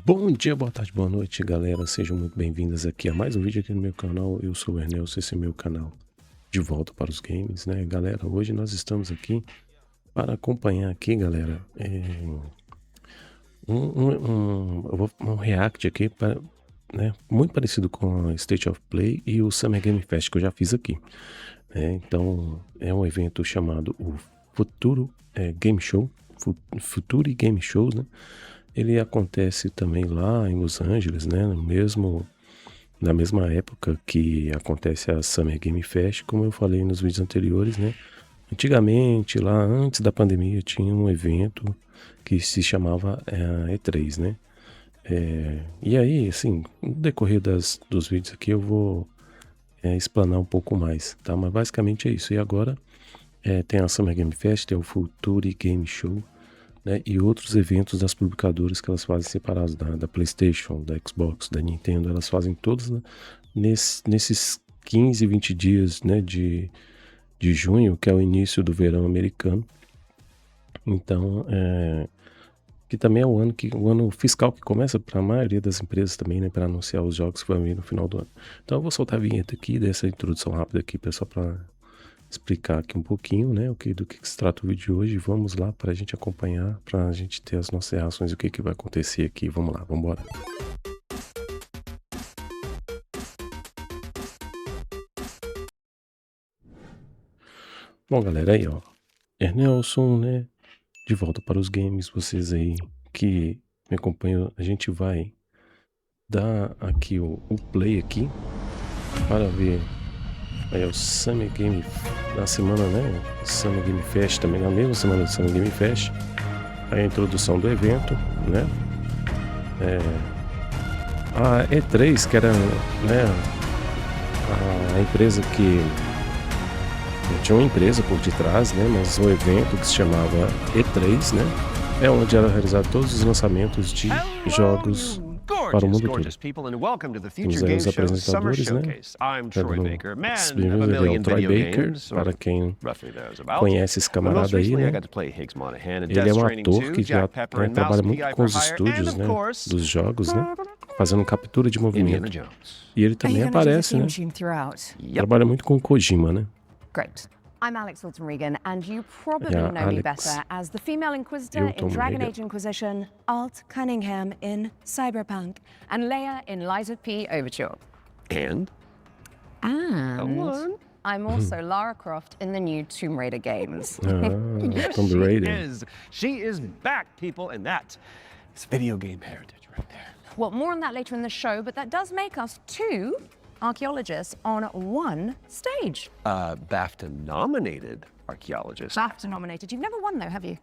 Bom dia, boa tarde, boa noite, galera. Sejam muito bem-vindas aqui a mais um vídeo aqui no meu canal. Eu sou o Ernelson, esse é meu canal de volta para os games, né, galera? Hoje nós estamos aqui para acompanhar aqui, galera, um react aqui, né, muito parecido com a State of Play e o Summer Game Fest que eu já fiz aqui. Então, é um evento chamado o Futuro Game Show, Futuri Game Shows, né? Ele acontece também lá em Los Angeles, né? Na mesma época que acontece a Summer Game Fest, como eu falei nos vídeos anteriores, né? Antigamente, lá antes da pandemia, tinha um evento que se chamava E3, né? E aí, assim, no decorrer dos vídeos aqui eu vou explanar um pouco mais, tá? Mas basicamente é isso. E agora tem a Summer Game Fest, tem o Futuri Game Show, né, e outros eventos das publicadoras que elas fazem separados da PlayStation, da Xbox, da Nintendo. Elas fazem todos, né, nesses 15, 20 dias, né, de junho, que é o início do verão americano. Então, que também é o ano fiscal que começa para a maioria das empresas também, né, para anunciar os jogos que vão vir no final do ano. Então eu vou soltar a vinheta aqui, dessa introdução rápida aqui, pessoal, para explicar aqui um pouquinho, né, do que se trata o vídeo de hoje. Vamos lá para a gente acompanhar, para a gente ter as nossas reações, o que vai acontecer aqui. Vamos lá, vamos embora. Bom, galera, aí ó, Ernelson, né, de volta para os games. Vocês aí que me acompanham, a gente vai dar aqui o play aqui para ver aí o Summer Game na semana, né? Summer Game Fest também, na mesma semana do Summer Game Fest. A introdução do evento, né? A E3, que era, né, a empresa que tinha uma empresa por detrás, né? Mas o evento que se chamava E3, né? É onde eram realizados todos os lançamentos de jogos para o mundo todo. Temos aí os apresentadores, né? Ele é o Troy Baker, para quem conhece esse camarada aí, né? Ele é um ator que já trabalha muito com os estúdios, né, dos jogos, né, fazendo captura de movimento. E ele também aparece, né? Trabalha muito com o Kojima, né? Great. I'm Alex Alton Regan, and you probably know me better as the female Inquisitor in Dragon Age Inquisition, Alt Cunningham in Cyberpunk, and Leia in Lies of P Overture. And I'm also Lara Croft in the new Tomb Raider games. yes, Tomb Raider. She is back, people, and that is video game heritage right there. Well, more on that later in the show, but that does make us two archaeologists on one stage. BAFTA-nominated archaeologist. BAFTA-nominated. You've never won, though, have you?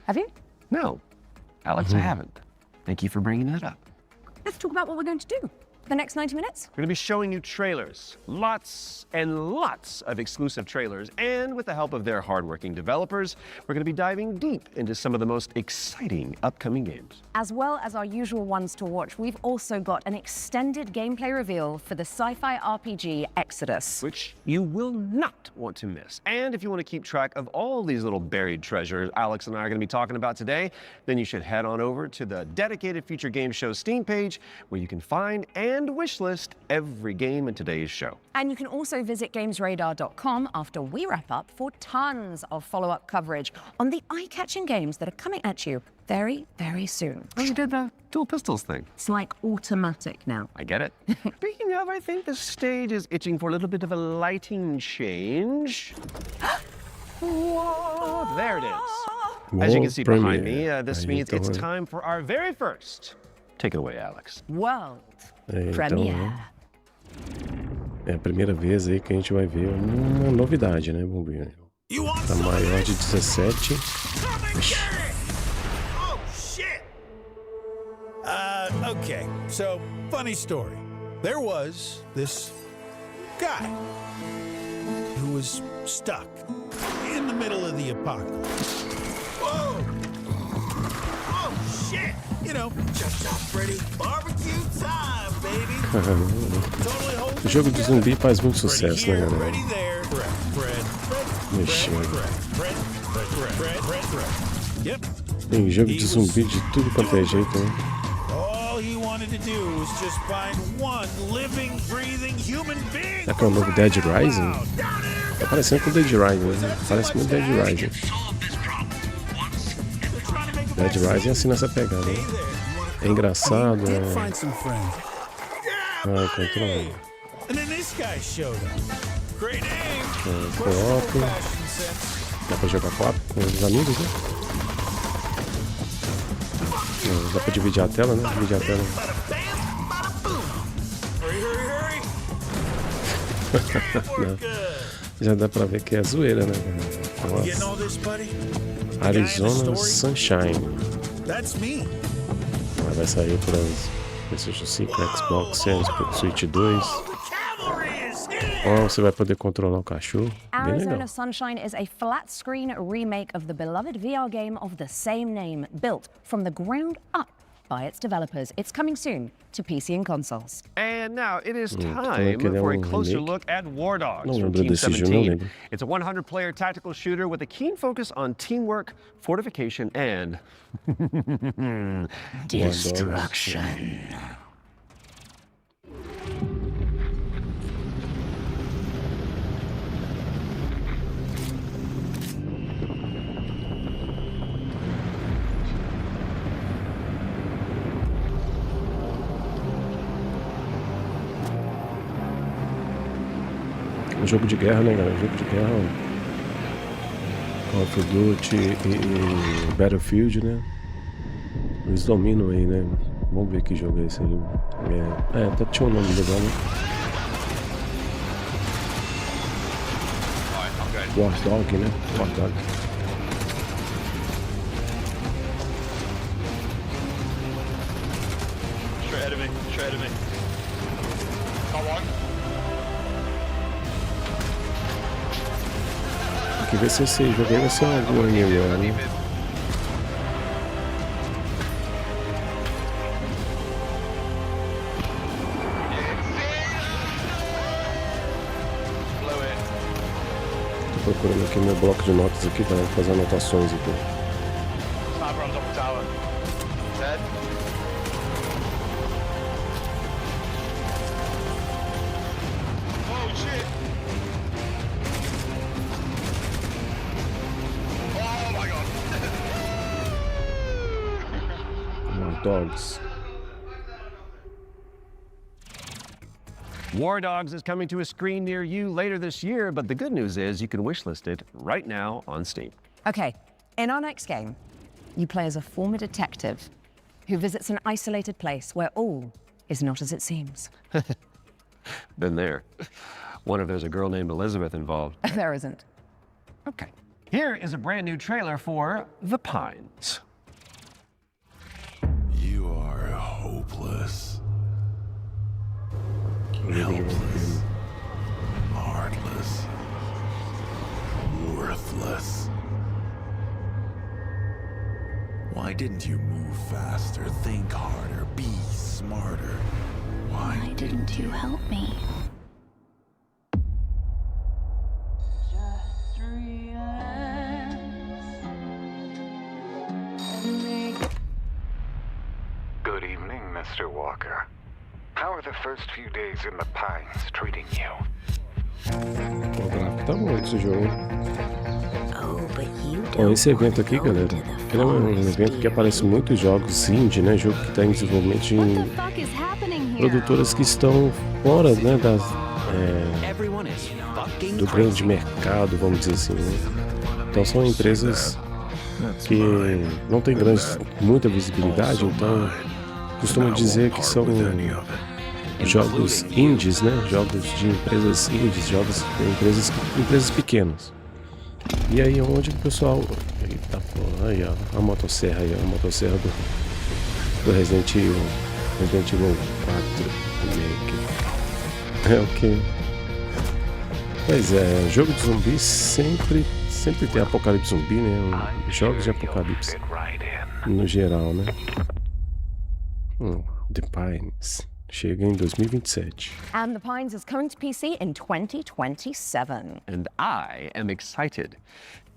Have you? No, Alex, I haven't. Thank you for bringing that up. Let's talk about what we're going to do for the next 90 minutes. We're going to be showing you trailers, lots and lots of exclusive trailers, and with the help of their hardworking developers, we're going to be diving deep into some of the most exciting upcoming games. As well as our usual ones to watch, we've also got an extended gameplay reveal for the sci-fi RPG Exodus, which you will not want to miss. And if you want to keep track of all these little buried treasures Alex and I are going to be talking about today, then you should head on over to the dedicated Future Game Show Steam page, where you can find and wishlist every game in today's show. And you can also visit gamesradar.com after we wrap up for tons of follow-up coverage on the eye-catching games that are coming at you very, very soon. Oh, you did the dual pistols thing. It's like automatic now. I get it. Speaking of, I think the stage is itching for a little bit of a lighting change. Whoa, there it is. As you can see behind me, this means it's time for our very first. Take it away, Alex. World Premiere. É a primeira vez aí que a gente vai ver uma novidade, né? Vamos ver. Tá maior de 17. Oh, shit! Okay, so, funny story. There was this guy who was stuck in the middle of the apocalypse. Whoa! Oh, shit! You know, chop Freddy, barbecue time, baby. O jogo de zumbi faz muito sucesso, né, galera? Tem jogo de zumbi de tudo quanto é jeito, né? wanted to do was just find one living, breathing human being. Será que é o novo Dead Rising? Tá parecendo com o Dead Rising, né? Parece muito Dead Rising. Dead Rising é assim nessa pegada, né? É engraçado, controle. Co-op. Dá pra jogar co-op com os amigos, né? Dá pra dividir a tela, né? Dividir a tela. Já dá pra ver que é zoeira, né? Nossa. Arizona Sunshine. Vai sair para PlayStation 5, Xbox Series, Switch 2. Você vai poder controlar o cachorro. Arizona Sunshine is a flat-screen remake of the beloved VR game of the same name, built from the ground up by its developers. It's coming soon to PC and consoles. And now it is time for a closer look at War Dogs from Team 17. It's a 100-player tactical shooter with a keen focus on teamwork, fortification, and destruction. Um jogo de guerra, né, galera? Jogo de guerra. Call of Duty e Battlefield, né? Eles dominam aí, né? Vamos ver que jogo é esse aí. Até tinha um nome legal, né? War Dog, né? War Dog. Straight ahead of me. Got one. Tem que ver se esse jogo aí vai ser uma boa melhor, né? Tô procurando aqui meu bloco de notas aqui para fazer anotações aqui. Sniper on top of tower. Dead. Oh shit. Oh my god. Dogs. War Dogs is coming to a screen near you later this year, but the good news is you can wishlist it right now on Steam. Okay, in our next game, you play as a former detective who visits an isolated place where all is not as it seems. Been there. Wonder if there's a girl named Elizabeth involved. There isn't. Okay. Here is a brand new trailer for The Pines. You are hopeless. Helpless. Heartless. Worthless. Why didn't you move faster, think harder, be smarter? Why didn't you help me? Good evening, Mr. Walker. How are the first few days in the Pines treating you? O gráfico tá bom esse jogo, hein? Oh, esse evento aqui, galera, ele é um evento que aparece muitos jogos indie, né? Jogo que está em desenvolvimento de produtoras que estão fora, né, do grande mercado, vamos dizer assim, né? Então são empresas que não têm muita visibilidade, então costumo dizer que são jogos indies, né? Jogos de empresas indies, empresas pequenas. E aí onde o pessoal... Eita porra, aí ó, a motosserra aí, a motosserra do Resident Evil 4 remake. É o que... Pois é, jogo de zumbi sempre tem apocalipse zumbi, né? Jogos de apocalipse no geral, né? The Pines chega em 2027. And The Pines is coming to PC in 2027. And I am excited.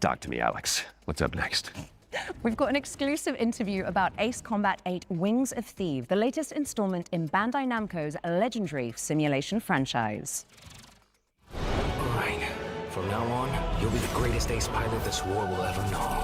Talk to me, Alex. What's up next? We've got an exclusive interview about Ace Combat 8 Wings of Thieves, the latest installment in Bandai Namco's legendary simulation franchise. Alright, from now on, you'll be the greatest ace pilot this war will ever know.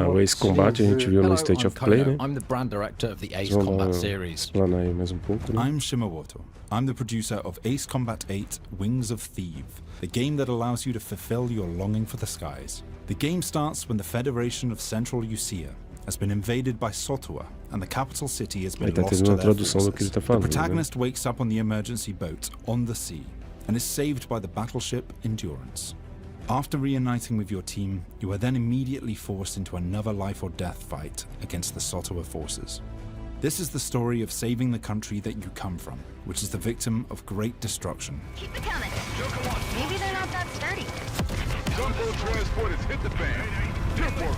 O Ace Combat a gente viu no State of Play, né? I'm the brand director of the Ace Vamos Combat series. explanar aí mais pouco, né? I'm Shimawato. I'm the producer of Ace Combat 8 Wings of Thieves, the game that allows you to fulfill your longing for the skies. The game starts when the Federation of Central Usia has been invaded by Sotua, and the capital city has been lost to their forces. The protagonist wakes up on the emergency boat on the sea and is saved by the battleship Endurance. After reuniting with your team, you are then immediately forced into another life or death fight against the Sotua forces. This is the story of saving the country that you come from, which is the victim of great destruction. Keep it coming. Maybe they're not that sturdy. Jumbo transport has hit the fan. Good work.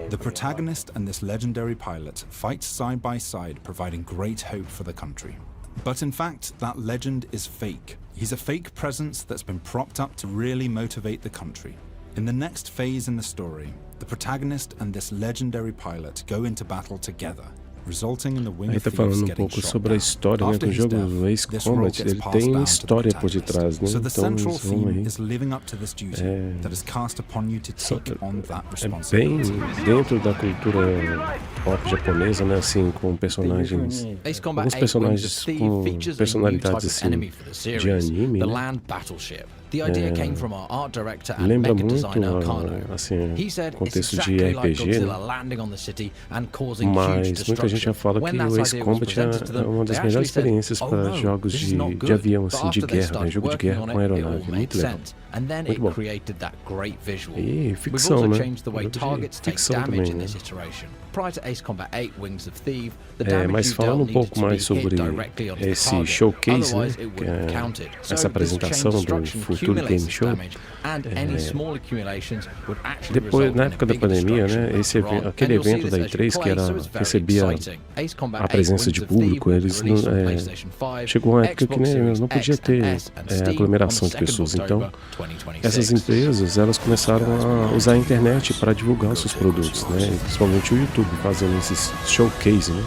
The protagonist and this legendary pilot fight side by side, providing great hope for the country. But in fact, that legend is fake. He's a fake presence that's been propped up to really motivate the country. In the next phase in the story, the protagonist and this legendary pilot go into battle together, resulting in the Wing Aí of tá Thieves falando getting pouco shot sobre a down. história, né? After Do his jogo death, do Ace this role Combat, gets ele passed tem down to the história por protagonist. detrás, né? So the Então, central eles vão theme aí. is living up to this duty that is cast upon you to take on that É responsibility. bem dentro da cultura pop japonesa, né? Assim, com personagens, Ace Combat alguns 8 Wings of personagens Thieves com features a new type personalidades of assim enemy for the de series, anime, the né? land battleship. The idea came from our art director and Lembra mecha muito, designer Kano. assim, He said it's contexto de exactly like RPG, Godzilla né? landing on the city and causing huge Mas muita destruction. gente já fala When que that o Ace idea was Combat presented to é them, uma das they melhores actually said, experiências "Oh para no, jogos this is not de good." avião, But assim, de after they guerra, né? started Jogo de working guerra on com it, it aeronave, all é made muito legal. sense. And then Muito it bom. created that great visual. E We've ficção, also né? changed the way Jogo de targets take ficção damage também, in né? this iteration. Prior to Ace Combat 8 Wings of Thieves, the É, damage mas you falando dealt needed pouco to be mais hit sobre directly onto the esse target, showcase, né? otherwise it Que wouldn't be é counted. So essa this apresentação chain do destruction futuro Game accumulates Show. damage, and any small accumulations would actually Depois, result na in a época da bigger pandemia, destruction né? Esse later on. aquele And you'll see evento this da as you E3 que play, era so it's very recebia exciting. Ace Combat a 8 presença Wings de of Thieves público, will be eles released on não, PlayStation 5, chegou uma época que Xbox Series não podia X ter and S, and Steam aglomeração on de 2nd pessoas. October Então, 2026. essas empresas elas começaram a usar a internet para divulgar os seus produtos, né? E principalmente o YouTube fazendo esses showcase, né?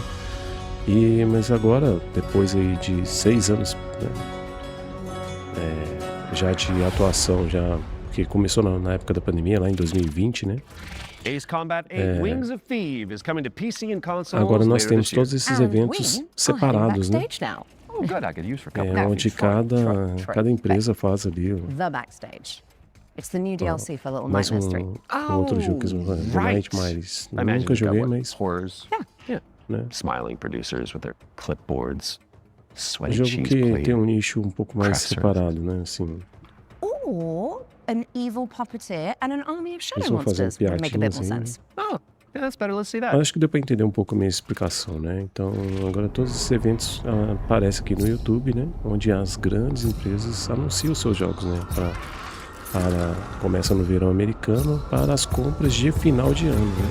Mas agora, depois aí de 6 anos, né? Já de atuação, já que começou na época da pandemia, lá em 2020, né? Ace Combat 8 Wings of Thieves is coming to PC and consoles Agora nós later temos this year. todos esses eventos separados, né? Oh, good. I could use for a couple Onde cada empresa faz ali The Backstage. It's the new DLC for Little mais Nightmares 3. outro jogo que eles The Nightmares. I imagine Nunca you've got, joguei, what, mas horrors. Yeah. né? Smiling producers with their clipboards, Um sweaty jogo cheese que plate. tem um nicho um pouco mais craft separado, né? Assim, Or an evil puppeteer and an army of shadow eles vão fazer monsters would make a bit more piadinhas sense. Oh, yeah, that's better. Let's see that. acho que deu pra entender um pouco a minha explicação, né? Então, agora todos esses eventos aparecem aqui no YouTube, né? Onde as grandes empresas anunciam seus jogos, né? Começa no verão americano para as compras de final de ano, né?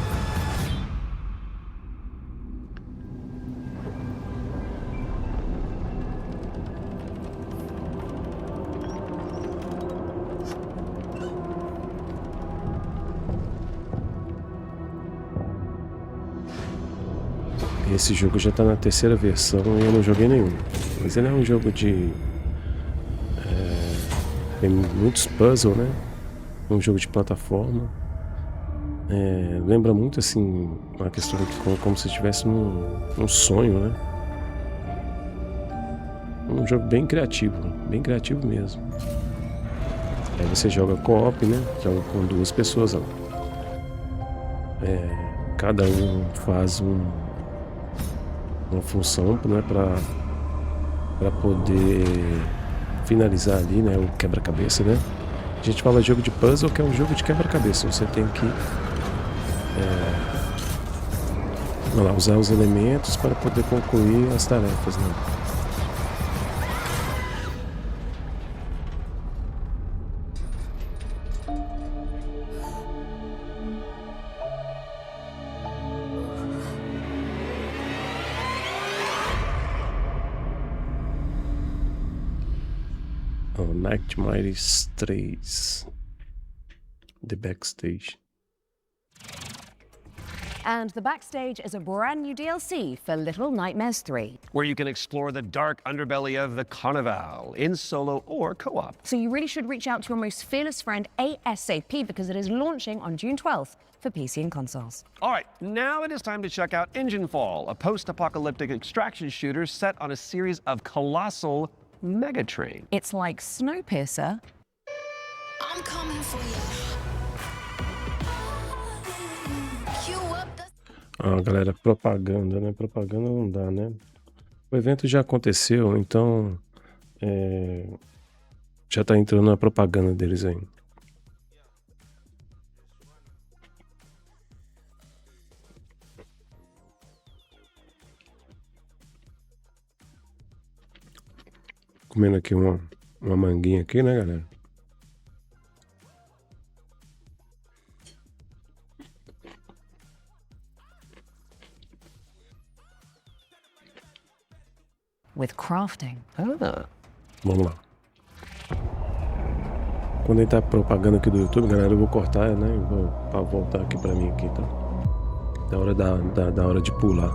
Esse jogo já tá na terceira versão e eu não joguei nenhum. Mas ele é um jogo de... tem muitos puzzles, né? Um jogo de plataforma. Lembra muito, assim, uma questão como se estivesse num sonho, né? Um jogo bem criativo mesmo. Aí você joga co-op, né? Joga com 2 pessoas. Ó. Cada um faz uma função, né, para poder finalizar ali, né, o quebra-cabeça, né? A gente fala jogo de puzzle, que é um jogo de quebra-cabeça. Você tem que usar os elementos para poder concluir as tarefas, né? Nightmares 3. The Backstage. And the Backstage is a brand new DLC for Little Nightmares 3. Where you can explore the dark underbelly of the Carnival in solo or co-op. So you really should reach out to your most fearless friend ASAP because it is launching on June 12th for PC and consoles. All right, now it is time to check out Engine Fall, a post-apocalyptic extraction shooter set on a series of colossal megatrains. It's like Snowpiercer. I'm coming for you. Ah, galera, propaganda, né? Propaganda não dá, né? O evento já aconteceu, então já tá entrando a propaganda deles aí. Comendo aqui uma manguinha aqui, né, galera? With crafting. Vamos lá. Quando entrar propaganda aqui do YouTube, galera, eu vou cortar, né? Pra voltar aqui pra mim aqui, tá? Da hora de pular.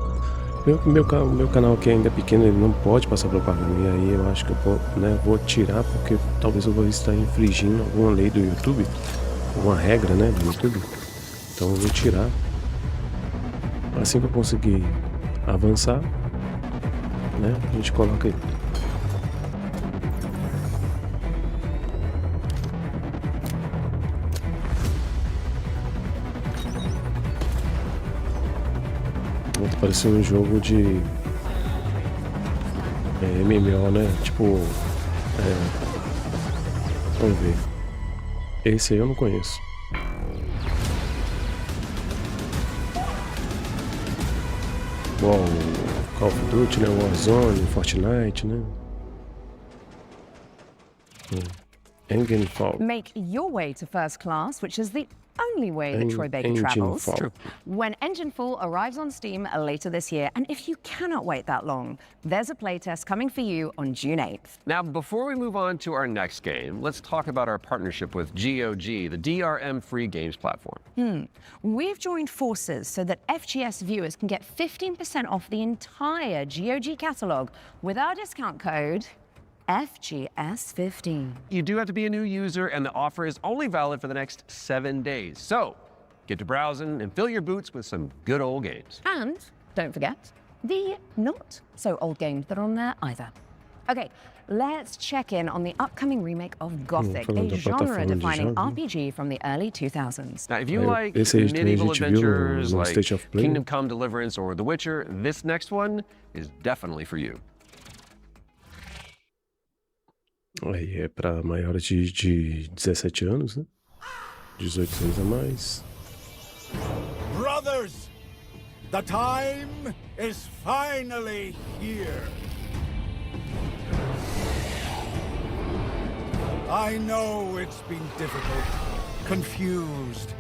Meu canal aqui ainda é pequeno, ele não pode passar propaganda. E aí eu acho que eu vou tirar, porque talvez eu vou estar infringindo alguma lei do YouTube, alguma regra, né, do YouTube. Então eu vou tirar. Assim que eu conseguir avançar, né, a gente coloca aí. Parece um jogo de MMO, né? Tipo, vamos ver. Esse aí eu não conheço. Bom, Call of Duty, né? Warzone, Fortnite, né? Engine Fall. Make your way to first class, which is the only way that Troy Baker travels. When Engine Fall arrives on Steam later this year, and if you cannot wait that long, there's a playtest coming for you on June 8th. Now, before we move on to our next game, let's talk about our partnership with GOG, the DRM-free games platform. We've joined forces so that FGS viewers can get 15% off the entire GOG catalog with our discount code FGS15. You do have to be a new user, and the offer is only valid for the next 7 days. So, get to browsing and fill your boots with some good old games. And don't forget the not so old games that are on there either. Okay, let's check in on the upcoming remake of Gothic, a genre-defining RPG from the early 2000s. Now, if you like medieval adventures like Kingdom Come Deliverance or The Witcher, this next one is definitely for you. Aí é para maiores de 17 anos, né? 18 anos a mais. Brothers, the time is finally here. I know it's been difficult, confused,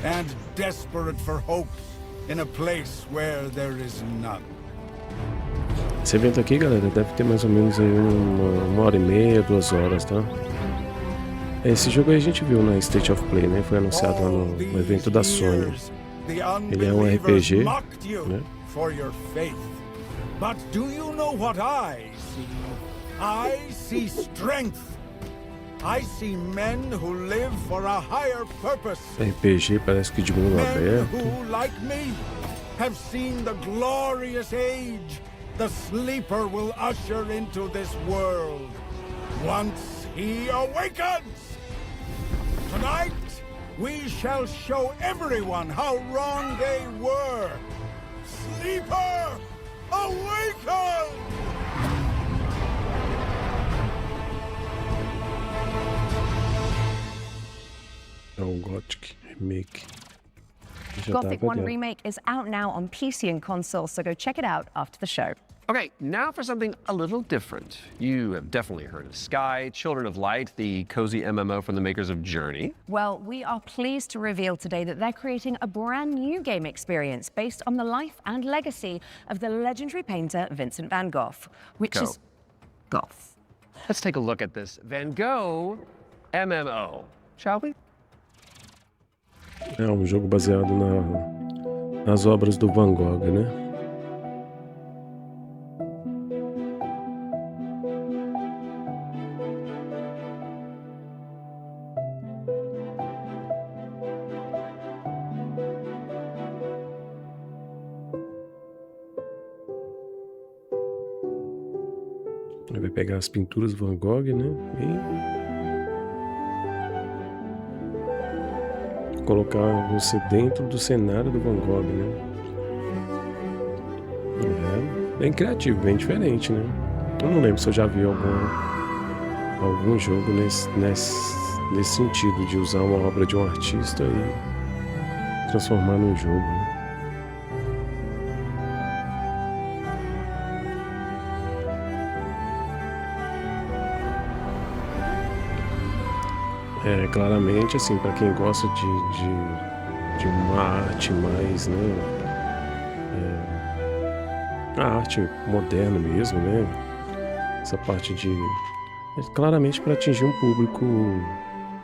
and desperate for hope in a place where there is none. Esse evento aqui, galera, deve ter mais ou menos aí uma hora e meia, 2 horas, tá? Esse jogo aí a gente viu na State of Play, né? Foi anunciado lá no evento da Sony. Ele é um RPG, né? But do you know what I see? I see strength. I see men who live for a higher purpose. RPG parece que de mundo aberto. Men who, like me, have seen the glorious age the sleeper will usher into this world once he awakens. Tonight, we shall show everyone how wrong they were. Sleeper, awaken! É o Gothic Remake. Gothic 1 Remake is out now on PC and console, so go check it out after the show. Okay, now for something a little different. You have definitely heard of Sky, Children of Light, the cozy MMO from the makers of Journey. Well, we are pleased to reveal today that they're creating a brand new game experience based on the life and legacy of the legendary painter Vincent van Gogh, which is Goth. Let's take a look at this Van Gogh MMO, shall we? É um jogo baseado nas obras do Van Gogh, né? Ele vai pegar as pinturas do Van Gogh, né? E colocar você dentro do cenário do Van Gogh, né? É bem criativo, bem diferente, né? Eu não lembro se eu já vi algum jogo nesse sentido, de usar uma obra de um artista e transformar num jogo, né? Claramente, assim, para quem gosta de uma arte mais, né, a arte moderna mesmo, né, essa parte claramente para atingir um público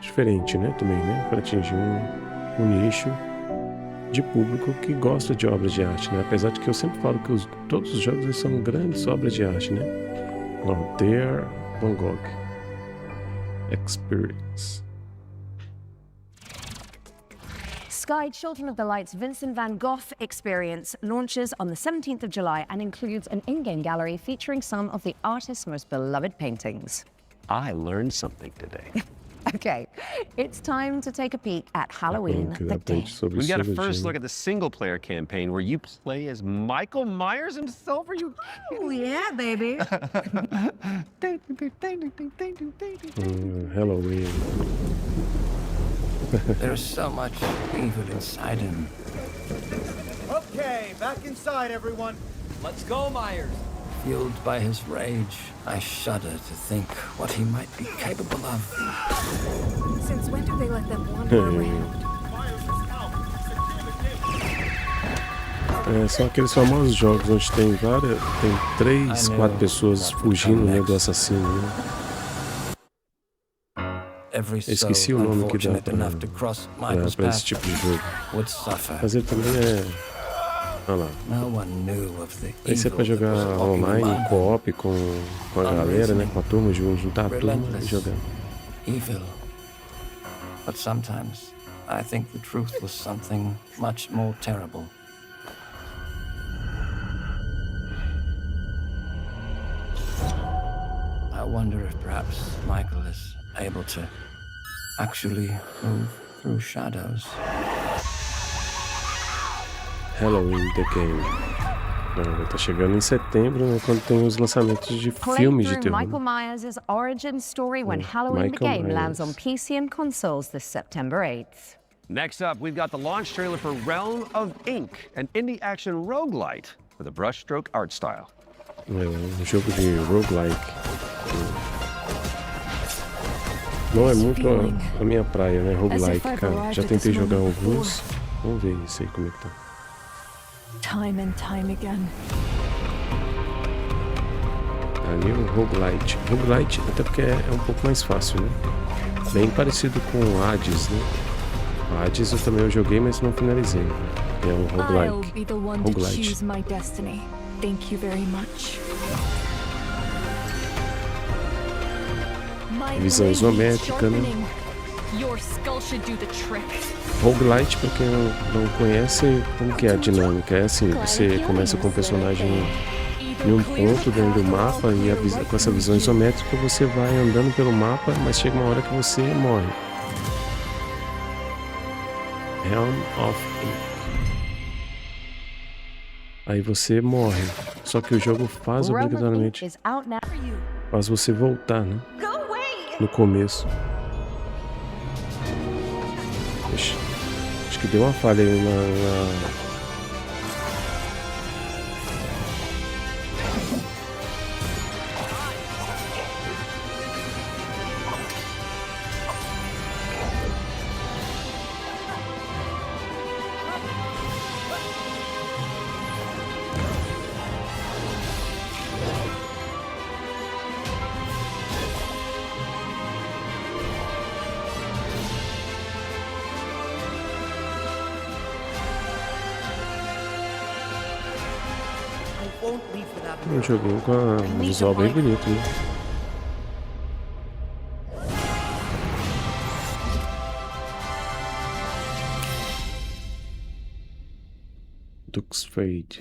diferente, né, também, né, para atingir um nicho de público que gosta de obras de arte, né, apesar de que eu sempre falo que todos os jogos eles são grandes obras de arte, né. There, Van Gogh Experience. Sky Children of the Light's Vincent van Gogh Experience launches on the 17th of July and includes an in-game gallery featuring some of the artist's most beloved paintings. I learned something today. Okay, it's time to take a peek at Halloween the game. We got a first look at the single-player campaign where you play as Michael Myers himself. Are you? Oh yeah, baby. Halloween. There's so much evil inside him. Okay, back inside, everyone. Let's go, Myers. Fueled by his rage, I shudder to think what he might be capable of. Since when do they let them wander around? São aqueles famosos jogos onde tem 3, 4 pessoas fugindo, né, do assassino, né? Esqueci o nome que dá pra esse tipo de jogo. Mas ele também olha lá. Esse é pra jogar online, co-op com a galera, né? Com a turma, juntar a turma e jogar. Evil. But sometimes I think the truth was something much more terrible. I wonder if perhaps Michael is able to actually move through shadows. Halloween the Game. Tá chegando em setembro, né, quando tem os lançamentos de filmes de terror. Michael Myers' origin story when Halloween the Game lands on PC and consoles this September 8th. Next up, we've got the launch trailer for Realm of Ink, an indie action roguelite with a brushstroke art style. Um jogo de roguelike. Não é muito a minha praia, né? Roguelike, cara. Já tentei jogar alguns. Vamos ver isso aí como é que tá. Time and time again. Ali o roguelite. Roguelite, até porque é um pouco mais fácil, né? Bem parecido com o Hades, né? O Hades eu também joguei, mas não finalizei. É um roguelike. Roguelite. Thank you very much. Visão isométrica, né? Roguelite, pra quem não conhece, como que é a dinâmica? É assim, você começa com o personagem em um ponto dentro do mapa e com essa visão isométrica você vai andando pelo mapa, mas chega uma hora que você morre. Realm of Ink. Aí você morre. Só que o jogo faz obrigatoriamente faz você voltar, né? No começo. Acho que deu uma falha aí na... won't leave without a Um joguinho com um visual bem bonito, né? Duck's Fade,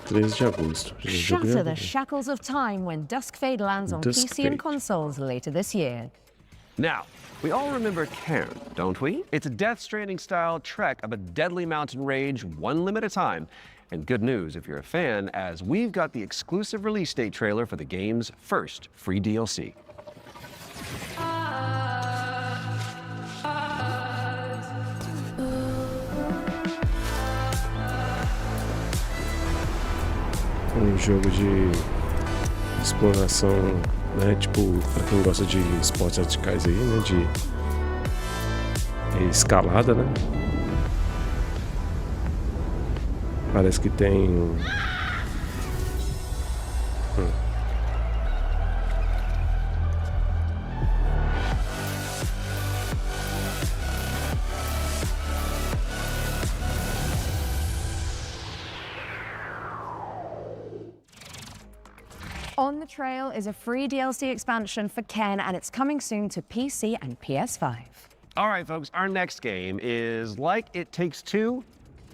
13 de agosto. Shatter the shackles of time when Dusk Fade lands on Dusk PC and Fade. consoles later this year. Now, we all remember Cairn, don't we? It's a Death Stranding-style trek of a deadly mountain rage, one limb at a time. And good news if you're a fan, as we've got the exclusive release date trailer for the game's first free DLC. Um jogo de exploração, né? Tipo, pra quem gosta de esportes radicais aí, né? De escalada, né? Parece que tem On the Trail is a free DLC expansion for Ken, and it's coming soon to PC and PS5. All right, folks, our next game is like It Takes Two,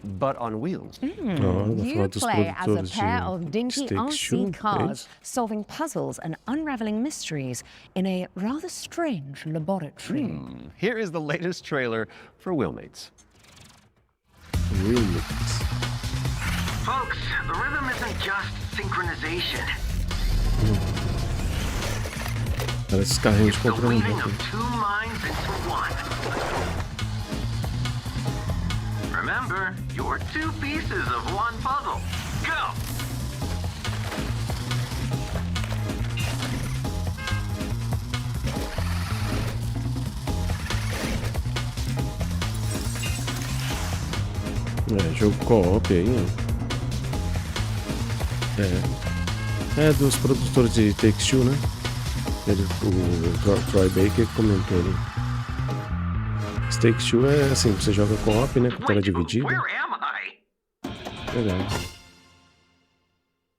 but on wheels. You play as a pair of dinky RC cars, é solving puzzles and unraveling mysteries in a rather strange laboratory. Here is the latest trailer for Wheelmates. Wheelmates. Folks, the rhythm isn't just synchronization. Parece carrinho de The controle. weaving of two minds into one. Remember, you're two pieces of one puzzle. Go! Jogo co-op aí, né? É dos produtores de Take-Two, né? O Troy Baker comentou ali. Take-Two é assim, você joga co-op, né? Com tela dividida. Where am I? Verdade.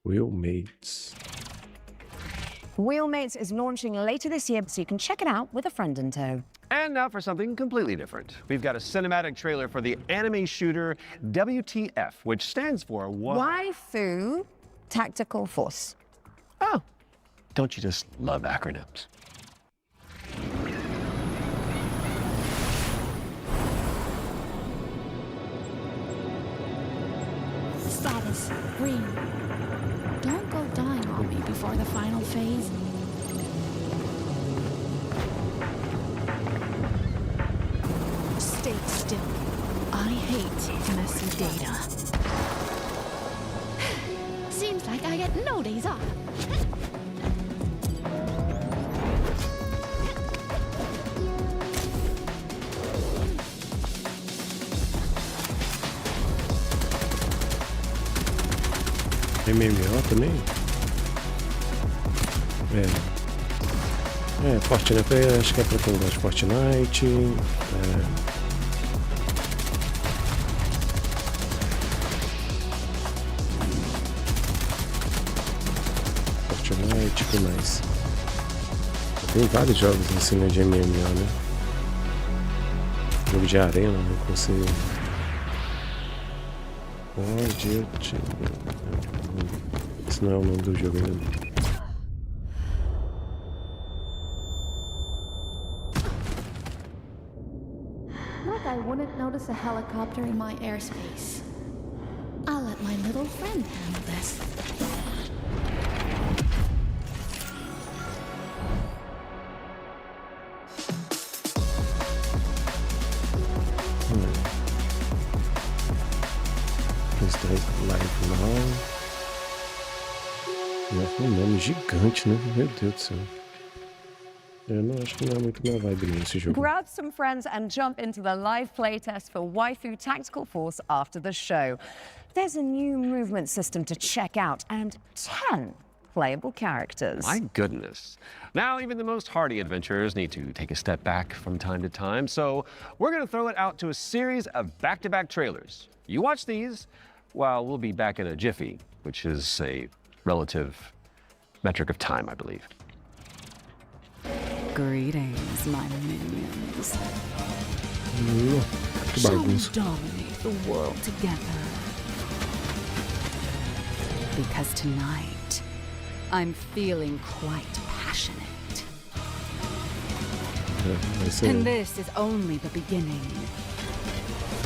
Wheelmates. Wheelmates is launching later this year, so you can check it out with a friend in tow. And now for something completely different. We've got a cinematic trailer for the anime shooter WTF, which stands for what? Waifu Tactical Force. Oh, don't you just love acronyms? Status green. Don't go dying on me before the final phase. Stay still. I hate messy data. Seems like I get no days off. MMO também? Fortnite, acho que é pra quem gosta de Fortnite. Fortnite, o que mais? Tem vários jogos assim, né, de MMO, né? Jogo de arena, né? Que você pode... Esse não é o nome do jogo ainda. Like I wouldn't notice a helicopter in my airspace. I'll let my little friend handle this. Live Now. Um nome gigante, né? Meu Deus do céu. Eu não acho que não é muito minha vibe nesse jogo. Grab some friends and jump into the live playtest for Waifu Tactical Force after the show. There's a new movement system to check out and 10 playable characters. My goodness. Now, even the most hardy adventurers need to take a step back from time to time, so we're going to throw it out to a series of back-to-back trailers. You watch these, while we'll be back in a jiffy which is a relative metric of time, I believe. Greetings, my minions. Que Shall we bagunça. dominate the world together? Because tonight, I'm feeling quite passionate. Vai ser, And this is only the beginning.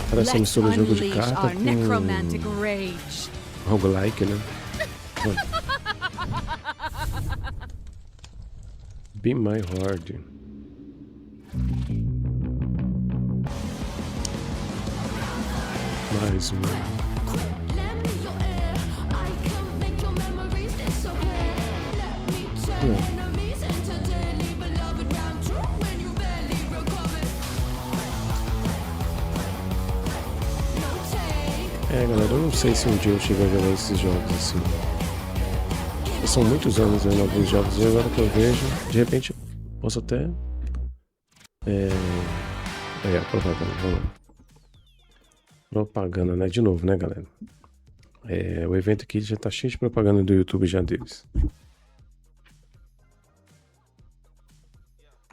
parece uma Let's mistura de jogo de unleash carta our necromantic rage. com roguelike, né? Be My Horde. Mais um. Galera, eu não sei se um dia eu chego a jogar esses jogos assim. São muitos anos vendo alguns jogos e agora que eu vejo, de repente posso até... propaganda, vamos lá. Propaganda, né? De novo, né, galera? O evento aqui já tá cheio de propaganda do YouTube já deles.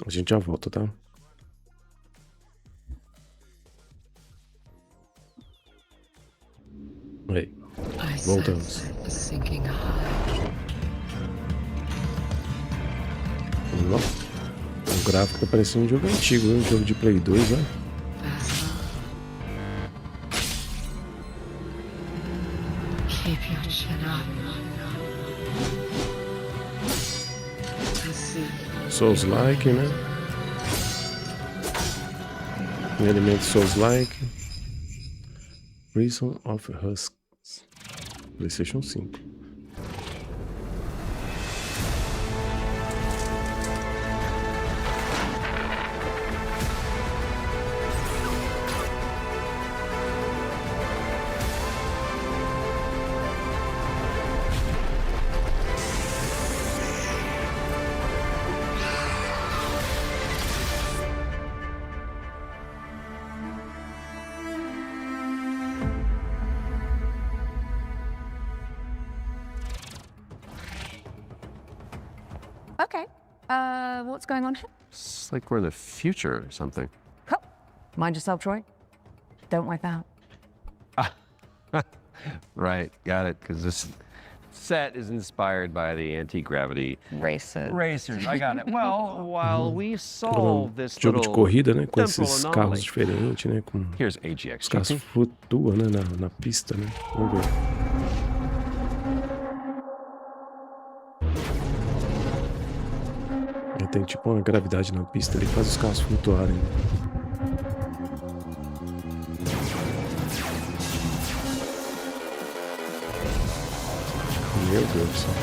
A gente já volta, tá? Aí, voltamos. O gráfico tá parecendo um jogo antigo, um jogo de Play 2, né? Souls-like, né? Um elemento Souls-like. Prison of Husks. PlayStation 5. Okay. What's going on here? It's like we're in the future or something. Oh, mind yourself, Troy. Don't wipe out. Right, got it, because this set is inspired by the anti-gravity racers. I got it. Well, while we solve this Jogo de little corrida, né? Com temporal esses anomaly, carros diferentes, né? Com here's os carros AGX. flutuam, né? Na pista, né? Vamos ver. Tem tipo uma gravidade na pista ali que faz os carros flutuarem. Meu Deus do céu.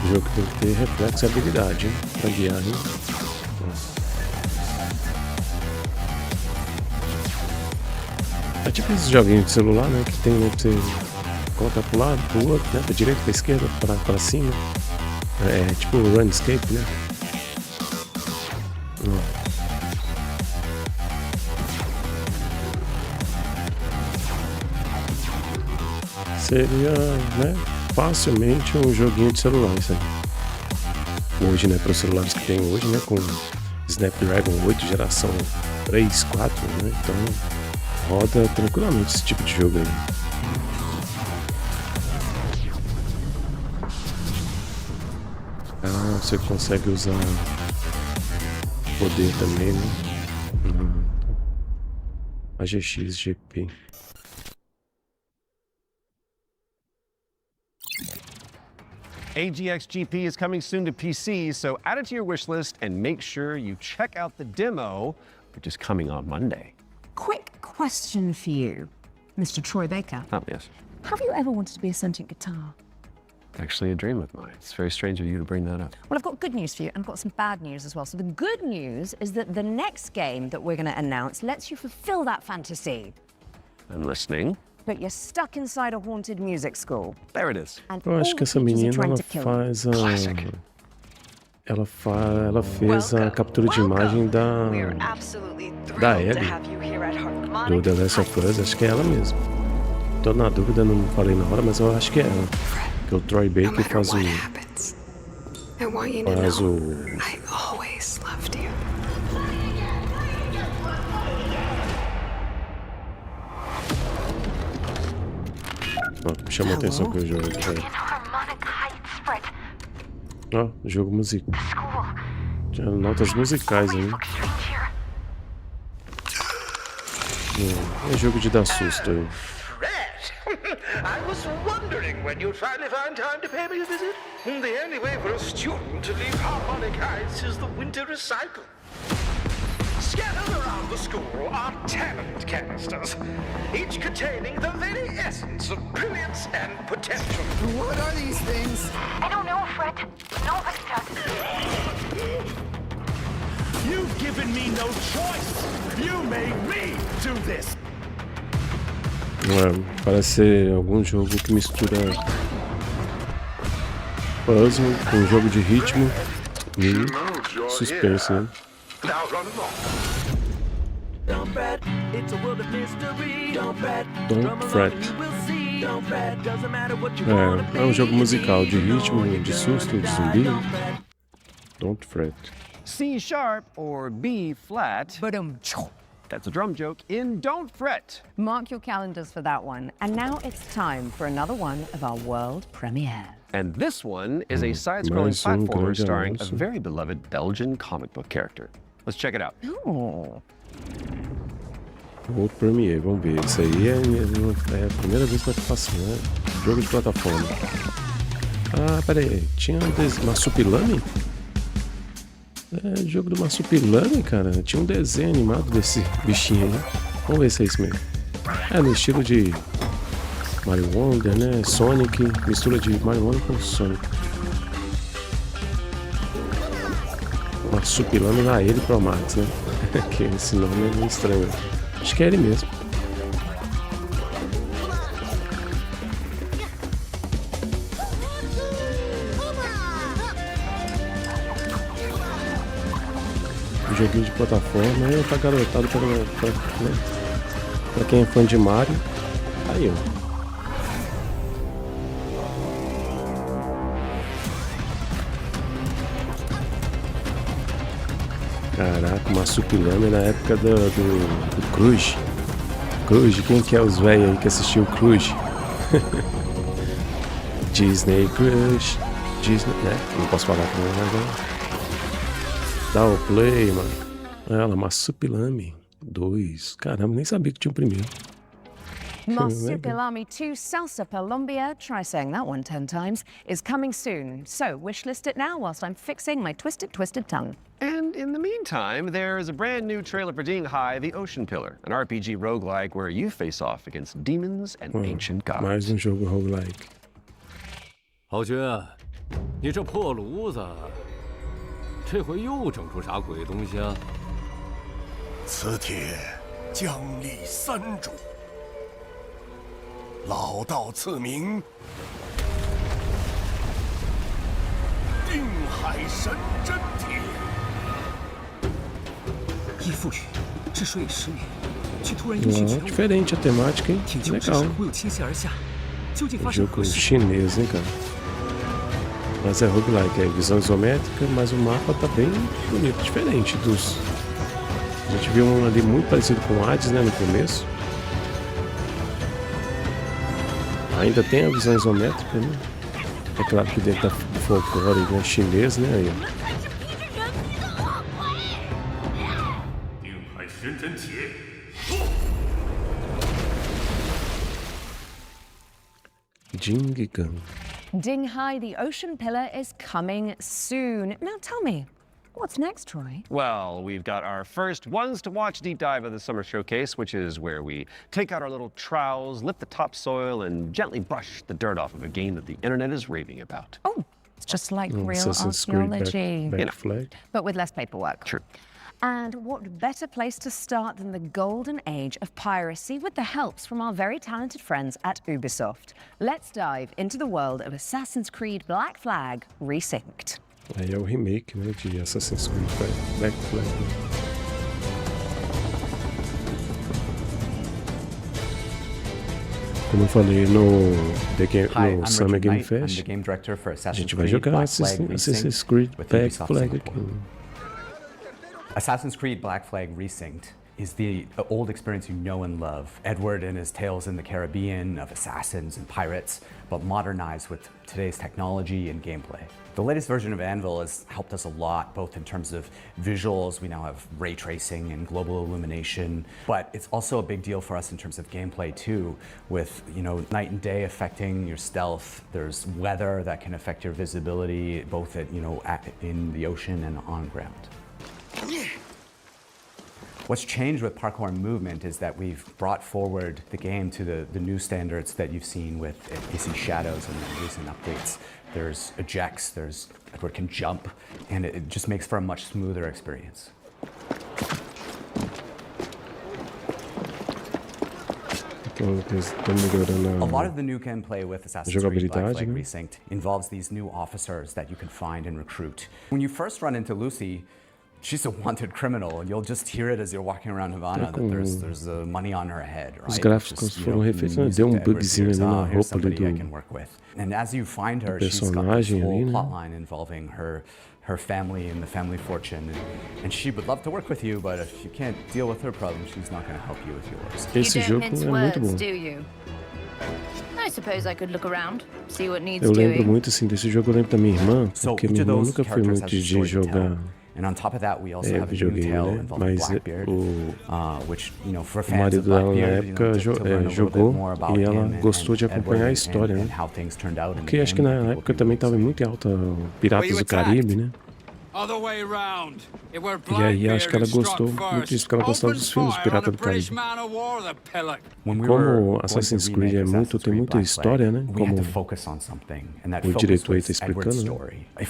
O jogo tem que ter reflexo e habilidade, hein? Pra guiar, hein? É tipo esses joguinhos de celular, né? Que tem, né? Pra você colocar pro lado, pro outro, né? Pra direita, pra esquerda, pra cima. É tipo Runescape, né? Seria, né? Facilmente um joguinho de celular, isso aí. Hoje, né, para os celulares que tem hoje, né, com Snapdragon 8 geração 3, 4, né, então roda tranquilamente esse tipo de jogo aí. Você consegue usar poder também, né? AGX GP. AGX GP is coming soon to PC, so add it to your wish list and make sure you check out the demo, which is coming on Monday. Quick question for you, Mr. Troy Baker. Oh, yes. Have you ever wanted to be a sentient guitar? Actually a dream of mine. It's very strange of you to bring that up. Well, I've got good news for you, and I've got some bad news as well. So the good news is that the next game that we're going to announce lets you fulfill that fantasy. I'm listening. but you're stuck inside a haunted music school. There it is. And Eu acho que essa menina, ela faz a... Ela fez a captura de imagem da Ellie, do The Last of Us, acho que é ela mesmo. Tô na dúvida, não falei na hora, mas eu acho que é ela. Que o Troy Baker faz o... Ó, chama a atenção que o jogo ó, jogo musical. Tinha notas musicais aí. É jogo de dar susto aí. I was wondering when you'd finally find time to pay me a visit. The only way for a student to leave harmonic heights is the winter recycle. Scattered around the school are talent canisters, each containing the very essence of brilliance and potential. What are these things? I don't know, Fred. Nobody does. You've given me no choice. You made me do this. Parece ser algum jogo que mistura puzzle com jogo de ritmo e suspense, né? Don't fret. É um jogo musical de ritmo, de susto, de zumbi. Don't fret. C sharp or B flat. That's a drum joke in Don't Fret. Mark your calendars for that one. And now it's time for another one of our world premieres. And this one is a side-scrolling platformer starring a very beloved Belgian comic book character. Let's check it out. Oh. World Premiere, vamos ver. Isso aí é a primeira vez que eu faço, né? Jogo de plataforma. Ah, pera aí. Tinha um marsupilame? É, jogo do marsupilame, cara. Tinha um desenho animado desse bichinho aí. Vamos ver se é isso mesmo. É no estilo de Mario Wonder, né? Sonic, mistura de Mario Wonder com Sonic. Marsupilame lá, ele Pro Max, né? Que esse nome é meio estranho. Acho que é ele mesmo. Joguinho de plataforma é pra garotado, pra quem é fã de Mario. Aí, ó. Caraca, marsupilame na época do Cruz. Cruz, quem que é os velhos aí que assistiu o Cruz? Disney Cruz. Disney, né? Não posso falar com ele agora. Dá o play, mano. Ela, Marsupilame 2. Caramba, nem sabia que tinha o primeiro. Marsupilame 2 Salsa Colombia, try saying that one 10 times, is coming soon. So, wishlist it now whilst I'm fixing my twisted tongue. And in the meantime, there is a brand new trailer for Dinghai, the Ocean Pillar, an RPG roguelike where you face off against demons and ancient gods. Mais um jogo roguelike. 豪军，你这破炉子，这回又整出啥鬼东西啊？此帖将立三主，老道赐名定海神针帖。一赋予治水10年，却突然音讯全无。Diferente a temática, hein? 挺秋之神忽又倾泻而下，究竟发生何 Jogo 事？ chinês, hein, cara? Mas é roguelike, é visão isométrica, mas o mapa tá bem bonito, diferente dos... A gente viu um ali muito parecido com o Hades, né, no começo. Ainda tem a visão isométrica, né? É claro que dentro do folclore, né, chinês, né, aí, ó. Jingigan. Dinghai, the Ocean Pillar, is coming soon. Now tell me, what's next, Troy? Well, we've got our first ones to watch deep dive of the summer showcase, which is where we take out our little trowels, lift the topsoil, and gently brush the dirt off of a game that the internet is raving about. Oh, it's just like real Assassin's Creed archaeology. back flag. But with less paperwork. True. And what better place to start than the golden age of piracy with the helps from our very talented friends at Ubisoft. Let's dive into the world of Assassin's Creed Black Flag Resynced. Aí é o remake, né, de Assassin's Creed Black Flag. Como eu falei no Summer Game Fest, a gente vai jogar Assassin's Creed Black Flag aqui. Assassin's Creed Black Flag Resynced is the old experience you know and love. Edward and his tales in the Caribbean of assassins and pirates, but modernized with today's technology and gameplay. The latest version of Anvil has helped us a lot, both in terms of visuals. We now have ray tracing and global illumination, but it's also a big deal for us in terms of gameplay too, with night and day affecting your stealth. There's weather that can affect your visibility, both in the ocean and on ground. What's changed with parkour and movement is that we've brought forward the game to the new standards that you've seen with AC Shadows and the recent updates. There's ejects, Edward can jump, and it just makes for a much smoother experience. A lot of the new gameplay with Assassin's Creed Black Flag Resynced involves these new officers that you can find and recruit. When you first run into Lucy, she's a wanted criminal, and you'll just hear it as you're walking around Havana that there's money on her head, right? Os gráficos foram refeitos, deu bugzinho ali na roupa ali do And as you find her, she's got this whole plotline involving her family and the family fortune, and she would love to work with you, but if you can't deal with her problems, she's not going to help you with yours. Esse jogo é muito bom. I suppose I could look around, see what needs Eu doing. lembro muito assim desse jogo, eu lembro da minha irmã, porque minha irmã nunca foi muito de jogar videogame, né? Mas o marido dela na época jogou e ela gostou de acompanhar a história, né? Porque acho que na época também estava muito em alta Piratas do Caribe, né? E aí acho que ela gostou muito disso, porque ela gostava dos filmes de Pirata do Caribe. Como Assassin's Creed tem muita história, né? Como o diretor aí está explicando, né? É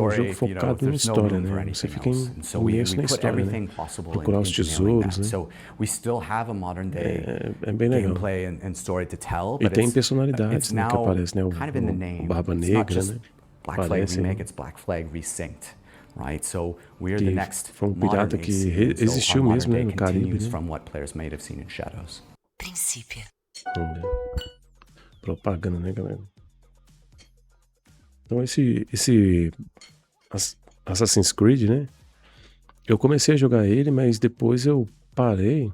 um jogo focado na história, né? Você fica imerso na história, né? Procurar os tesouros, né? É bem legal. E tem personalidades, né, que aparecem, né? O Barba Negra, né? Black Flag Remake, it's Black Flag Resynced, right? So we're the next foi pirata que existiu mesmo, né, no Caribe, né? From what players may have seen in Shadows. Princípio. Propaganda, né, galera? Então esse Assassin's Creed, né? Eu comecei a jogar ele, mas depois eu parei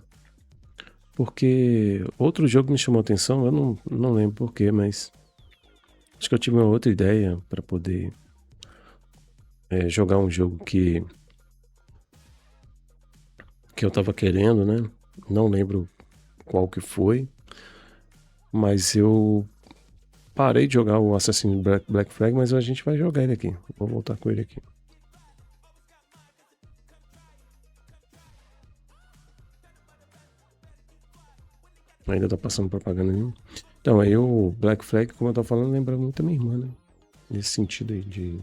porque outro jogo me chamou a atenção. Eu não lembro porquê, mas acho que eu tive uma outra ideia para poder jogar um jogo que eu tava querendo, né? Não lembro qual que foi, mas eu parei de jogar o Assassin's Black Flag, mas a gente vai jogar ele aqui. Vou voltar com ele aqui. Ainda tá passando propaganda ali. Então, aí o Black Flag, como eu tô falando, lembra muito a minha irmã, né? Nesse sentido aí de...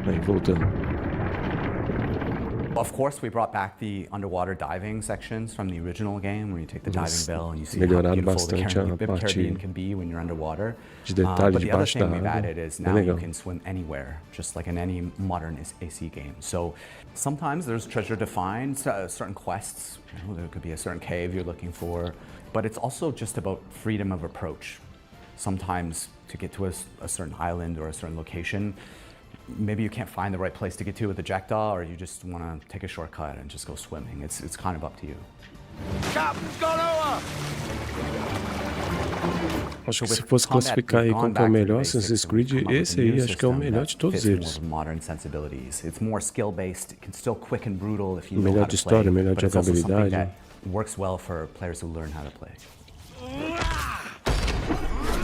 Aí, voltando. Of course, we brought back the underwater diving sections from the original game, where you take the diving bell and you see how beautiful the Caribbean can be when you're underwater. De detalhe but the other debaixo da thing we've água. added is now you can swim anywhere, just like in any modern AC game. So sometimes there's treasure to find, certain quests. There could be a certain cave you're looking for, but it's also just about freedom of approach. Sometimes to get to a certain island or a certain location, maybe you can't find the right place to get to with the jackdaw, or you just want to take a shortcut and just go swimming. It's kind of up to you. Captain's gone over! Acho que se fosse classificar aí qual que é o melhor Assassin's Creed, esse aí acho que é o melhor de todos eles. O melhor de história, o melhor de jogabilidade.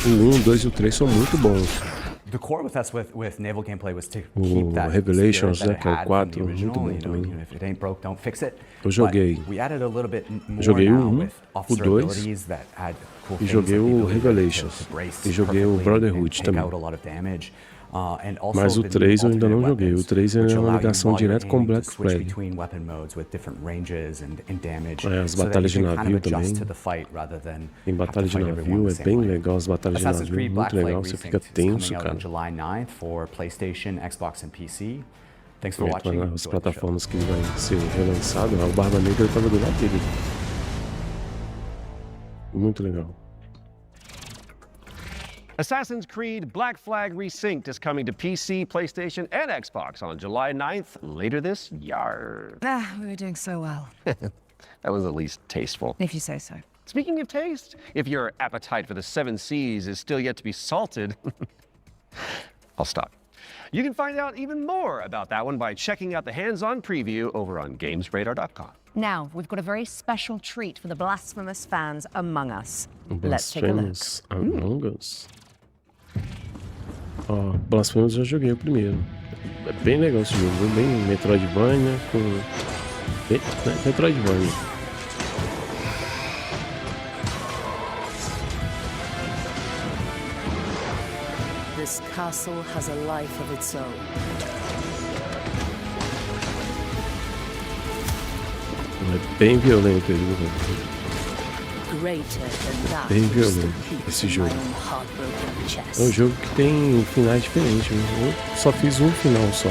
O 1, 2 e o 3 são muito bons. The core with us with naval gameplay was to keep that Revelations, spirit né, que é o 4, muito bom também. If it ain't broke, don't fix it. Eu joguei. We added a little bit more Joguei o now 1, with o officer 2 abilities that add cool e things joguei like the o ability Revelations. to brace E joguei o perfectly Brotherhood and take também. out a lot of damage. Mas o 3 eu ainda não joguei. O 3 é uma ligação direta com o Black Flag. As batalhas de navio também. Tem batalha de navio, é bem legal as batalhas de navio, muito legal, você fica tenso, cara. As plataformas que vai ser relançado, o Barba Negra estava do lado dele. Muito legal. Assassin's Creed Black Flag Resynced is coming to PC, PlayStation, and Xbox on July 9th, later this year. We were doing so well. That was at least tasteful. If you say so. Speaking of taste, if your appetite for the 7 Seas is still yet to be salted, I'll stop. You can find out even more about that one by checking out the hands-on preview over on GamesRadar.com. Now, we've got a very special treat for the Blasphemous fans among us. Let's take a look. Among Us. Ó, Blasphemous eu já joguei o primeiro. É bem legal esse jogo, bem Metroidvania com... Metroidvania. This castle has a life of its own. É bem violento ele, bem violento esse jogo. É um jogo que tem finais diferentes. Eu só fiz um final só.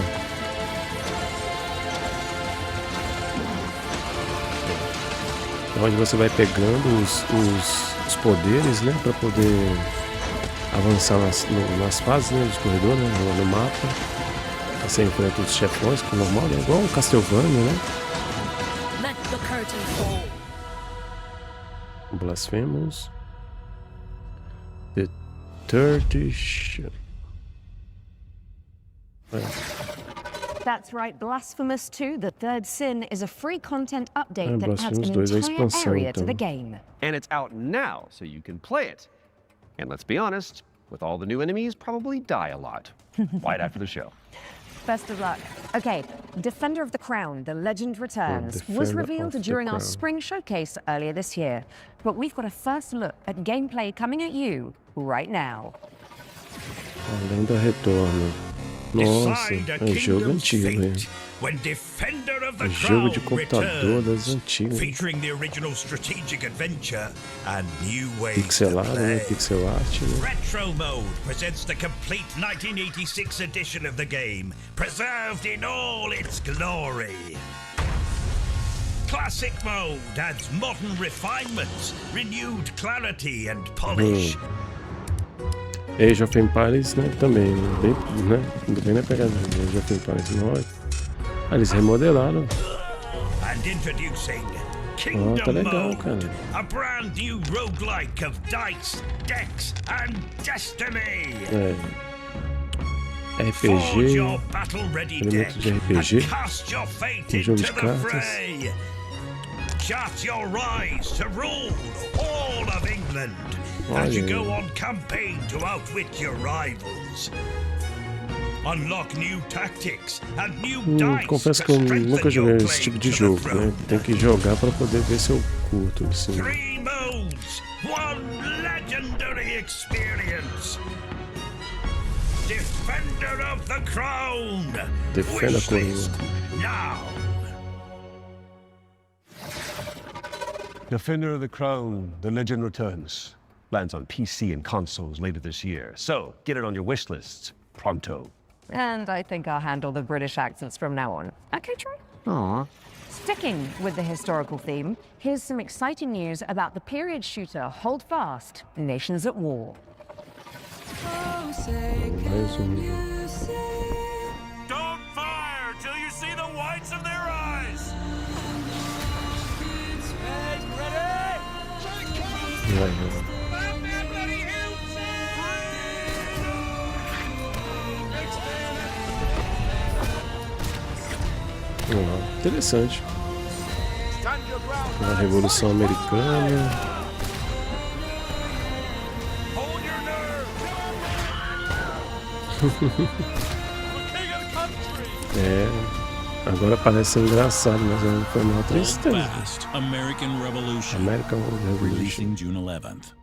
Onde você vai pegando os poderes, né, para poder avançar nas fases, né, dos corredores, né, no mapa. Você enfrenta os chefões, que é normal, né, igual o Castlevania, né? Blasphemous. The Turkish. That's right, Blasphemous 2, The Third Sin, is a free content update that adds an Blasphemous 2 é a entire expansão, area to então. the game. And it's out now, so you can play it. And let's be honest, with all the new enemies, probably die a lot. Right after the show. Best of luck. Okay, Defender of the Crown, The Legend Returns, was revealed during our spring showcase earlier this year. But we've got a first look at gameplay coming at you right now. A lenda retorna. Nossa, é jogo antigo, hein? When Defender of the É jogo de Crown computador das returns, antigas. featuring the original strategic adventure and new ways Pixelado, to né? play. Pixel art, né? Retro Mode presents the complete 1986 edition of the game, preserved in all its glory. Classic Mode adds modern refinements, renewed clarity and polish. Age of Empires, né? Também, bem na pegada de Age of Empires 9. Eles remodelaram. And introducing Kingdom tá legal, Mode, cara. a brand new roguelike of dice, decks and destiny. RPG, your battle-ready elementos de deck RPG, and cast your fate um jogo into de the cartas. fray. Chart your rise to rule all of England as you go on campaign to outwit your rivals. Unlock new tactics and new dice confesso que eu nunca joguei esse tipo de jogo, né? Tem que jogar para poder ver se eu curto, assim. 3 modes, 1 legendary experience. Defender of the Crown. Defenda a coroa. Now. Defender of the Crown, The Legend Returns. Lands on PC and consoles later this year. So, get it on your wish list. Pronto. And I think I'll handle the British accents from now on. Okay, Troy? Aww. Sticking with the historical theme, here's some exciting news about the period shooter Hold Fast, Nations at War. Don't fire till you see the whites of their eyes. Interessante. A Revolução Americana. Agora parece engraçado, mas foi uma tristeza. American Revolution. American Revolution. Releasing June 11th.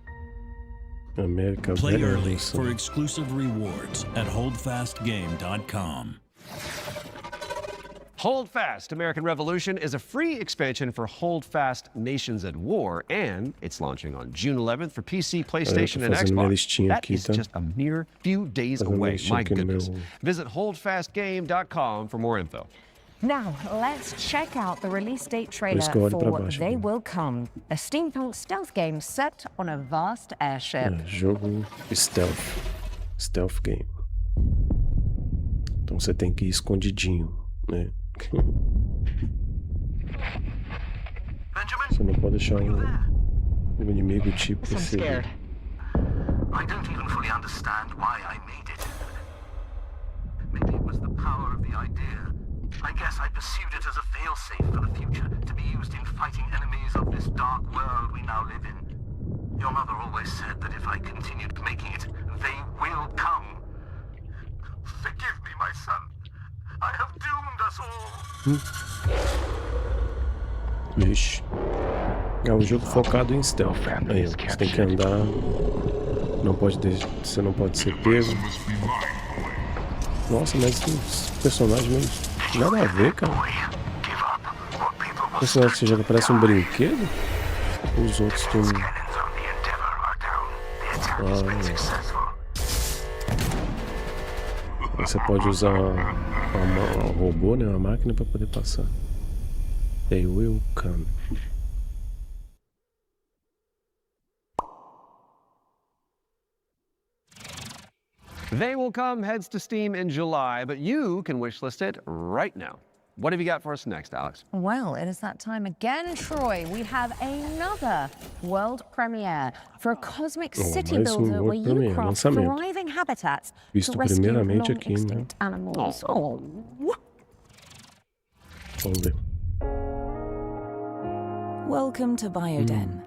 América Play Velha early Russa. for exclusive rewards at holdfastgame.com. Hold Fast American Revolution is a free expansion for Hold Fast Nations at War, and it's launching on June 11th for PC, PlayStation, and Xbox. That is just a mere few days away. My goodness. Visit holdfastgame.com for more info. Now, let's check out the release date trailer for They Will Come, a steampunk stealth game set on a vast airship. Jogo stealth game. Então você tem que ir escondidinho, né? Você não pode deixar o inimigo te perceber. I don't even fully understand why I made it. Maybe it was the power of the idea. I guess I pursued it as a failsafe for the future, to be used in fighting enemies of this dark world we now live in. Your mother always said that if I continued making it, they will come. Forgive me, my son. I have doomed us all. Vixe. É um jogo focado em stealth. Aí, você tem que andar. Você não pode ser pego. Nossa, mas tem uns personagens meio nada a ver, cara. O personagem que você joga parece um brinquedo. Os outros têm. Você pode usar o robô, né? A máquina para poder passar. They will come. They Will Come heads to Steam in July, but you can wishlist it right now. What have you got for us next, Alex? Well, it is that time again, Troy. We have another world premiere for a cosmic city builder where you craft thriving habitats to rescue long-extinct animals. Oh. Welcome to Bioden,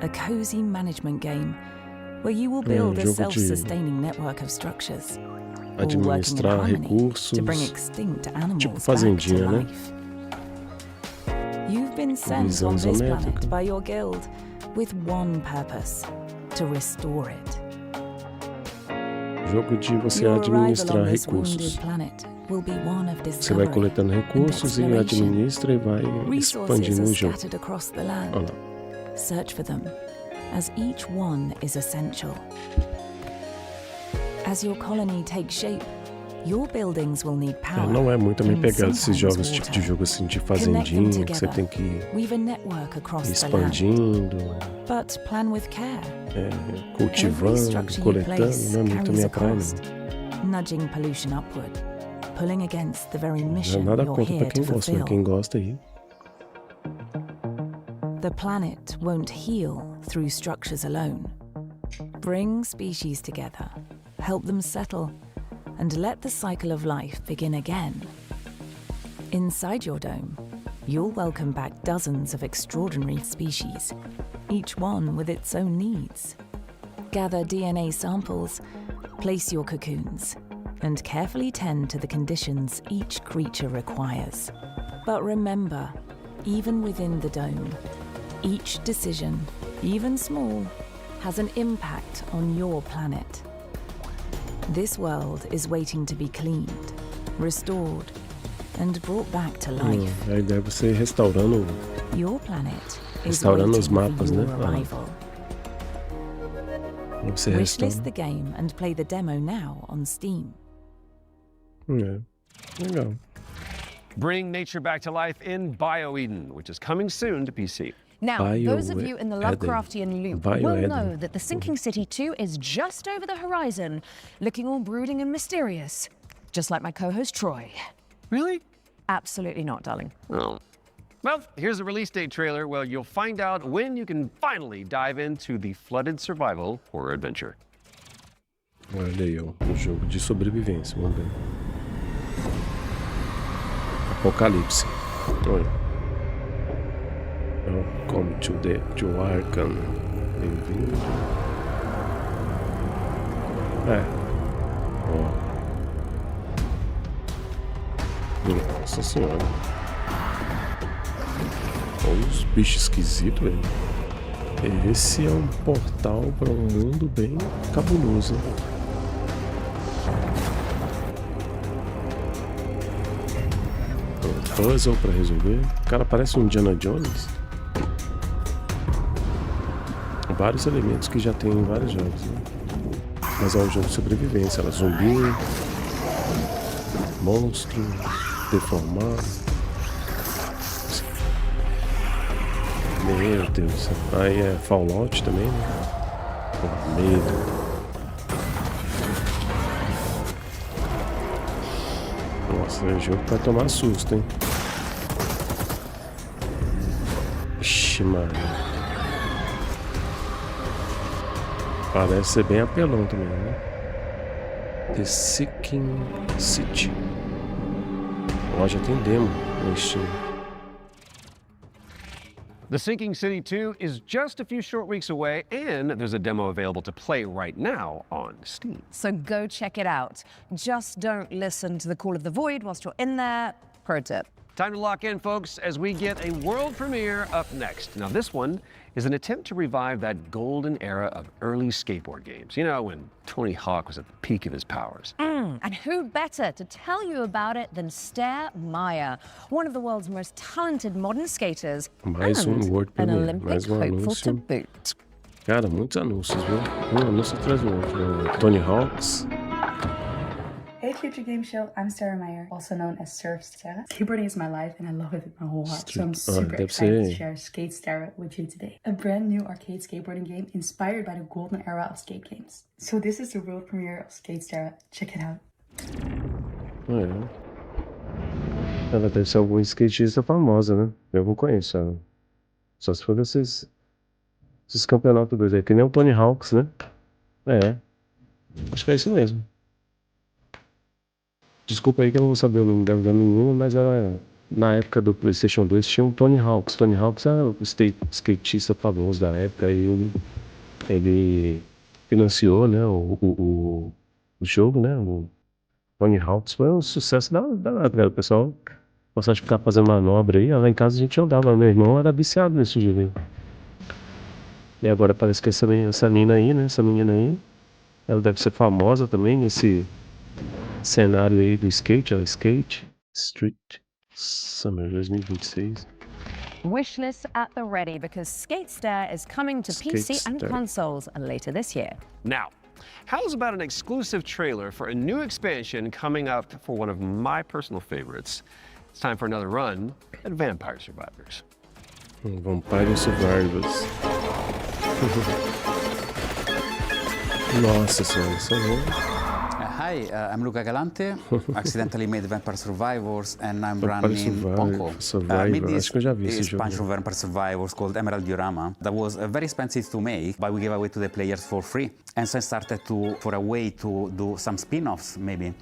a cozy management game where you will build a self-sustaining network of structures, all working in harmony to bring extinct animals back to life. You've been sent on this planet by your guild with one purpose: to restore it. Jogo de você administrar recursos. Você vai coletando recursos e administra e vai expandindo o jogo. Olha lá. Search for them, as each one is essential. As your colony takes shape, your buildings will need power. Não é muito a minha pegada esses jogos, tipo de jogo assim de fazendinha, que você tem que ir expandindo, cultivando, coletando, não é muito a minha praia, não. Nudging pollution upward, pulling against the very mission nada you're contra here pra quem to gosta, né? fulfill. Quem gosta aí. The planet won't heal through structures alone. Bring species together, help them settle, and let the cycle of life begin again. Inside your dome, you'll welcome back dozens of extraordinary species, each one with its own needs. Gather DNA samples, place your cocoons, and carefully tend to the conditions each creature requires. But remember, even within the dome, each decision, even small, has an impact on your planet. This world is waiting to be cleaned, restored, and brought back to life. A ideia é você ir restaurando, Your planet is restaurando os waiting mapas, for né? your arrival. Você Wishlist the game and play the demo now on Steam. Legal. Bring nature back to life in BioEden, which is coming soon to PC. Now, those of you in the Lovecraftian loop will know that the Sinking City 2 is just over the horizon, looking all brooding and mysterious, just like my co-host Troy. Really? Absolutely not, darling. Oh. Well, here's a release date trailer where you'll find out when you can finally dive into the flooded survival horror adventure. Olha aí, ó, um jogo de sobrevivência, vamos ver. Apocalipse. Olha. Welcome to Arkham. Bem-vindo. Nossa senhora. Olha os bichos esquisitos, velho. Esse é um portal para um mundo bem cabuloso. Puzzle para resolver. O cara parece um Indiana Jones. Vários elementos que já tem em vários jogos, né? Mas é um jogo de sobrevivência. Ela zumbi, monstro, deformado. Meu Deus do céu. Aí é Fallout também, né? Pô, medo. Nossa, é jogo pra tomar susto, hein? Ixi, mano. Parece ser bem apelão também, né? The Sinking City. Ó, já tem demo no Steam. The Sinking City 2 is just a few short weeks away, and there's a demo available to play right now on Steam. So go check it out. Just don't listen to the call of the void whilst you're in there. Pro tip. Time to lock in, folks, as we get a world premiere up next. Now, this one is an attempt to revive that golden era of early skateboard games. You know, when Tony Hawk was at the peak of his powers. And who better to tell you about it than Stair Meyer, one of the world's most talented modern skaters, Mais world an premiere, Olympic mais hopeful to anúncio. boot. Cara, muitos anúncios, viu? Um anúncio atrás do outro. Tony Hawks. Hey Future Game Show, I'm Sarah Meyer, also known as Surf Sarah. Skateboarding is my life and I love it with my whole heart, so I'm super excited to share Skate Sarah with you today. A brand new arcade skateboarding game inspired by the golden era of skate games. So this is the world premiere of Skate Sarah. Check it out. Ela deve ser algum skatista famosa, né? Eu não conheço ela. Só se for esses campeonatos dois aí, que nem o Tony Hawks, né? É. Acho que é isso mesmo. Desculpa aí que eu não vou saber o nome dela nenhuma, mas ela, na época do PlayStation 2 tinha um Tony Hawks. Tony Hawks era o skatista famoso da época e ele financiou, né, o jogo, né? O Tony Hawks foi um sucesso danado, cara. O pessoal gostava de ficar fazendo manobra aí. Lá em casa a gente andava, meu irmão era viciado nesse jogo. E agora parece que essa menina aí, né? Essa menina aí, ela deve ser famosa também nesse cenário aí do skate, Skate Street Summer 2026. Wishlist at the ready because Skate Stair is coming to PC and consoles later this year. Now, how's about an exclusive trailer for a new expansion coming up for one of my personal favorites? It's time for another run at Vampire Survivors. Vampire Survivors. Nossa senhora, isso é bom. Hi, I'm Luca Galante. Accidentally made Vampire Survivors, and I'm running Ponko. Made this expansion of Vampire Survivors called Emerald Diorama. That was very expensive to make, but we gave away to the players for free. And so I started for a way to do some spin-offs, maybe.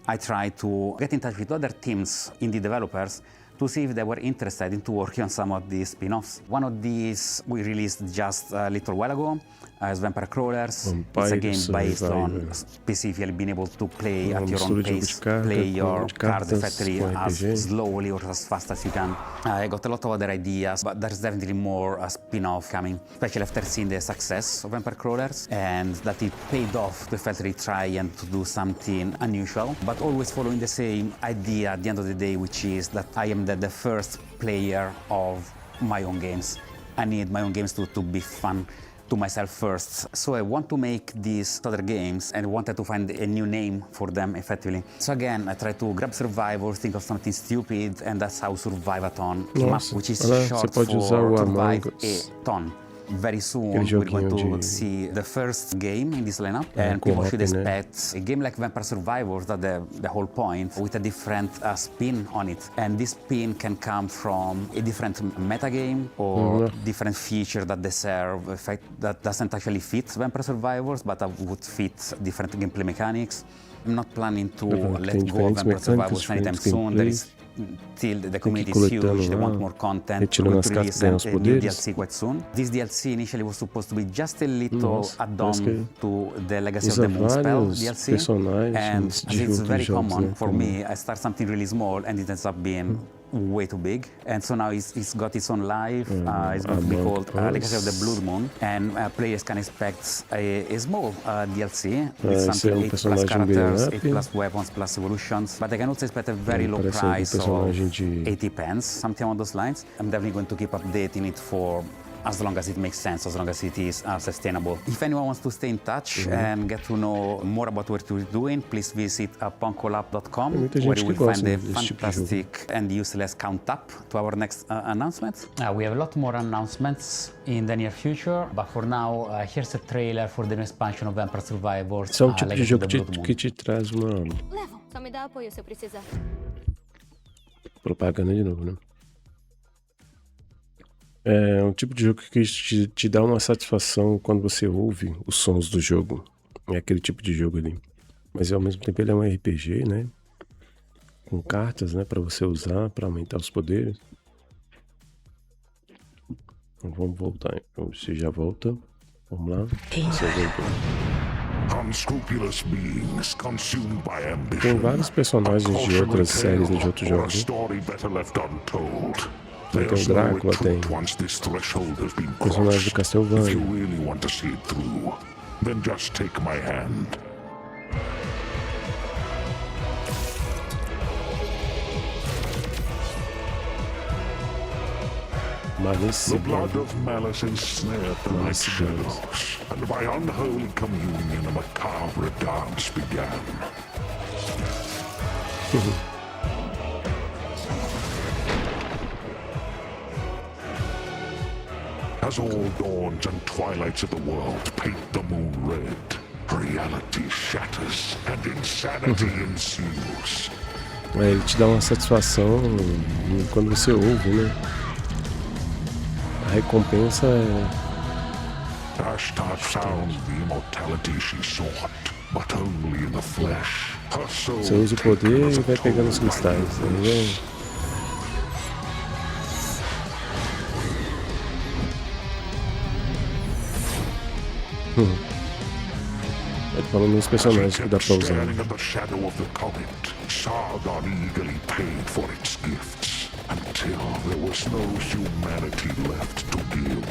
I tried to get in touch with other teams, indie developers, to see if they were interested in working on some of these spin-offs. One of these we released just a little while ago as Vampire Crawlers. It's a game based on specifically being able to play at your own pace, play your cards effectively as slowly or as fast as you can. I got a lot of other ideas, but there's definitely more spin-off coming, especially after seeing the success of Vampire Crawlers and that it paid off to effectively try and to do something unusual, but always following the same idea at the end of the day, which is that I am the first player of my own games. I need my own games to be fun to myself first. So I want to make these other games and wanted to find a new name for them effectively. So again, I tried to grab Survivors, think of something stupid, and that's how Survivathon came up, which is short for Survive a Ton. Very soon we're going to see the first game in this lineup, and people should expect a game like Vampire Survivors, that the whole point, with a different spin on it. And this spin can come from a different metagame or different feature that they serve, that doesn't actually fit Vampire Survivors, but would fit different gameplay mechanics. I'm not planning to let go of Vampire Survivors anytime soon. There is still the community is huge, they want more content. We're going to release a new DLC quite soon. This DLC initially was supposed to be just a little add-on to the Legacy of the Moonspell DLC. And as it's very common for me, I start something really small and it ends up being way too big, and so now it's got its own life. It's going to be called Legacy of the Blood Moon, and players can expect a small DLC with something 8 plus characters, 8 plus weapons plus evolutions, but they can also expect a very low price of 80 pence, something along those lines. I'm definitely going to keep updating it for as long as it makes sense, as long as it is sustainable. If anyone wants to stay in touch and get to know more about what we're doing, please visit punkolab.com, where you will find a fantastic and useless count up to our next announcement. We have a lot more announcements in the near future, but for now, here's a trailer for the new expansion of Vampire Survivors. Esse é o tipo de jogo que te traz uma... Levo, só me dá apoio se eu precisar. Propaganda de novo, né? É um tipo de jogo que te dá uma satisfação quando você ouve os sons do jogo. É aquele tipo de jogo ali. Mas ao mesmo tempo ele é um RPG, né? Com cartas, né? Pra você usar, pra aumentar os poderes. Então, vamos voltar. Você já volta. Vamos lá. Você voltou. Tem vários personagens de outras séries, de outros jogos. Tem o Drácula, tem personagens do Castlevania. The blood of malice ensnared the night's shadows, and by unholy communion a macabre dance began. As all dawns and twilights of the world paint the moon red, reality shatters and insanity ensues. Ele te dá uma satisfação quando você ouve, né? A recompensa é... Ashtar found the immortality she sought, but only in the flesh. Você usa o poder e vai pegando os cristais, tá vendo? Vai falando nos personagens que dá pra usar. Until there was no humanity left to give.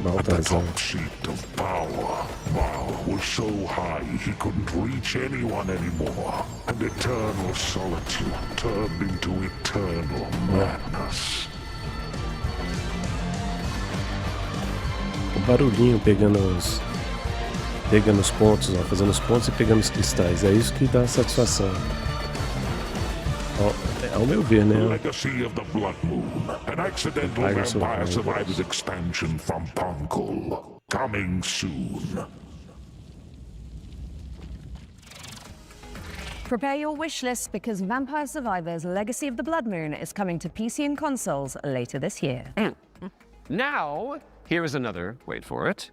At the top seat of power, Mal was so high he couldn't reach anyone anymore, and eternal solitude turned into eternal madness. O barulhinho pegando os pontos, ó, fazendo os pontos e pegando os cristais, é isso que dá satisfação. Ó, ao meu ver, né? Legacy of the Blood Moon, an accidental Vampire Survivors expansion from Punkle, coming soon. Prepare your wish list because Vampire Survivors Legacy of the Blood Moon is coming to PC and consoles later this year. Now, here is another, wait for it,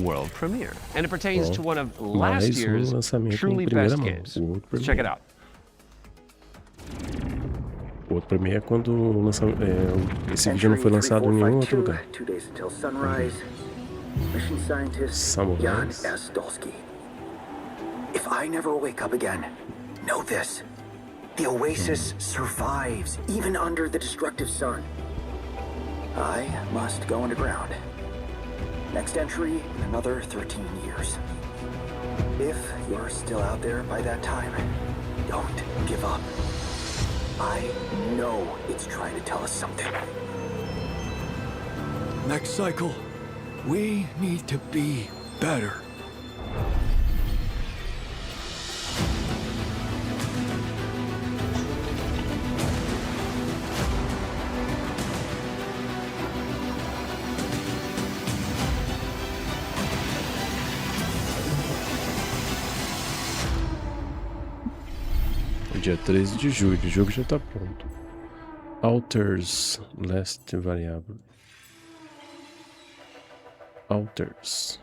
world premiere. And it pertains to one of last year's truly best games. Check it out. O outro premiere é quando esse vídeo não foi lançado em nenhum outro lugar. Mission scientist Jan S. Dolsky. If I never wake up again, know this. The Oasis survives, even under the destructive sun. I must go underground. Next entry in another 13 years. If you're still out there by that time, don't give up. I know it's trying to tell us something. Next cycle, we need to be better. Dia 13 de julho, o jogo já tá pronto. Alters, last variable. Alters.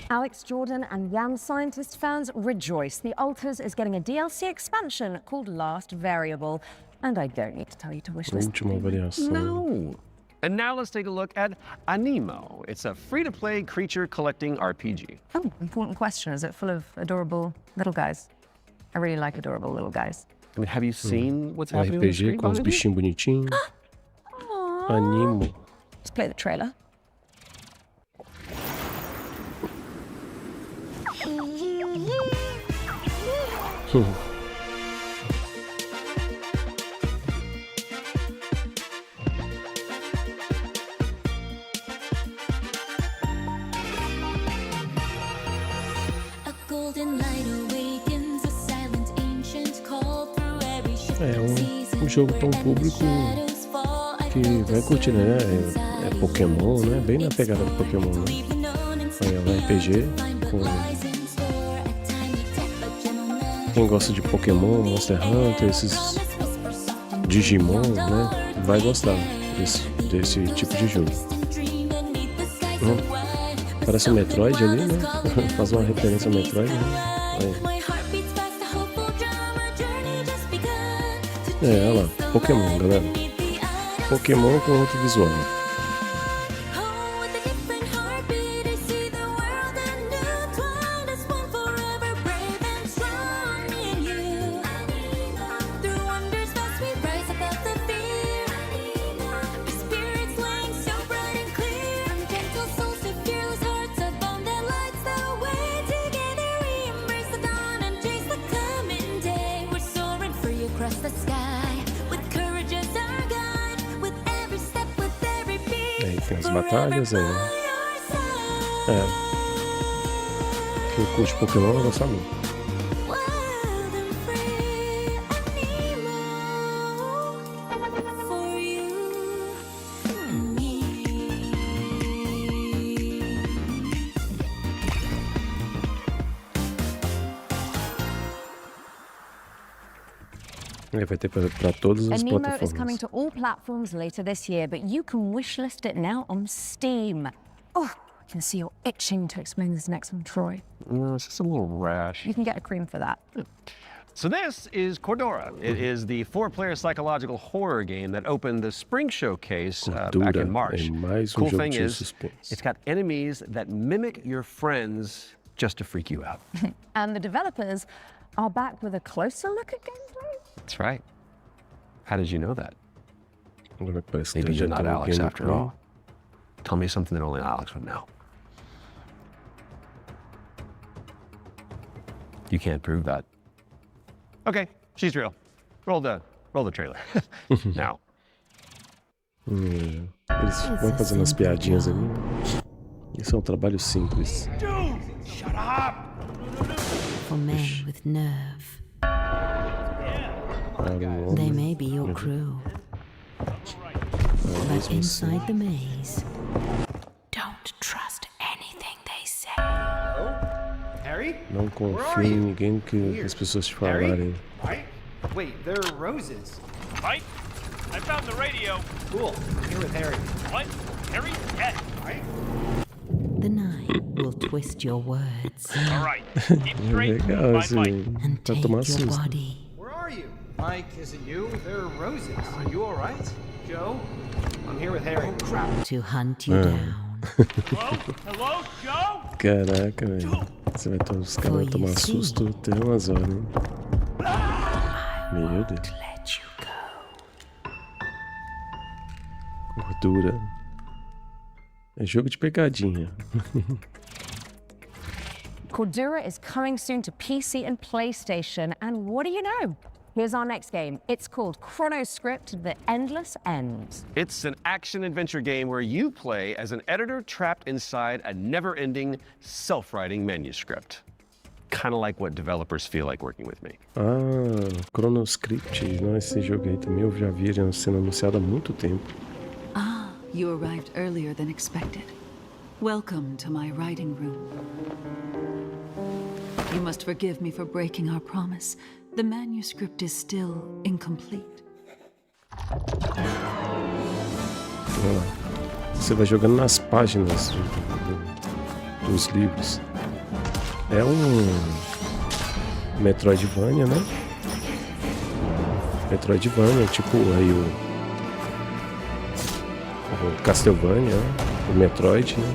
Alex Jordan and Yam Scientist fans rejoice. The Alters is getting a DLC expansion called Last Variable. And I don't need to tell you to wish list. Última variação. No. And now let's take a look at Animo. It's a free-to-play creature collecting RPG. Oh, important question. Is it full of adorable little guys? I really like adorable little guys. I mean, have you seen what's happening on the screen? RPG com os bichinhos bonitinhos. Animo. Let's play the trailer. É um jogo para um público que vai curtir, né? É Pokémon, né? Bem na pegada do Pokémon, né? É um RPG com... Quem gosta de Pokémon, Monster Hunter, esses Digimon, né? Vai gostar desse tipo de jogo. Parece um Metroid ali, né? Faz uma referência ao Metroid, né? Olha lá, Pokémon, galera. Pokémon com outro visual. Tem as batalhas aí. Quem curte Pokémon vai gostar muito. Vai ter para todas as Animo plataformas. is coming to all platforms later this year, but you can wishlist it now on Steam. Oh, I can see you're itching to explain this next one, Troy. No, it's just a little rash. You can get a cream for that. So this is Cordura. It is the 4-player psychological horror game that opened the Spring Showcase back in March. Cool thing is, it's got enemies that mimic your friends just to freak you out. And the developers are back with a closer look at gameplay. That's right. How did you know that? Maybe you're not Alex after all. Tell me something that only Alex would know. You can't prove that. Okay, she's real. Roll the trailer. Now. Eles vão fazendo as piadinhas ali. Isso é um trabalho simples. Dude, shut up! For men with nerve. They may be your crew, but inside the maze, don't trust anything they say. Harry? Não confie em ninguém que as pessoas te falarem. Wait, they're roses. Mike, I found the radio. Cool. I'm here with Harry. What? Harry? Dead. Right? The night will twist your words. All right. Keep straight. Legal, And take your body. Where are you? Mike, is it you? They're roses. Are you all right? Joe? I'm here with Harry. Oh, crap. To hunt you down. Hello, Joe? Caraca, velho. Os caras vão tomar susto até umas horas, hein? Meu Deus. Gordura. É jogo de pegadinha. Cordura is coming soon to PC and PlayStation, and what do you know? Here's our next game. It's called Chronoscript: The Endless Ends. It's an action-adventure game where you play as an editor trapped inside a never-ending, self-writing manuscript. Kind of like what developers feel like working with me. Chronoscript. Não, esse jogo aí também eu já vi ele sendo anunciado há muito tempo. Ah, you arrived earlier than expected. Welcome to my writing room. You must forgive me for breaking our promise. The manuscript is still incomplete. Você vai jogando nas páginas dos livros. É um Metroidvania, né? Metroidvania, tipo aí o Castlevania, o Metroid, né?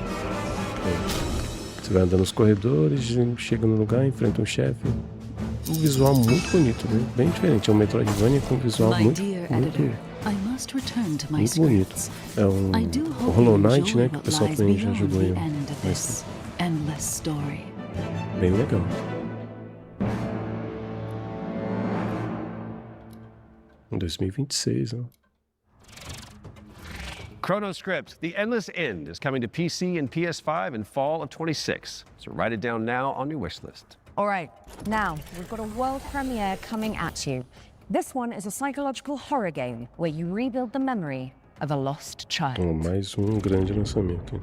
Você vai andando nos corredores, chega no lugar, enfrenta um chefe. Um visual muito bonito, né? Bem diferente. É um Metroidvania com um visual muito bonito. É o Hollow Knight, né? Que o pessoal também já jogou aí. Bem legal. Em 2026, né? ChronoScript, The Endless End, is coming to PC and PS5 in fall of 26. So write it down now on your wish list. All right, now we've got a world premiere coming at you. This one is a psychological horror game where you rebuild the memory of a lost child. Mais grande lançamento.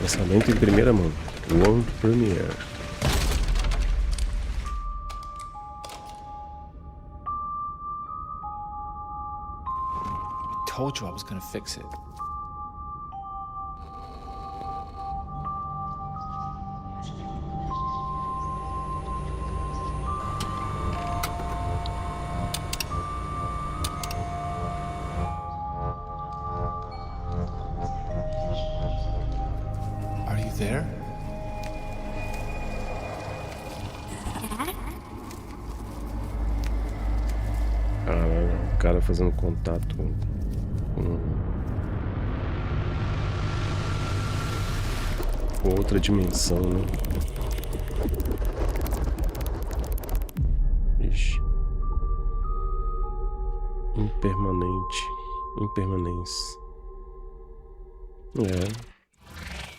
Lançamento em primeira mão. World Premiere. Told you I was gonna fix it. Are you there? O cara fazendo contato com outra dimensão, né? Ixi. Impermanência.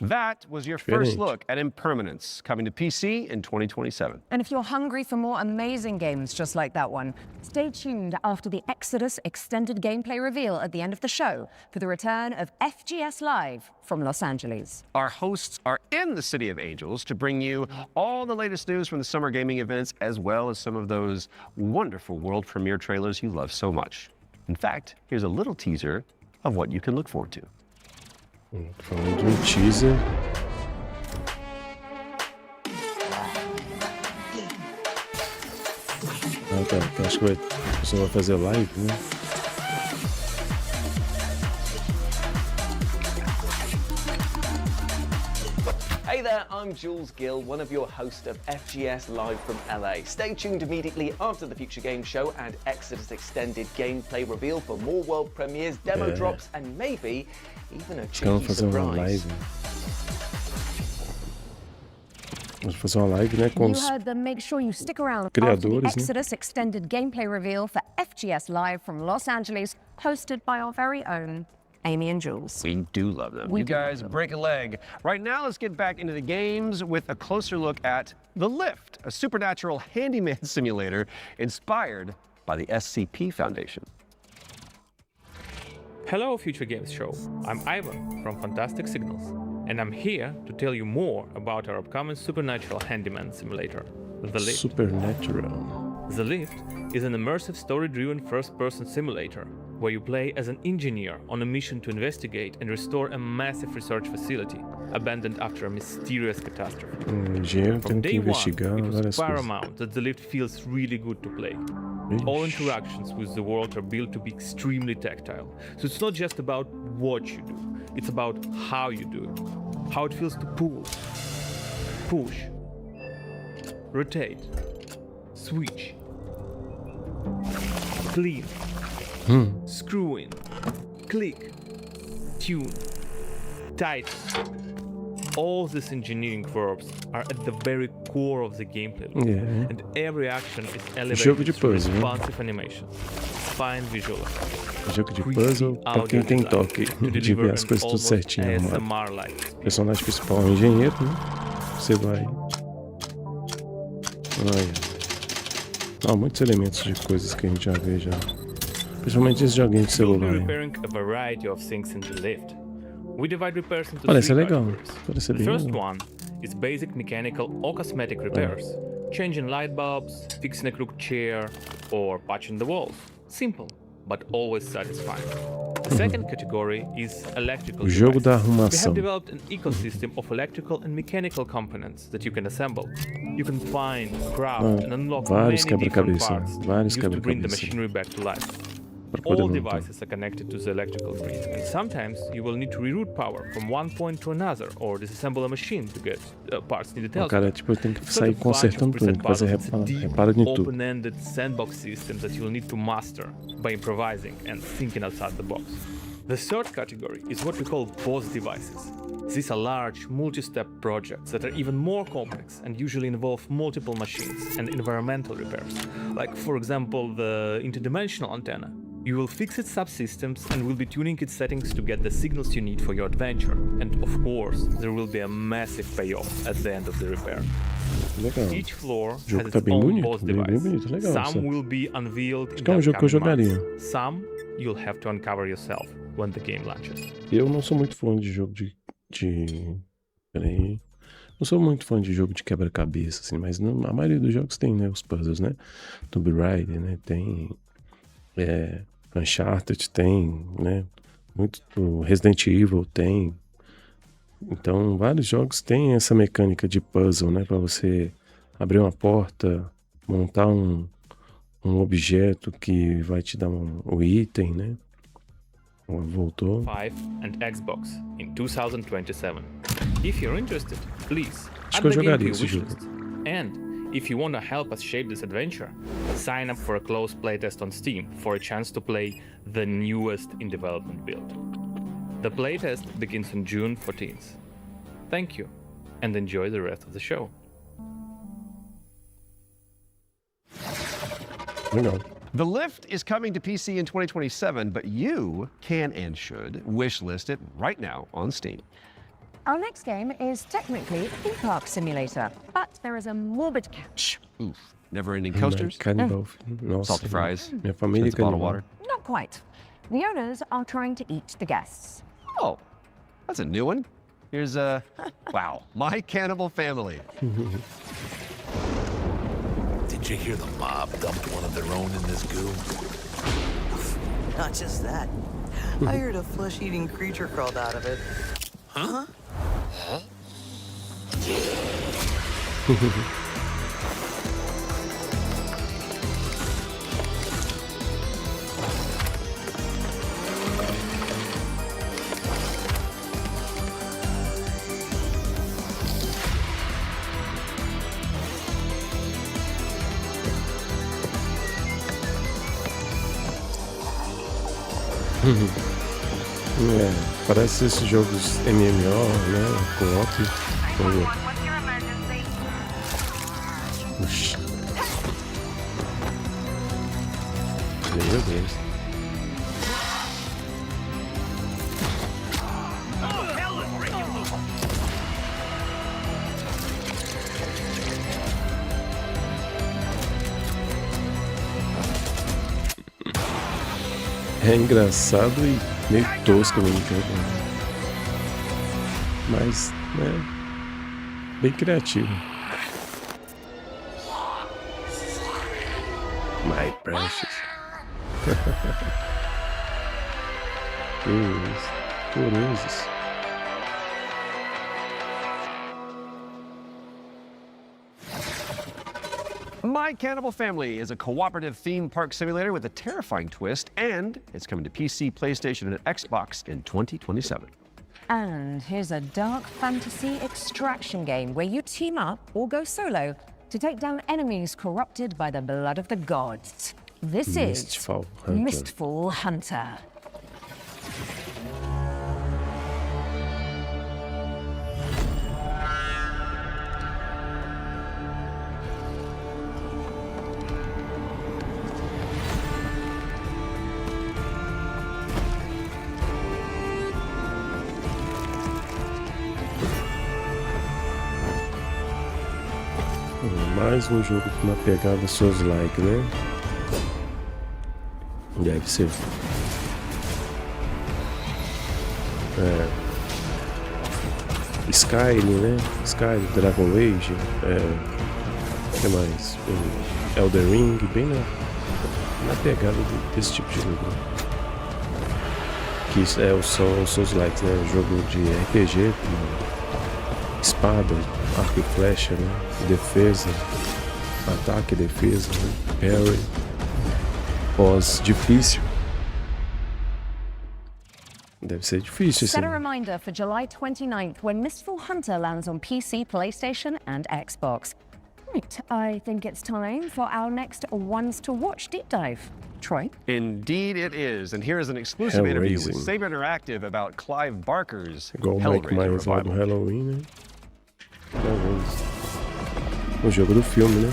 That was your first look at Impermanence, coming to PC in 2027. And if you're hungry for more amazing games just like that one, stay tuned after the Exodus extended gameplay reveal at the end of the show for the return of FGS Live from Los Angeles. Our hosts are in the City of Angels to bring you all the latest news from the summer gaming events, as well as some of those wonderful world premiere trailers you love so much. In fact, here's a little teaser of what you can look forward to. Falando de teaser. Tá. Acho que você vai fazer live, né? Hey there, I'm Jules Gill, one of your hosts of FGS Live from LA. Stay tuned immediately after the Future Games Show and Exodus Extended gameplay reveal for more world premieres, demo drops, and maybe even a cheeky surprise. Vamos fazer uma live, né, com os heard them. Make sure you stick around criadores, after the né? Exodus Extended gameplay reveal for FGS Live from Los Angeles, hosted by our very own Amy and Jules. We do love them. You guys break a leg. Right now, let's get back into the games with a closer look at The Lift, a supernatural handyman simulator inspired by the SCP Foundation. Hello, Future Games Show. I'm Ivan from Fantastic Signals, and I'm here to tell you more about our upcoming supernatural handyman simulator, The Lift. Supernatural. The Lift is an immersive story-driven first-person simulator where you play as an engineer on a mission to investigate and restore a massive research facility abandoned after a mysterious catastrophe. From day one, it was paramount that The Lift feels really good to play. All interactions with the world are built to be extremely tactile, so it's not just about what you do, it's about how you do it, how it feels to pull, push, rotate, switch, clean, screw in, click, tune, tighten. All these engineering verbs are at the very core of the gameplay loop, and every action is elevated through responsive animations, fine visual effects, jogo de puzzle pra quem tem toque de ver as coisas tudo certinho. O personagem principal é um engenheiro, né? Você vai... Olha. Muitos elementos de coisas que a gente já vê já. Principalmente esses joguinhos de celular. Olha, isso é legal. Parece bem legal. The first one is basic mechanical or cosmetic repairs. Changing light bulbs, fixing a crooked chair, or patching the walls. Simple, but always satisfying. The second category is electrical O jogo da devices. We arrumação. have developed an ecosystem of electrical and mechanical components that you can assemble. You can find, craft and unlock many Vários different quebra-cabeça, parts vários used to bring the quebra-cabeça. machinery back to life. Pra poder All montar. devices are connected to the electrical grid, and sometimes you will need to reroute power from one point to another or disassemble a machine to get parts needed O cara, elsewhere. tipo, tem que It's sair not a bunch of consertando tudo, preset fazer puzzles, it's a deep, reparo em tudo. open-ended sandbox system that you'll need to master by improvising and thinking outside the box. The third category is what we call boss devices. These are large, multi-step projects that are even more complex and usually involve multiple machines and environmental repairs. Like, for example, the interdimensional antenna. You will fix its subsystems and will be tuning its settings to get the signals you need for your adventure. And of course, there will be a massive payoff at the end of the repair. Legal. Each floor O jogo has tá its bem own bonito, boss bem device. bonito, legal. Some will be unveiled in Acho que é um jogo que eu upcoming jogaria. months. Some you'll have to uncover yourself when the game launches. Eu não sou muito fã de jogo de... Peraí. Não sou muito fã de jogo de quebra-cabeça, assim, mas a maioria dos jogos tem, né, os puzzles, né? Tomb Raider, né? Tem... Uncharted tem, né? Muito Resident Evil tem. Então, vários jogos têm essa mecânica de puzzle, né? Para você abrir uma porta, montar um objeto que vai te dar um item, né? Voltou. 5 and Xbox in 2027. If you're interested, please Acho que eu add the game to jogaria your esse jogo. wishlist. And if you want to help us shape this adventure, sign up for a closed playtest on Steam for a chance to play the newest in development build. The playtest begins on June 14th. Thank you, and enjoy the rest of the show. Legal. The Lift is coming to PC in 2027, but you can and should wishlist it right now on Steam. Our next game is technically a theme park simulator, but there is a morbid catch. Oof. Never-ending coasters? Canibal. Nossa, Salty fries? Minha família é Expensive bottled canibal. water? Not quite. The owners are trying to eat the guests. Oh, that's a new one. Here's wow, My Cannibal Family. Did you hear the mob dumped one of their own in this goo? Not just that. I heard a flesh-eating creature crawled out of it. Huh? Parece esses jogos MMO, né? Co-op. Puxa. Meu Deus. É engraçado e meio tosco ao mesmo tempo. Mas, né? Bem criativo. My precious. Curiosos. My Cannibal Family is a cooperative theme park simulator with a terrifying twist, and it's coming to PC, PlayStation, and Xbox in 2027. And here's a dark fantasy extraction game where you team up or go solo to take down enemies corrupted by the blood of the gods. This Mistfall is Hunter. Mistfall Hunter. Mais um jogo com uma pegada Souls-like, né? Deve ser. Skyrim, né? Skyrim, Dragon Age. O que mais? Elden Ring, bem na pegada desse tipo de jogo. Que são os likes, né? Jogo de RPG, com espada, arco e flecha, né? Defesa, ataque, defesa, né? Parry, boss difícil. Deve ser difícil isso. Set a reminder for July 29th when Mistful Hunter lands on PC, PlayStation and Xbox. Right, I think it's time for our next Ones to Watch deep dive. Troy? Indeed it is, and here is an exclusive interview with Saber Interactive about Clive Barker's Hellraiser revival. Halloween, né? O jogo do filme, né?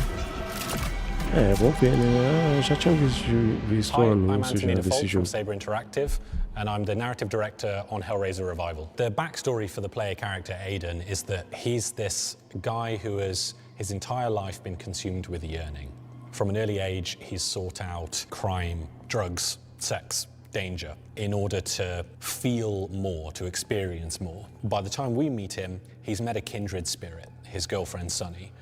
Vamos ver, né? Eu já tinha visto o anúncio já desse jogo. Saber Interactive, and I'm the narrative director on Hellraiser Revival. The backstory for the player character Aiden is that he's this guy who has his entire life been consumed with yearning. From an early age, he's sought out crime, drugs, sex, danger in order to feel more, to experience more. By the time we meet him, he's met a kindred spirit, his girlfriend Sunny,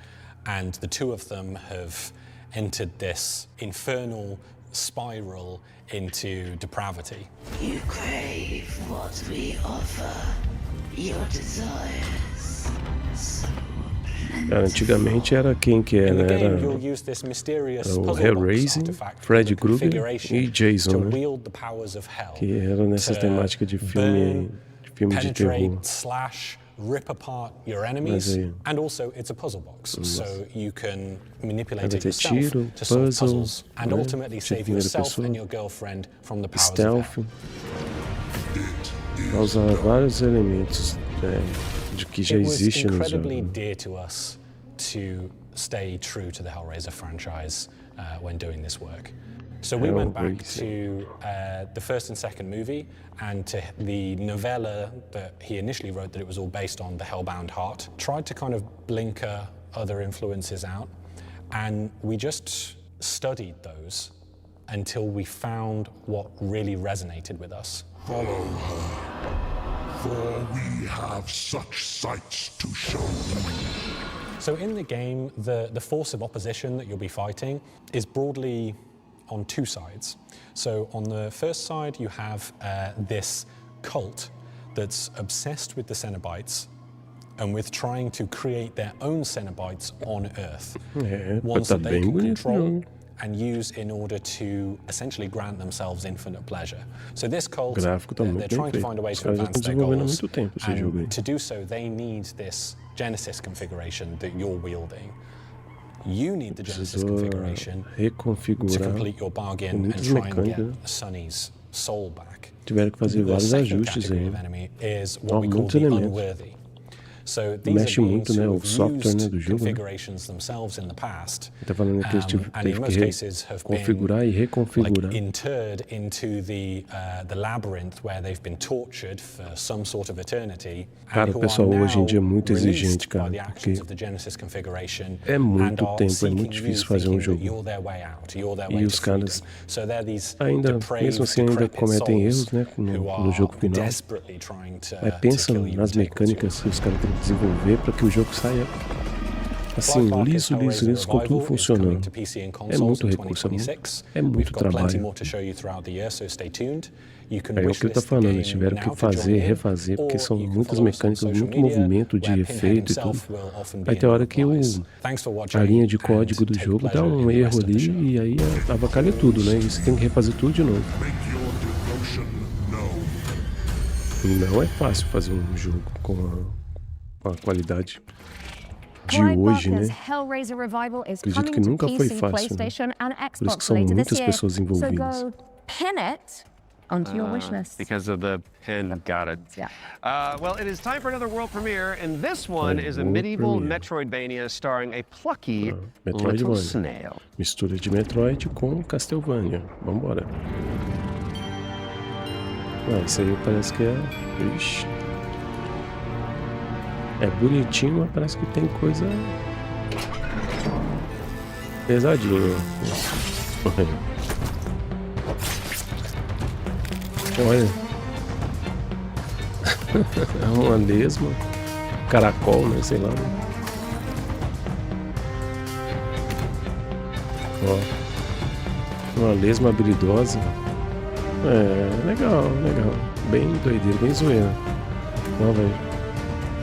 and the two of them have entered this infernal spiral into depravity. You crave what we offer, your desires. Antigamente era quem que era? Era o Hellraiser, Freddy Krueger e Jason, né? Que era nessa temática de filme de terror. Rip apart your enemies, and also it's a puzzle box, so you can manipulate it yourself to solve puzzles and ultimately save yourself and your girlfriend from the powers of hell. Vai usar vários elementos de que já existe no jogo. It was incredibly dear to us to stay true to the Hellraiser franchise when doing this work. So we went back to the first and second movie and to the novella that he initially wrote that it was all based on, The Hellbound Heart. Tried to kind of blinker other influences out, and we just studied those until we found what really resonated with us. Follow her, for we have such sights to show you. So in the game, the force of opposition that you'll be fighting is broadly on two sides. So on the first side, you have this cult that's obsessed with the Cenobites and with trying to create their own Cenobites on Earth. Ones that they can control and use in order to essentially grant themselves infinite pleasure. So this cult, they're trying to find a way to advance their goals, and to do so, they need this Genesis configuration that you're wielding. You need the Genesis configuration to complete your bargain and try and get Sunny's soul back. Tiveram que fazer vários ajustes aí. Muitos elementos. Mexe muito, né, o software, né, do jogo. Tá falando que eles teve que configurar e reconfigurar. Cara, o pessoal hoje em dia é muito exigente, cara, porque é muito tempo, é muito difícil fazer um jogo. E os caras ainda, mesmo assim, ainda cometem erros, né, no jogo final. Aí pensa nas mecânicas que os caras têm que desenvolver para que o jogo saia assim, liso, com tudo funcionando. É muito recurso, é muito trabalho. É o que ele tá falando, eles tiveram que fazer, refazer, porque são muitas mecânicas, muito movimento de efeito e tudo. Aí tem hora que a linha de código do jogo dá um erro ali e aí avacalha tudo, né? E você tem que refazer tudo de novo. Não é fácil fazer um jogo com a qualidade de hoje, né? Acredito que nunca foi fácil, né? Por isso que são muitas pessoas envolvidas. Onto your wish list. Because of the pin, got it. Yeah. Well, it is time for another world premiere, and this one is a medieval Metroidvania starring a plucky little snail. Mistura de Metroid com Castlevania. Vambora. Isso aí parece que é... Ixi. É bonitinho, mas parece que tem coisa... pesadinha. Olha. É uma lesma. Caracol, né? Sei lá. Ó. Uma lesma habilidosa. Legal. Bem doideiro, bem zoeira. Ó, velho.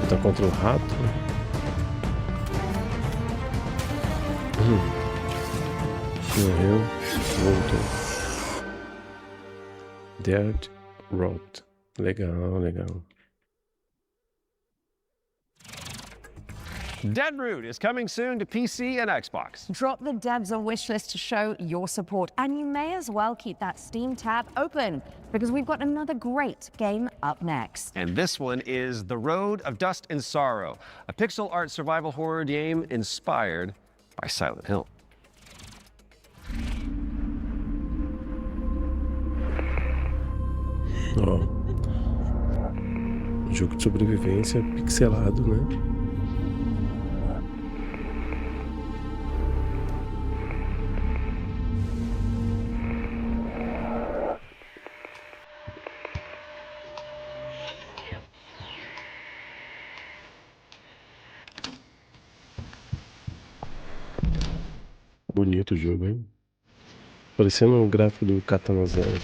Lutar contra o rato. Morreu. Voltou. Dead Rot. Legal. Deadroot is coming soon to PC and Xbox. Drop the devs on wishlist to show your support, and you may as well keep that Steam tab open, because we've got another great game up next. And this one is The Road of Dust and Sorrow, a pixel art survival horror game inspired by Silent Hill. Ó, jogo de sobrevivência pixelado, né? Bonito o jogo, hein? Parecendo um gráfico do Katana Zero.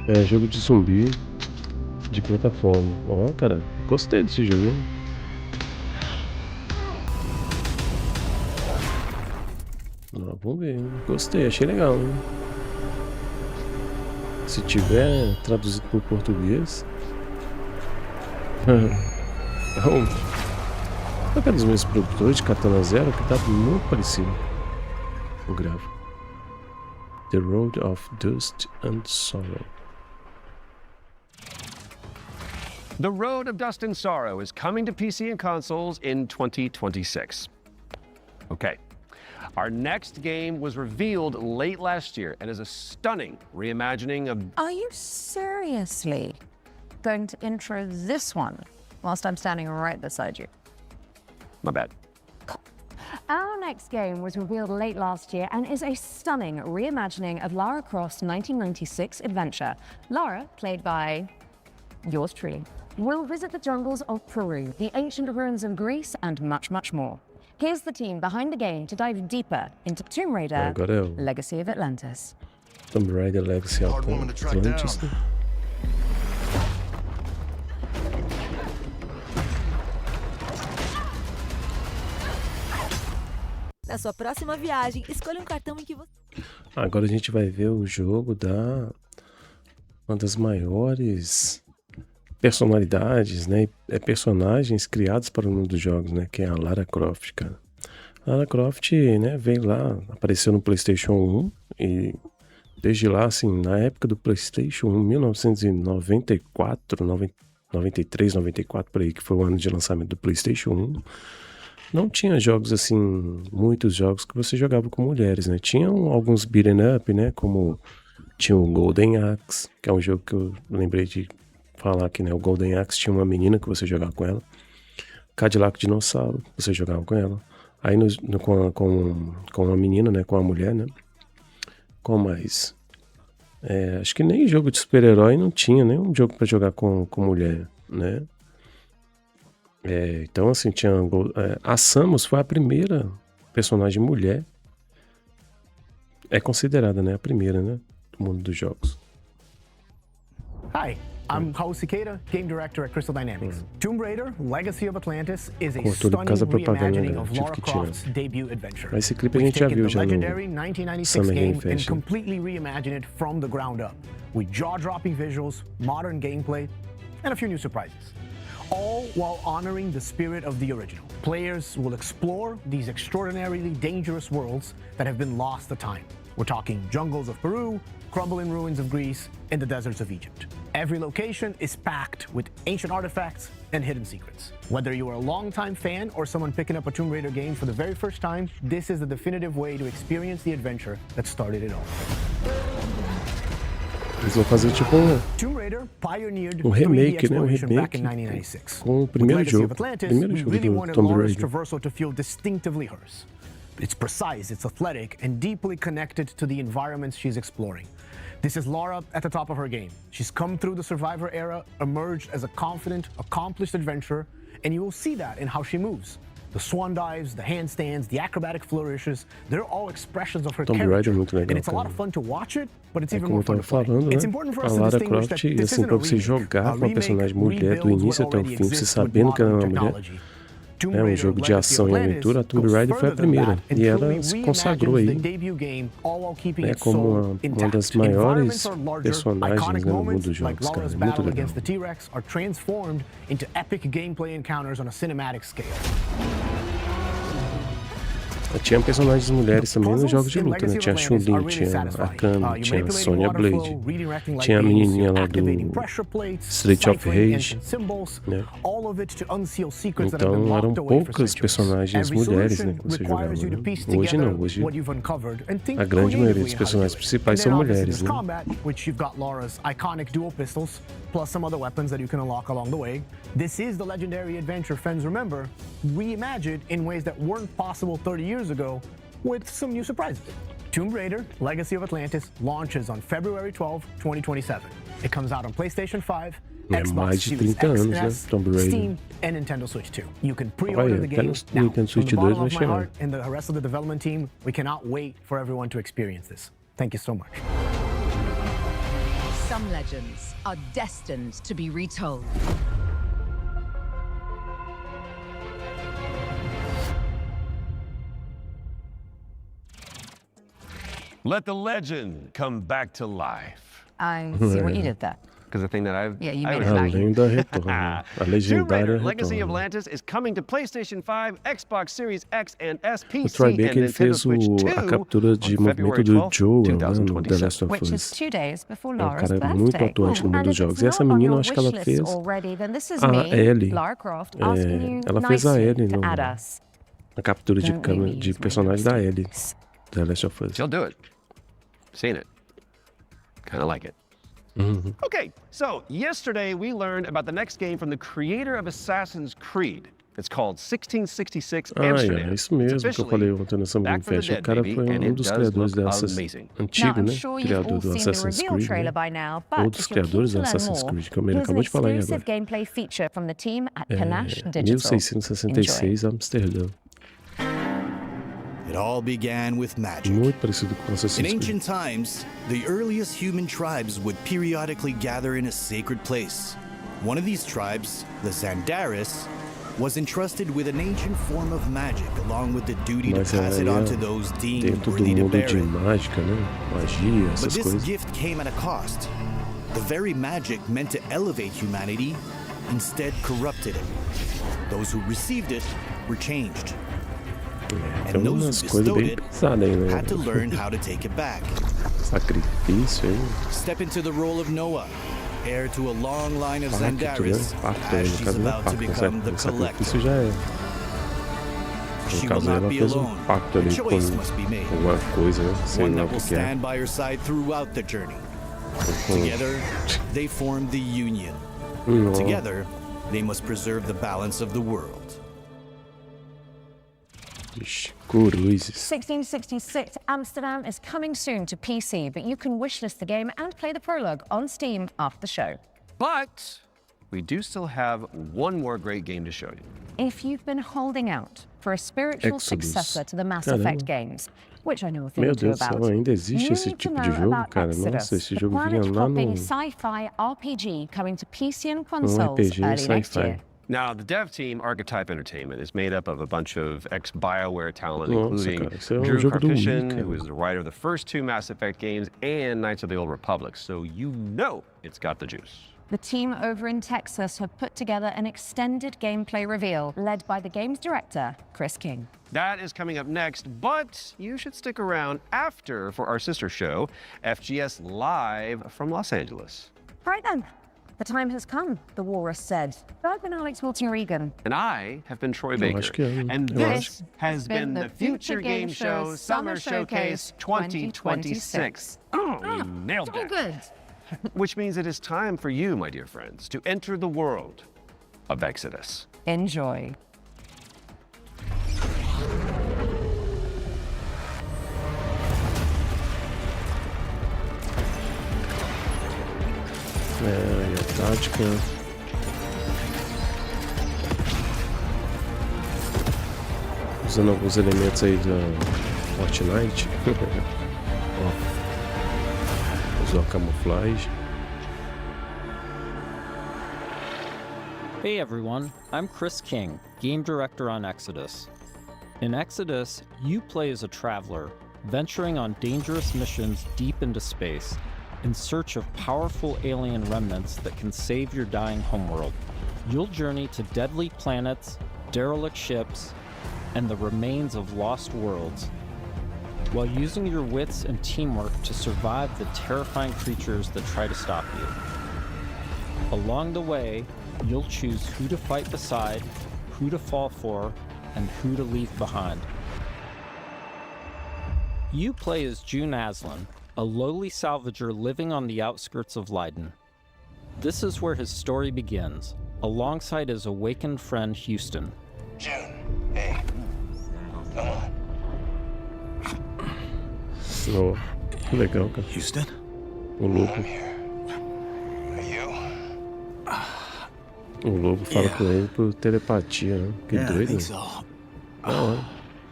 É jogo de zumbi de plataforma. Ó, cara, gostei desse jogo, hein? Ó, vamos ver, hein? Gostei, achei legal, hein? Se tiver traduzido para o português. Qual é dos meus produtores de Katana Zero que tá muito parecido o gráfico. The Road of Dust and Sorrow. The Road of Dust and Sorrow is coming to PC and consoles in 2026. Okay. Our next game was revealed late last year and is a stunning reimagining of... Are you seriously going to intro this one whilst I'm standing right beside you? My bad. Our next game was revealed late last year and is a stunning reimagining of Lara Croft's 1996 adventure. Lara, played by yours truly, will visit the jungles of Peru, the ancient ruins of Greece, and much, much more. Here's the team behind the game to dive deeper into Tomb Raider, Legacy of Atlantis. Tomb Raider, Legacy of Atlantis. Na sua próxima viagem, escolha cartão em que você... Agora a gente vai ver o jogo da uma das maiores personalidades, né? Personagens criados para o mundo dos jogos, né? Que é a Lara Croft, cara. A Lara Croft, né? Veio lá, apareceu no PlayStation 1 e desde lá, assim, na época do PlayStation 1, 1994, 93, 94, por aí, que foi o ano de lançamento do PlayStation 1, não tinha jogos assim, muitos jogos que você jogava com mulheres, né? Tinham alguns beat'em up, né? Como tinha o Golden Axe, que é um jogo que eu lembrei de falar aqui, né? O Golden Axe tinha uma menina que você jogava com ela. Cadillac Dinossauro, você jogava com ela. Aí com uma menina, né? Com uma mulher, né? Qual mais? Acho que nem jogo de super-herói não tinha nenhum jogo pra jogar com mulher, né? Então assim, tinha a Samus foi a primeira personagem mulher. É considerada, né? A primeira, né? Do mundo dos jogos. Hi, I'm Raul Siqueira, Game Director at Crystal Dynamics. Tomb Raider, Legacy of Atlantis is a stunning reimagining of Lara Croft's debut adventure. Esse clipe a gente já viu já no legendary 1996 game and completely reimagine it from the ground up, with jaw-dropping visuals, modern gameplay, and a few new surprises. All while honoring the spirit of the original. Players will explore these extraordinarily dangerous worlds that have been lost to time. We're talking jungles of Peru, crumbling ruins of Greece, and the deserts of Egypt. Every location is packed with ancient artifacts and hidden secrets. Whether you are a longtime fan or someone picking up a Tomb Raider game for the very first time, this is the definitive way to experience the adventure that started it all. Eles vão fazer tipo um remake, né? Um remake com o primeiro jogo do Tomb Raider. It's precise, it's athletic, and deeply connected to the environments she's exploring. This is Lara at the top of her game. She's come through the Survivor era, emerged as a confident, accomplished adventurer, and you will see that in how she moves. The swan dives, the handstands, the acrobatic flourishes, they're all expressions of her character. And it's a lot of fun to watch it, but it's even more fun to play. It's important for us to distinguish that this isn't a remake. A remake, rebuild what already exists with modern technology. É um jogo de ação e aventura. A Tomb Raider foi a primeira e ela se consagrou aí como uma das maiores personagens no mundo dos jogos, cara. É muito legal. Tinha personagens mulheres também nos jogos de luta, né? Tinha a Chun-Li, tinha a Kami, tinha a Sonya Blade, tinha a menininha lá do Street of Rage, né? Então eram poucas personagens mulheres, né, quando você jogava, né? Hoje não, hoje a grande maioria dos personagens principais são mulheres, né? Plus some other weapons that you can unlock along the way. This is the legendary adventure fans remember, reimagined in ways that weren't possible 30 years ago, with some new surprises. Tomb Raider, Legacy of Atlantis launches on February 12, 2027. It comes out on PlayStation 5, Xbox Series X and S, Steam, and Nintendo Switch 2. You can pre-order the game now. From the bottom of my heart and the rest of the development team, we cannot wait for everyone to experience this. Thank you so much. Some legends are destined to be retold. Let the legend come back to life. I see what you did there. Because the thing that I've... Yeah, you made it A lenda retorna. A legendária Legacy of retorna. Atlantis is coming to PlayStation 5, Xbox Series X and S, O PC, Troy and Baker Nintendo fez Switch 2 a captura de on movimento February do 12, Joel, né, no The 2027. Last of Which is Us. 2 days before É um Laura's cara birthday. muito atuante no mundo dos jogos. E essa menina, eu acho que ela fez a Ellie. Ela fez a Ellie na captura de câmera de personagem da Ellie, The Last of Us. She'll do it. Seen it. Kind of like it. Okay, so yesterday we learned about the next game from the creator of Assassin's Creed. It's called 1666 Amsterdam. É isso mesmo que eu falei ontem no Game Fest. O cara foi dos criadores da antigo, né? Criador do Assassin's Creed, né? Ou dos criadores do Assassin's Creed, que ele acabou de falar aí agora. 1666 Amsterdã. It all began with magic. Muito parecido com Assassin's Creed. In ancient times, the earliest human tribes would periodically gather in a sacred place. One of these tribes, the Zandaris, was entrusted with an ancient form of magic, along with the duty to pass it on to those deemed worthy to bear it. Mágica, né? Magia, But essas this coisas. gift came at a cost. The very magic meant to elevate humanity instead corrupted it. Those who received it were changed. Tem umas coisas bem pesadas aí, né? Had to learn how to take it back. Sacrifício aí. Step into the role of Noah, heir to a long line of Pacto, né? Zandaris, Pacto, as no she's caso não é about to pacto, become the né? Sacrifício collector. já é. She No will caso, not ela be fez alone. pacto A ali choice com must be made. alguma coisa, né? Sei One lá o that will que é. stand by her side throughout the journey. Together, they form the Union. Together, they must preserve the balance of the world. Cruzes. 1666 Amsterdam is coming soon to PC, but you can wishlist the game and play the prologue on Steam after the show. But we do still have one more great game to show you. If you've been holding out for a spiritual Exodus. successor to the Mass Caramba. Effect games, which I know a thing Meu or two Deus do about, céu, ainda existe you esse need to tipo know de jogo, about cara? Exodus, Nossa, esse the jogo vinha lá planet-hopping no... sci-fi RPG coming to PC and consoles RPG early next sci-fi. year. Now, the dev team, Archetype Entertainment, is made up of a bunch of ex-BioWare talent, Nossa, including cara, esse é Drew jogo do Wii, Karpyshyn, cara. who is the writer of the first 2 Mass Effect games, and Knights of the Old Republic. So you know it's got the juice. The team over in Texas have put together an extended gameplay reveal led by the game's director, Chris King. That is coming up next, but you should stick around after for our sister show, FGS Live from Los Angeles. Right then, the time has come, the walrus said. I've been Alex Wilton-Regan. And I have been Troy Eu Baker. acho que é. And Eu this has been the Future Game Show Summer Showcase 2026. Oh, we nailed So that. good. Which means it is time for you, my dear friends, to enter the world of Exodus. Enjoy. É, a tática. Usando alguns elementos aí da Fortnite. Usou a camuflagem. Hey everyone, I'm Chris King, Game Director on Exodus. In Exodus, you play as a traveler, venturing on dangerous missions deep into space, in search of powerful alien remnants that can save your dying homeworld. You'll journey to deadly planets, derelict ships, and the remains of lost worlds, while using your wits and teamwork to survive the terrifying creatures that try to stop you. Along the way, you'll choose who to fight beside, who to fall for, and who to leave behind. You play as June Aslan, a lowly salvager living on the outskirts of Leiden. This is where his story begins, alongside his awakened friend Houston. June, hey, come on. Oh, que legal, cara. Houston? O lobo. O lobo fala com ele por telepatia, né? Que doido.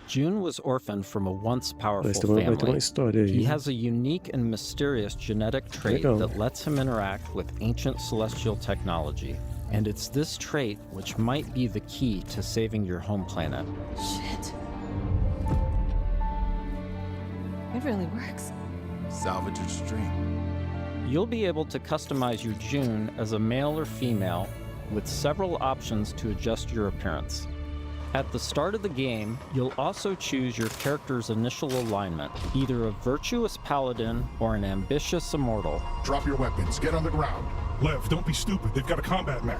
June was orphaned from a once powerful Vai ter uma história aí. He has a unique and mysterious genetic trait that lets him interact with ancient celestial technology. And it's this trait which might be the key to saving your home planet. Shit. It really works. Salvager's dream. You'll be able to customize your June as a male or female, with several options to adjust your appearance. At the start of the game, you'll also choose your character's initial alignment, either a virtuous paladin or an ambitious immortal. Drop your weapons, get on the ground. Lev, don't be stupid, they've got a combat mech.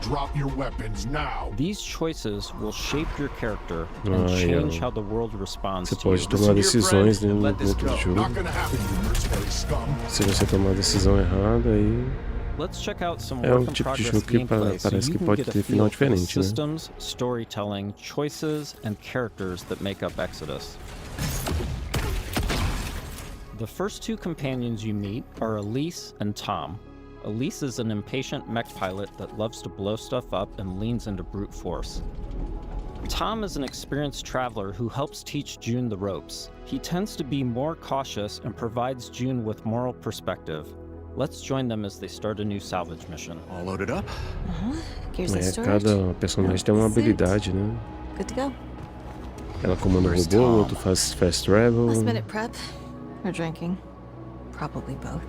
Drop your weapons now. These choices will shape your character and change how the world responds to you. Você pode tomar decisões dentro do jogo. Se você tomar a decisão errada, aí é um tipo de jogo que parece que pode ter final diferente, né? Systems, storytelling, choices, and characters that make up Exodus. The first two companions you meet are Elise and Tom. Elise is an impatient mech pilot that loves to blow stuff up and leans into brute force. Tom is an experienced traveler who helps teach June the ropes. He tends to be more cautious and provides June with moral perspective. Let's join them as they start a new salvage mission. All loaded up? Cada personagem tem uma habilidade, né? Good to go. Ela comanda o robô, o outro faz fast travel. Last minute prep or drinking? Probably both.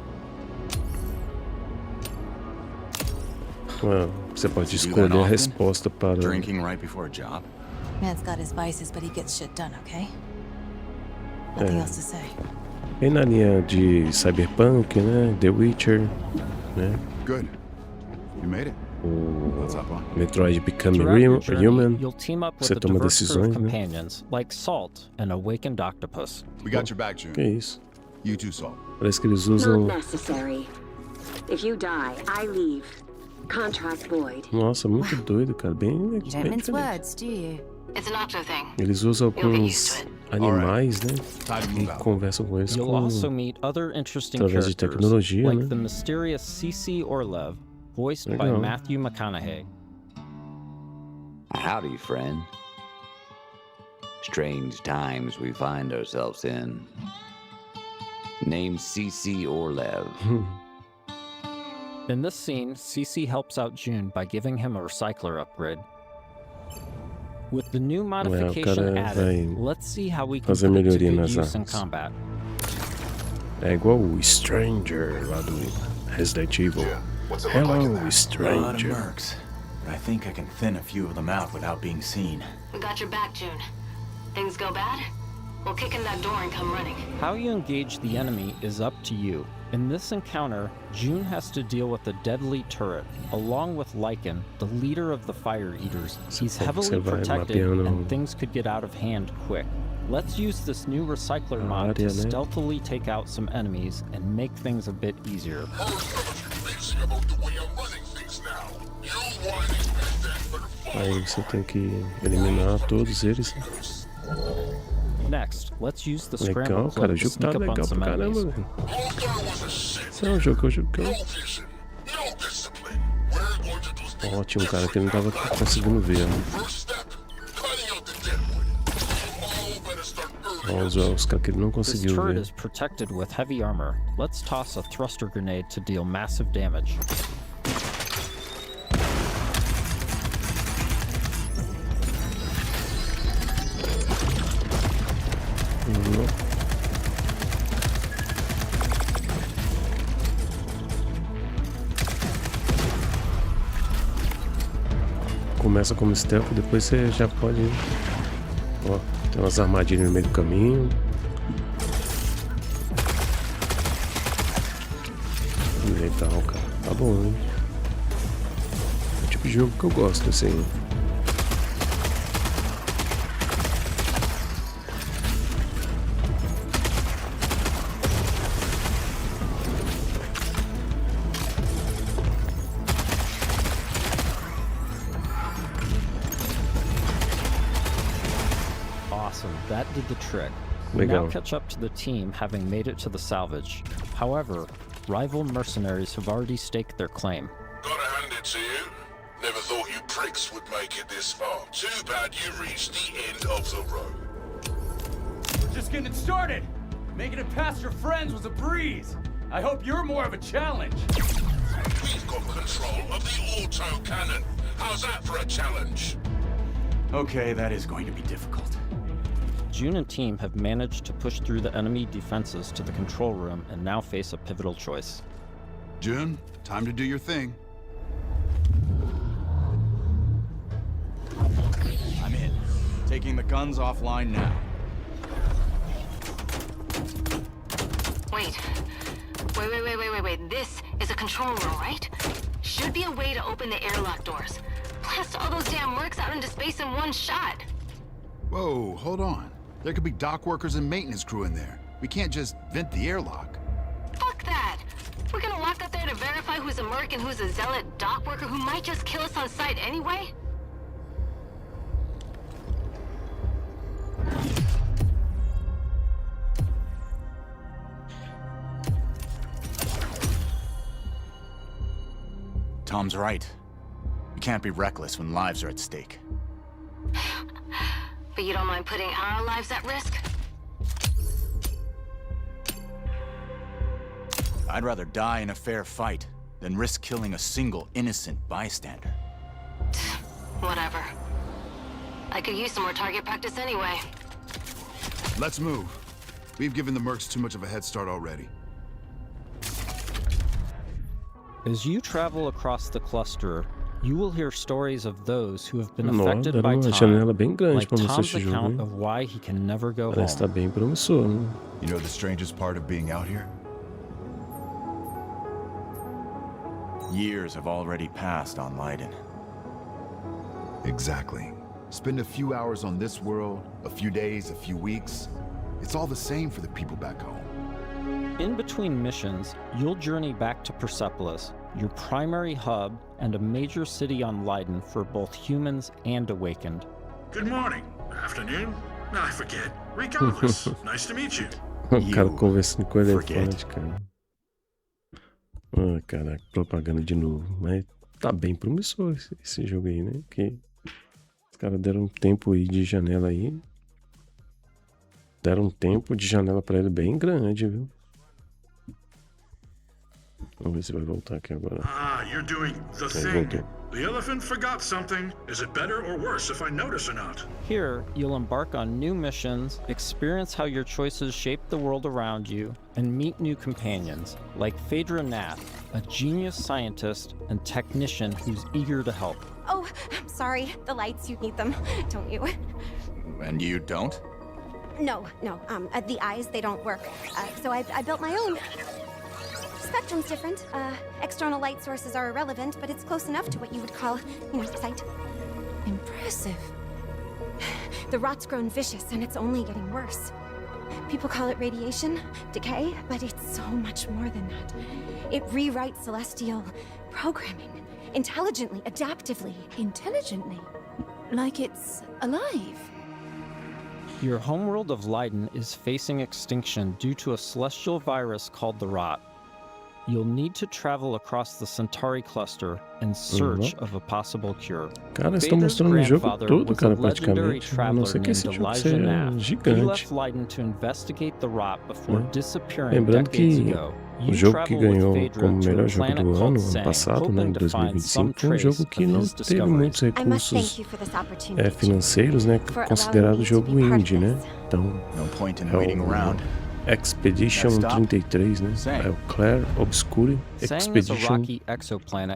Você pode escolher a resposta para... Drinking right before a job? Man's got his vices, but he gets shit done, okay? Nothing else to say. Bem na linha de Cyberpunk, né? The Witcher, né? Good. You made it. O Metroid Become Human. Você toma decisões, né? Companions like Salt, an awakened octopus. We got your back, June. Que isso? You too, Salt. Parece que eles usam... Not necessary. If you die, I leave. Contract void. Nossa, muito doido, cara. Bem You don't mince words, do you? It's an octo thing. Eles usam alguns animais, né? E conversam com eles You'll also meet other interesting através de characters, tecnologia, like né? the mysterious CC Orlev, voiced by Matthew McConaughey. Howdy, friend. Strange times we find ourselves in. Named CC Orlev. In this scene, CC helps out June by giving him a recycler upgrade. With the new modification added, let's see how we can put it to good use in combat. É igual o Stranger lá do Resident Evil. Hello, Stranger. Mercs. I think I can thin a few of them out without being seen. We got your back, June. Things go bad? We'll kick in that door and come running. How you engage the enemy is up to you. In this encounter, June has to deal with a deadly turret, along with Lycan, the leader of the Fire Eaters. He's heavily protected, and things could get out of hand quick. Let's use this new recycler mod to stealthily take out some enemies and make things a bit easier. Aí você tem que eliminar todos eles. Next, let's use the Legal, cara, o jogo tá legal pra caramba, velho. Esse é um jogo que eu jogo. Ótimo, cara, que eu não tava conseguindo ver, né? Vamos ver os caras que ele não This conseguiu turret ver. is protected with heavy armor. Let's toss a thruster grenade to deal massive damage. Começa como stealth, depois você já pode... Ó, tem umas armadilhas no meio do caminho. Legal, cara. Tá bom, hein? É o tipo de jogo que eu gosto, assim. Awesome, that did the trick. We Legal. now catch up to the team having made it to the salvage. However, rival mercenaries have already staked their claim. Gotta hand it to you. Never thought you pricks would make it this far. Too bad you reached the end of the road. We're just getting started. Making it past your friends was a breeze. I hope you're more of a challenge. We've got control of the auto cannon. How's that for a challenge? Okay, that is going to be difficult. June and team have managed to push through the enemy defenses to the control room and now face a pivotal choice. June, time to do your thing. I'm in. Taking the guns offline now. Wait. This is a control room, right? Should be a way to open the airlock doors. Blast all those damn mercs out into space in one shot. Whoa, hold on. There could be dock workers and maintenance crew in there. We can't just vent the airlock. Fuck that. We're gonna walk up there to verify who's a merc and who's a zealot dock worker who might just kill us on sight anyway? Tom's right. We can't be reckless when lives are at stake. But you don't mind putting our lives at risk? I'd rather die in a fair fight than risk killing a single innocent bystander. Whatever. I could use some more target practice anyway. Let's move. We've given the mercs too much of a head start already. As you travel across the cluster, you will hear stories of those who have been Nossa, affected era by uma time, janela bem grande like pra mostrar Tom's esse jogo, account hein? of why he can never go Parece home. estar bem promissor, né? You know the strangest part of being out here? Years have already passed on Leiden. Exactly. Spend a few hours on this world, a few days, a few weeks. It's all the same for the people back home. In between missions, you'll journey back to Persepolis, your primary hub and a major city on Leiden for both humans and awakened. Good morning. Afternoon? I forget. Regardless, nice to meet you. O cara conversando com o elefante, cara. Ah, caraca, propaganda de novo. Mas tá bem promissor esse jogo aí, né? Que os caras deram um tempo aí de janela aí. Deram um tempo de janela pra ele bem grande, viu? Vamos ver se vai voltar aqui agora. Ah, you're doing the Aí, thing. voltou. The elephant forgot something. Is it better or worse if I notice or not? Here, you'll embark on new missions, experience how your choices shape the world around you, and meet new companions, like Phaedra Nath, a genius scientist and technician who's eager to help. Oh, I'm sorry. The lights, you need them, don't you? And you don't? No. The eyes, they don't work. So I built my own. Spectrum's different. External light sources are irrelevant, but it's close enough to what you would call, sight. Impressive. The rot's grown vicious, and it's only getting worse. People call it radiation, decay, but it's so much more than that. It rewrites celestial programming. Intelligently, adaptively. Intelligently? Like it's alive? Your homeworld of Leiden is facing extinction due to a celestial virus called the Rot. You'll need to travel across the Centauri cluster in search of a possible cure. Cara, estão mostrando o jogo todo, cara, praticamente. A não ser que esse jogo seja gigante. Lembrando que o jogo que ganhou como melhor jogo do ano passado, né, em 2025, é um jogo que não teve muitos recursos financeiros, né, considerado jogo indie, né? Então, é o Expedition 33, né? É o Clair Obscure Expedition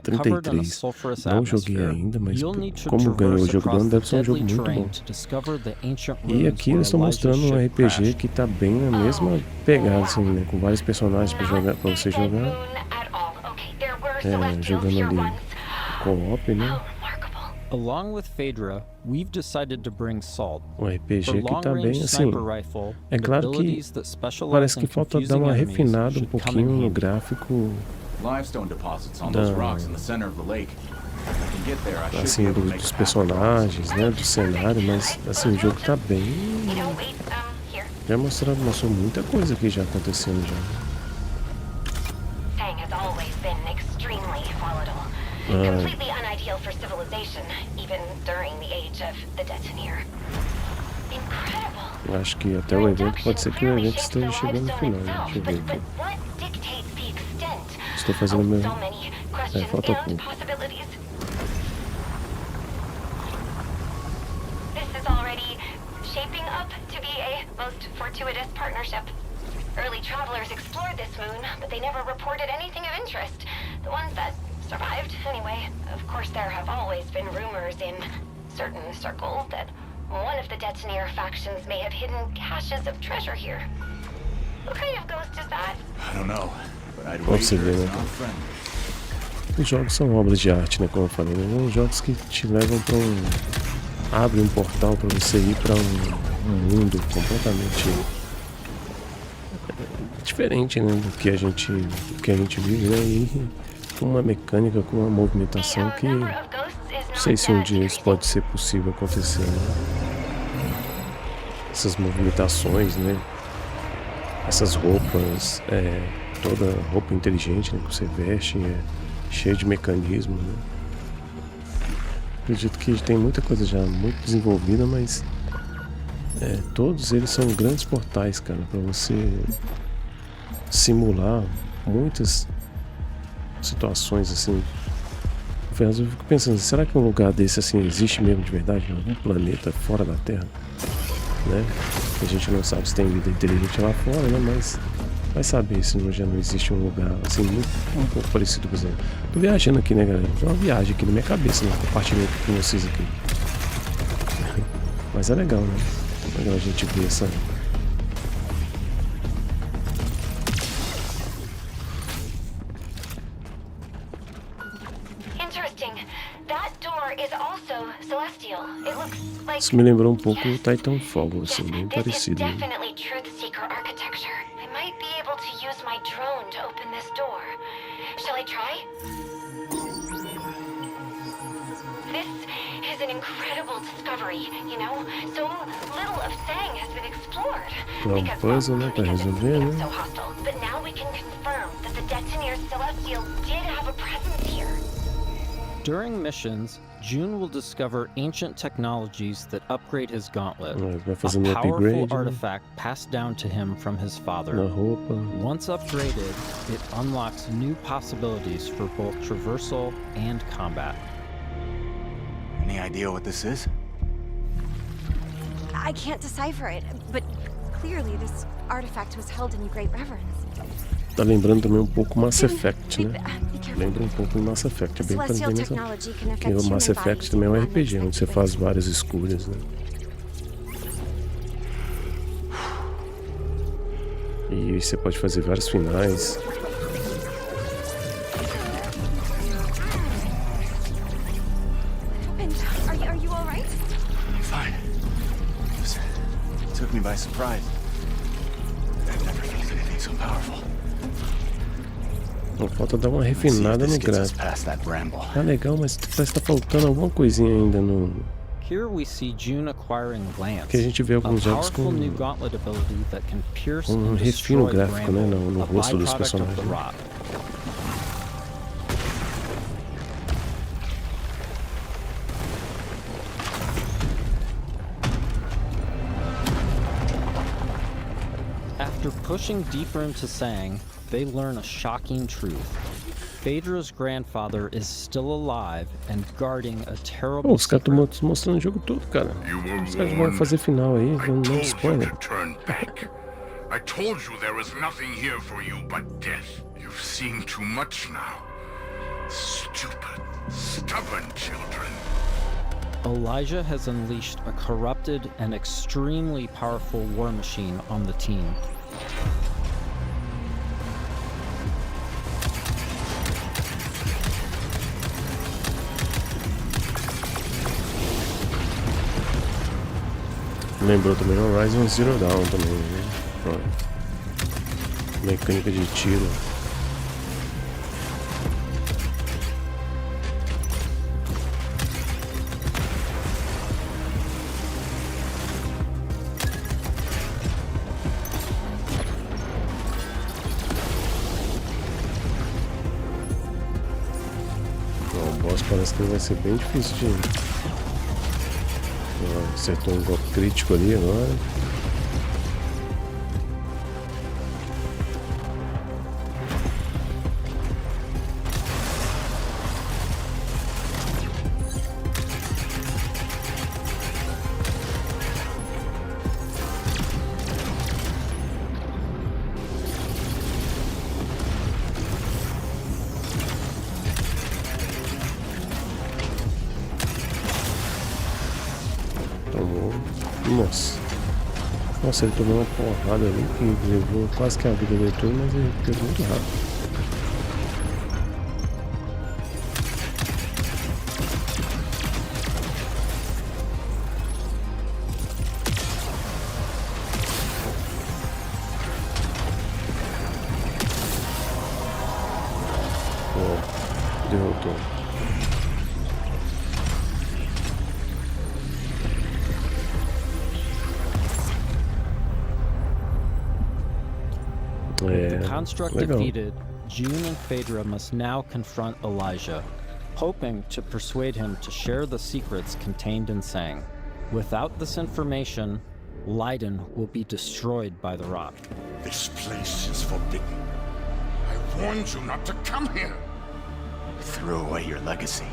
33. Não joguei ainda, mas como ganhou o jogo do ano, deve ser um jogo muito bom. E aqui eles estão mostrando um RPG que tá bem na mesma pegada, assim, né? Com vários personagens pra você jogar. Jogando ali co-op, né? Along with Phaedra, we've decided to bring Salt. Um RPG que tá bem assim. É claro que parece que falta dar uma refinada um pouquinho no gráfico assim, dos personagens, né, do cenário, mas assim, o jogo tá bem. Já mostrou muita coisa aqui já acontecendo já. Completely unideal for civilization, even during the age of the detonator. Incredible. Acho que até o evento pode ser que o evento esteja chegando no final, né? Deixa eu ver aqui. Estou fazendo meu. Falta pouco. This is already shaping up to be a most fortuitous partnership. Early travelers explored this moon, but they never reported anything of interest. The ones that survived, anyway. Of course, there have always been rumors in certain circles that one of the detonator factions may have hidden caches of treasure here. What kind of ghost is that? I don't know, but I'd wait for it on friend. Os jogos são obras de arte, né, como eu falei, né? São jogos que te levam para abre um portal para você ir para um mundo completamente diferente, né, do que a gente vive, né? E com uma mecânica, com uma movimentação que não sei se um dia isso pode ser possível acontecer, né? Essas movimentações, né? Essas roupas, toda roupa inteligente, né, que você veste, cheia de mecanismos, né? Acredito que tem muita coisa já muito desenvolvida, mas todos eles são grandes portais, cara, para você simular muitas situações assim. Eu fico pensando, será que um lugar desse assim existe mesmo de verdade? Algum planeta fora da Terra, né? A gente não sabe se tem vida inteligente lá fora, né? Mas vai saber se já não existe um lugar assim um pouco parecido, por exemplo. Tô viajando aqui, né, galera? Tem uma viagem aqui na minha cabeça, né? Compartilhando com vocês aqui. Mas é legal, né? É legal a gente ver essa. Isso me lembrou um pouco o Titanfall, assim, bem parecido. Né? É um puzzle, né, pra resolver, né? During missions, June will discover ancient technologies that upgrade his gauntlet, a powerful artifact passed down to him from his father. Once upgraded, it unlocks new possibilities for both traversal and combat. Any idea what this is? I can't decipher it, but clearly this artifact was held in great reverence. Tá lembrando também um pouco Mass Effect, né? Lembra um pouco do Mass Effect, é bem parecido. Porque o Mass Effect também é um RPG, onde você faz várias escolhas, né? E você pode fazer vários finais. Are you all right? Fine. It took me by surprise. I've never felt anything so powerful. Falta dar uma refinada no gráfico. Tá legal, mas parece que tá faltando alguma coisinha ainda no... Que a gente vê alguns jogos com refino gráfico, né, no rosto dos personagens. After pushing deeper into Sang, they learn a shocking truth. Phaedra's grandfather is still alive and guarding a terrible Os caras estão mostrando o jogo todo, cara. Os caras vão fazer final aí, não dá spoiler. I told you there was nothing here for you but death. You've seen too much now. Stupid, stubborn children. Elijah has unleashed a corrupted and extremely powerful war machine on the team. Lembrou também o Horizon Zero Dawn também, né? Mecânica de tiro. O boss parece que vai ser bem difícil de... Acertou um golpe crítico ali agora. Nossa, ele tomou uma porrada ali que levou quase que a vida dele toda, mas ele pegou muito rápido. Derrotou. With the construct defeated, June and Phaedra must now confront Elijah, hoping to persuade him to share the secrets contained in Sang. Without this information, Leiden will be destroyed by the rot. This place is forbidden. I warned you not to come here. Throw away your legacy.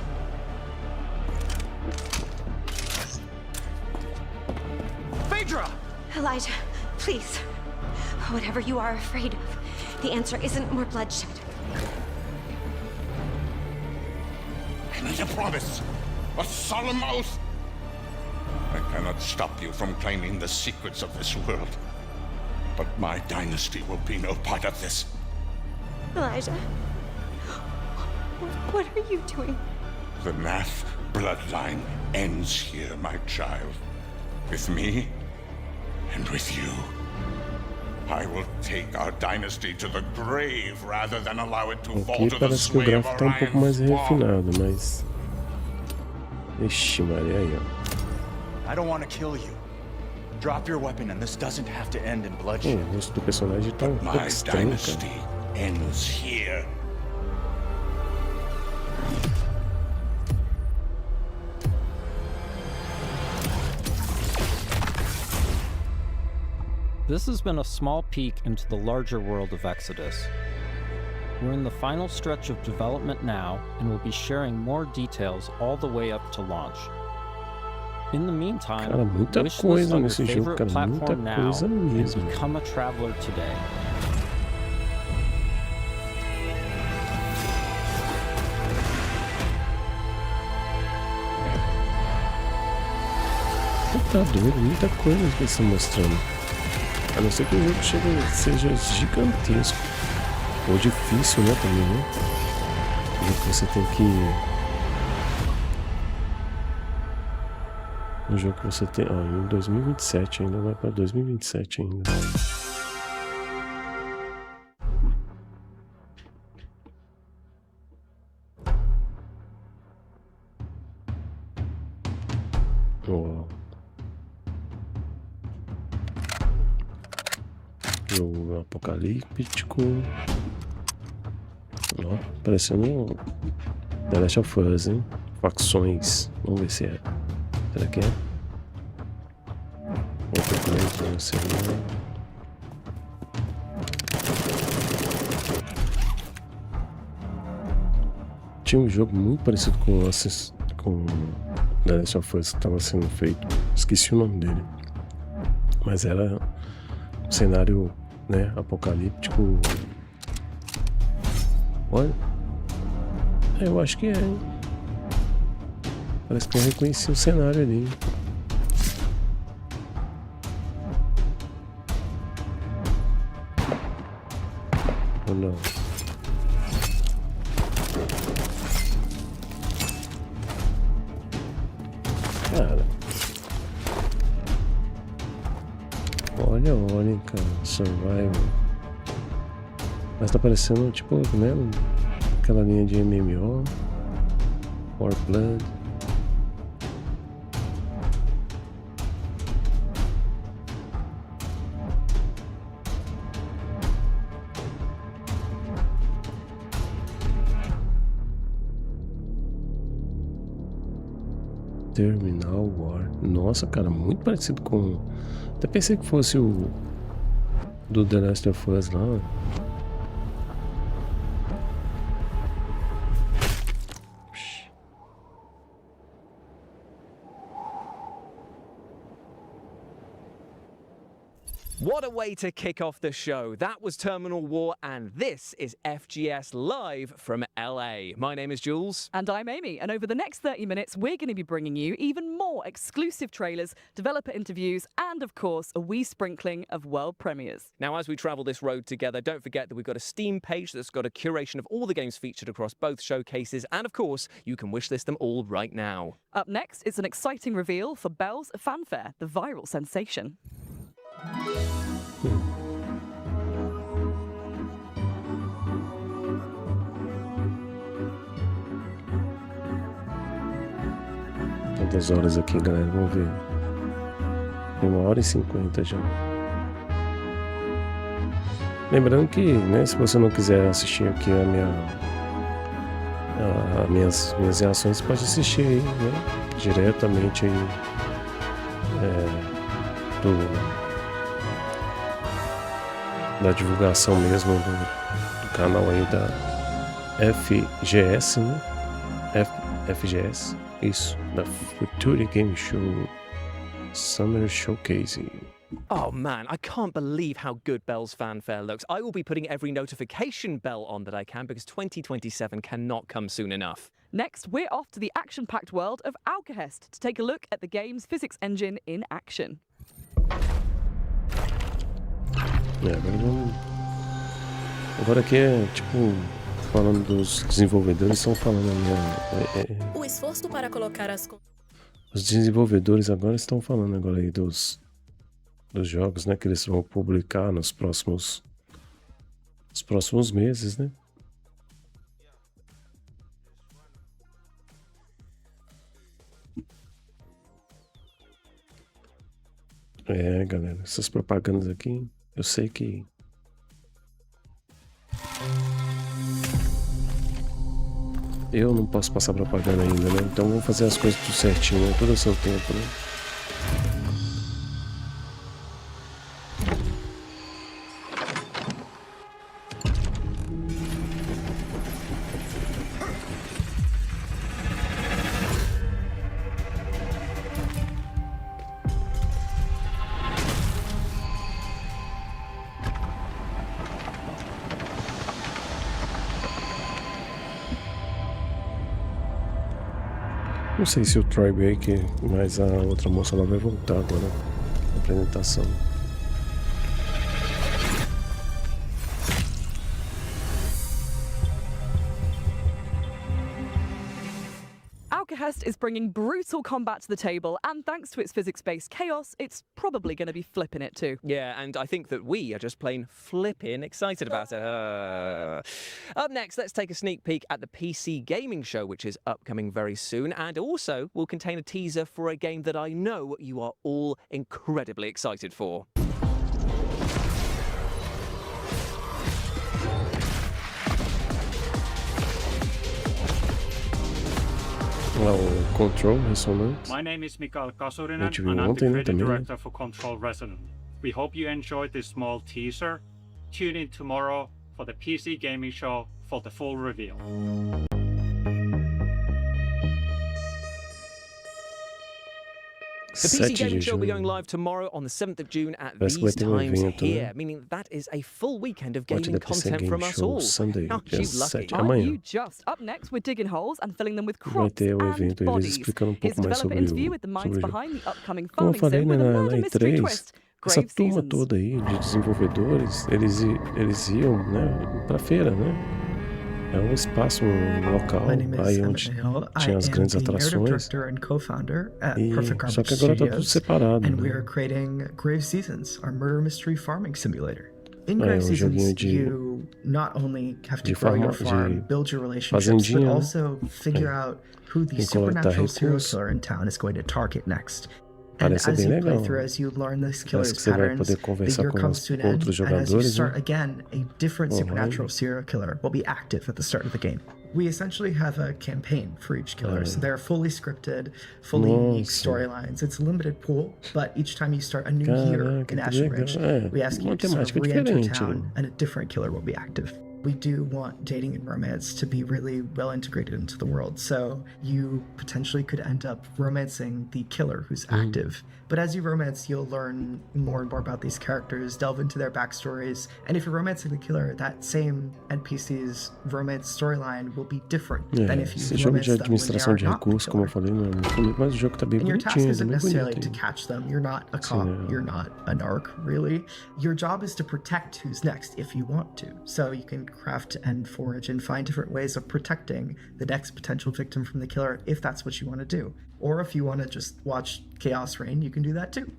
Phaedra! Elijah, please. Whatever you are afraid of, the answer isn't more bloodshed. I need a promise. A solemn oath. I cannot stop you from claiming the secrets of this world. But my dynasty will be no part of this. Elijah, what are you doing? The Nath bloodline ends here, my child. With me and with you. I will take our dynasty to the grave rather than allow it to fall to the parece que o sway of gráfico tá um pouco mais refinado, mas... Ixi, Maria, aí, ó. I don't want to kill you. Drop your weapon and this doesn't have to end in bloodshed. O rosto do personagem tá um pouco estranho, cara. Ends here. This has been a small peek into the larger world of Exodus. We're in the final stretch of development now, and we'll be sharing more details all the way up to launch. In the meantime, cara, muita wish coisa list on nesse your jogo, favorite cara, muita platform now coisa mesmo. and become a traveler today. Tá doido, muita coisa que eles estão mostrando. A não ser que o jogo seja gigantesco. Ou difícil, né, também, né? E você tem que... Um jogo que você tem... Ó, em 2027 ainda, vai pra 2027 ainda. Uau. Jogo apocalíptico. Ó, parecendo The Last of Us, hein? Facções. Vamos ver se é. Será que é? Outro documento, não sei. Tinha um jogo muito parecido com The Last of Us que estava sendo feito. Esqueci o nome dele. Mas era um cenário, né, apocalíptico. Olha. Eu acho que é, hein? Parece que eu reconheci o cenário ali. Ou não? Cara. Olha, cara. Survival. Mas tá parecendo, tipo, né? Aquela linha de MMO. Blood. Terminal War. Nossa, cara, muito parecido com... Até pensei que fosse o do The Last of Us lá. What a way to kick off the show. That was Terminal War, and this is FGS Live from LA. My name is Jules. And I'm Amy, and over the next 30 minutes, we're going to be bringing you even more exclusive trailers, developer interviews, and of course, a wee sprinkling of world premieres. Now, as we travel this road together, don't forget that we've got a Steam page that's got a curation of all the games featured across both showcases, and of course, you can wishlist them all right now. Up next, it's an exciting reveal for Belle's Fanfare, the viral sensation. Quantas horas aqui, galera? Vamos ver. Tem 1h50 já. Lembrando que, né, se você não quiser assistir aqui minhas reações, pode assistir aí, né, diretamente aí da divulgação mesmo do canal aí da FGS, né? FGS, isso, da Future Game Show Summer Showcase. Oh man, I can't believe how good Belle's Fanfare looks. I will be putting every notification bell on that I can because 2027 cannot come soon enough. Next, we're off to the action-packed world of Alguns to take a look at the game's physics engine in action. Agora aqui é tipo falando dos desenvolvedores, estão falando o esforço para colocar os desenvolvedores agora estão falando agora aí dos jogos, né, que eles vão publicar nos próximos meses, né? Galera, essas propagandas aqui, eu sei que eu não posso passar propaganda ainda, né? Então vamos fazer as coisas tudo certinho, né? Todo o seu tempo, né? Não sei se o Troy Baker, mas a outra moça lá vai voltar agora na apresentação. Alguns is bringing brutal combat to the table, and thanks to its physics-based chaos, it's probably going to be flipping it too. Yeah, and I think that we are just plain flipping excited about it. Up next, let's take a sneak peek at the PC gaming show, which is upcoming very soon, and also will contain a teaser for a game that I know you are all incredibly excited for. Control Resonant. My name is Mikael Kasurinen, and I'm the creative director for Control Resonant. We hope you enjoyed this small teaser. Tune in tomorrow for the PC gaming show for the full reveal. The PC Gaming Show will be going live tomorrow on the 7th of June at these times here, meaning that is a full weekend of gaming content from us all. Sunday, You lucky. Aren't you just? Up next, we're digging holes and filling them with crops and bodies. Here's a developer interview with the minds behind the upcoming Como eu farming falei, sim né, with a na murder mystery E3, twist. essa Grave turma Seasons. toda aí de desenvolvedores, eles iam, né, pra feira, né? É um espaço, um local aí onde tinha as grandes atrações. E só que agora tá tudo separado, And we né? are creating Grave Seasons, our murder mystery farming simulator. In Grave Seasons, you not only have to grow your farm, build your relationships, but also figure out who the supernatural serial killer in town is going to target next. And as you play through, as you learn this killer's patterns, the year comes to an end, and as you start again, a different supernatural serial killer will be active at the start of the game. We essentially have a campaign for each killer, so they're fully scripted, fully unique storylines. It's a limited pool, but each time you start a new year in Ashen Ridge, we ask you to sort of re-enter town, and a different killer will be active. We do want dating and romance to be really well integrated into the world, so you potentially could end up romancing the killer who's active. But as you romance, you'll learn more and more about these characters, delve into their backstories, and if you're romancing the killer, that same NPC's romance storyline will be different than if you romance them when they are not the killer. Mas o jogo tá bem And your task bonitinho, isn't bem necessarily bonito. to catch them. You're not a cop. You're not a narc, really. Your job is to protect who's next if you want to. So you can craft and forage and find different ways of protecting the next potential victim from the killer if that's what you want to do. Or if you want to just watch chaos reign, you can do that too.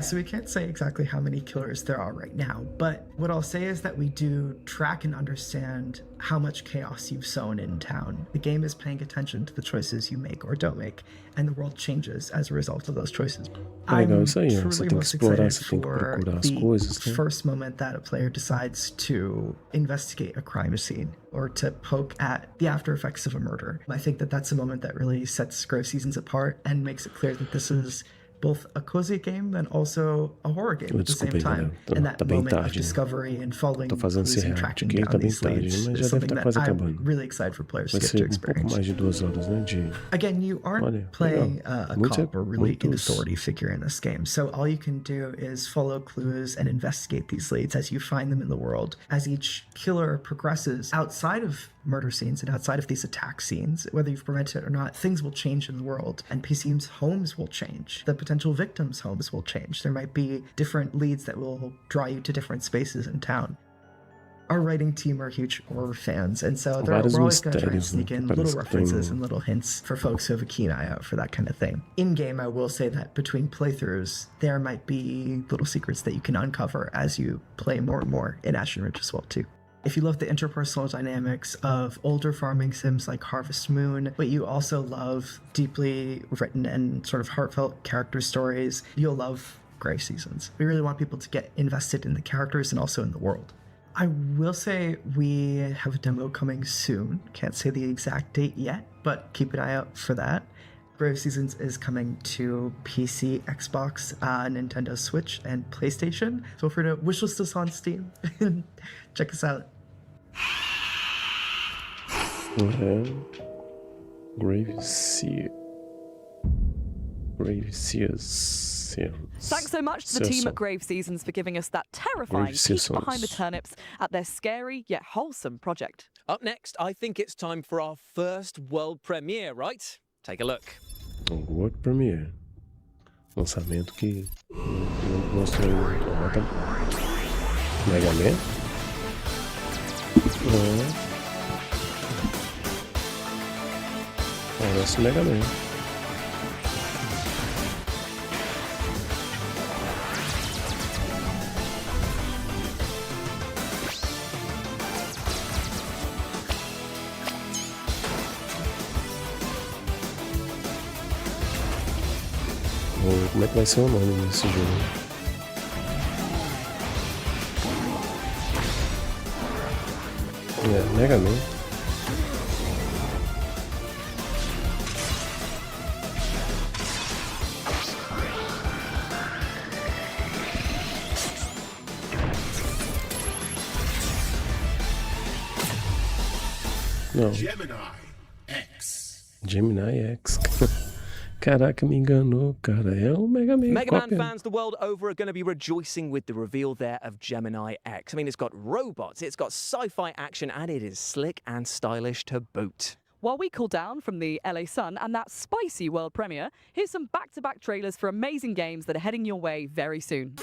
So we can't say exactly how many killers there are right now, but what I'll say is that we do track and understand how much chaos you've sown in town. The game is paying attention to the choices you make or don't make, and the world changes as a result of those choices. I'm truly most excited for the first moment that a player decides to investigate a crime scene or to poke at the after effects of a murder. I think that that's a moment that really sets Grave Seasons apart and makes it clear that this is both a cozy game and also a horror game at the same time. And that moment of discovery and following clues and tracking down these leads is something that I'm really excited for players to get to experience. Again, you aren't playing a cop or really an authority figure in this game, so all you can do is follow clues and investigate these leads as you find them in the world. As each killer progresses outside of murder scenes and outside of these attack scenes, whether you've prevented it or not, things will change in the world. NPCs' homes will change. The potential victims' homes will change. There might be different leads that will draw you to different spaces in town. Our writing team are huge horror fans, and so we're always going to try and sneak in little references and little hints for folks who have a keen eye out for that kind of thing. In-game, I will say that between playthroughs, there might be little secrets that you can uncover as you play more and more in Ashen Ridge as well, too. If you love the interpersonal dynamics of older farming sims like Harvest Moon, but you also love deeply written and sort of heartfelt character stories, you'll love Grave Seasons. We really want people to get invested in the characters and also in the world. I will say we have a demo coming soon. Can't say the exact date yet, but keep an eye out for that. Grave Seasons is coming to PC, Xbox, Nintendo Switch, and PlayStation. Feel free to wishlist us on Steam and check us out. Grave Seasons. Thanks so much to the team at Grave Seasons for giving us that terrifying peek behind the turnips at their scary yet wholesome project. Up next, I think it's time for our first world premiere, right? Take a look. World Premiere. Lançamento que mostrou Mega Man. Parece Mega Man. Como é que vai ser o nome desse jogo? Mega Man. Não. Gemini X. Caraca, me enganou, cara. É um Mega Man. Mega Man fans the world over are going to be rejoicing with the reveal there of Gemini X. I mean, it's got robots, it's got sci-fi action, and it is slick and stylish to boot. While we cool down from the LA sun and that spicy world premiere, here's some back-to-back trailers for amazing games that are heading your way very soon.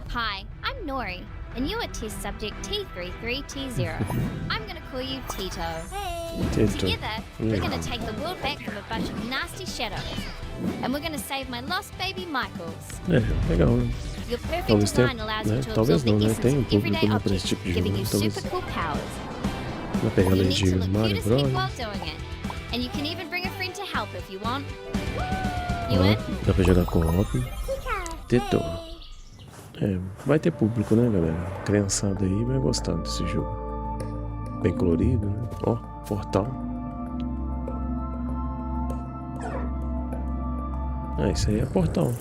Hi, I'm Nori, and you are test subject T33T0. I'm gonna call you Tito. Hey! Together, we're gonna take the world back from a bunch of nasty shadows. And we're gonna save my lost baby Michaels. Legal. Your perfect Talvez tenha, design allows you né? to Talvez absorb não, the né? essence Tem of everyday público pra esse objects, tipo de giving jogo. you Talvez super cool powers. na pegada You de need to look Mario cute as heck Bros. while doing it. And you can even bring a friend to help if you want. You in? Dá pra jogar co-op. Teto. Vai ter público, né, galera? A criançada aí vai gostar desse jogo. Bem colorido, né? Ó, portal. Isso aí é portal.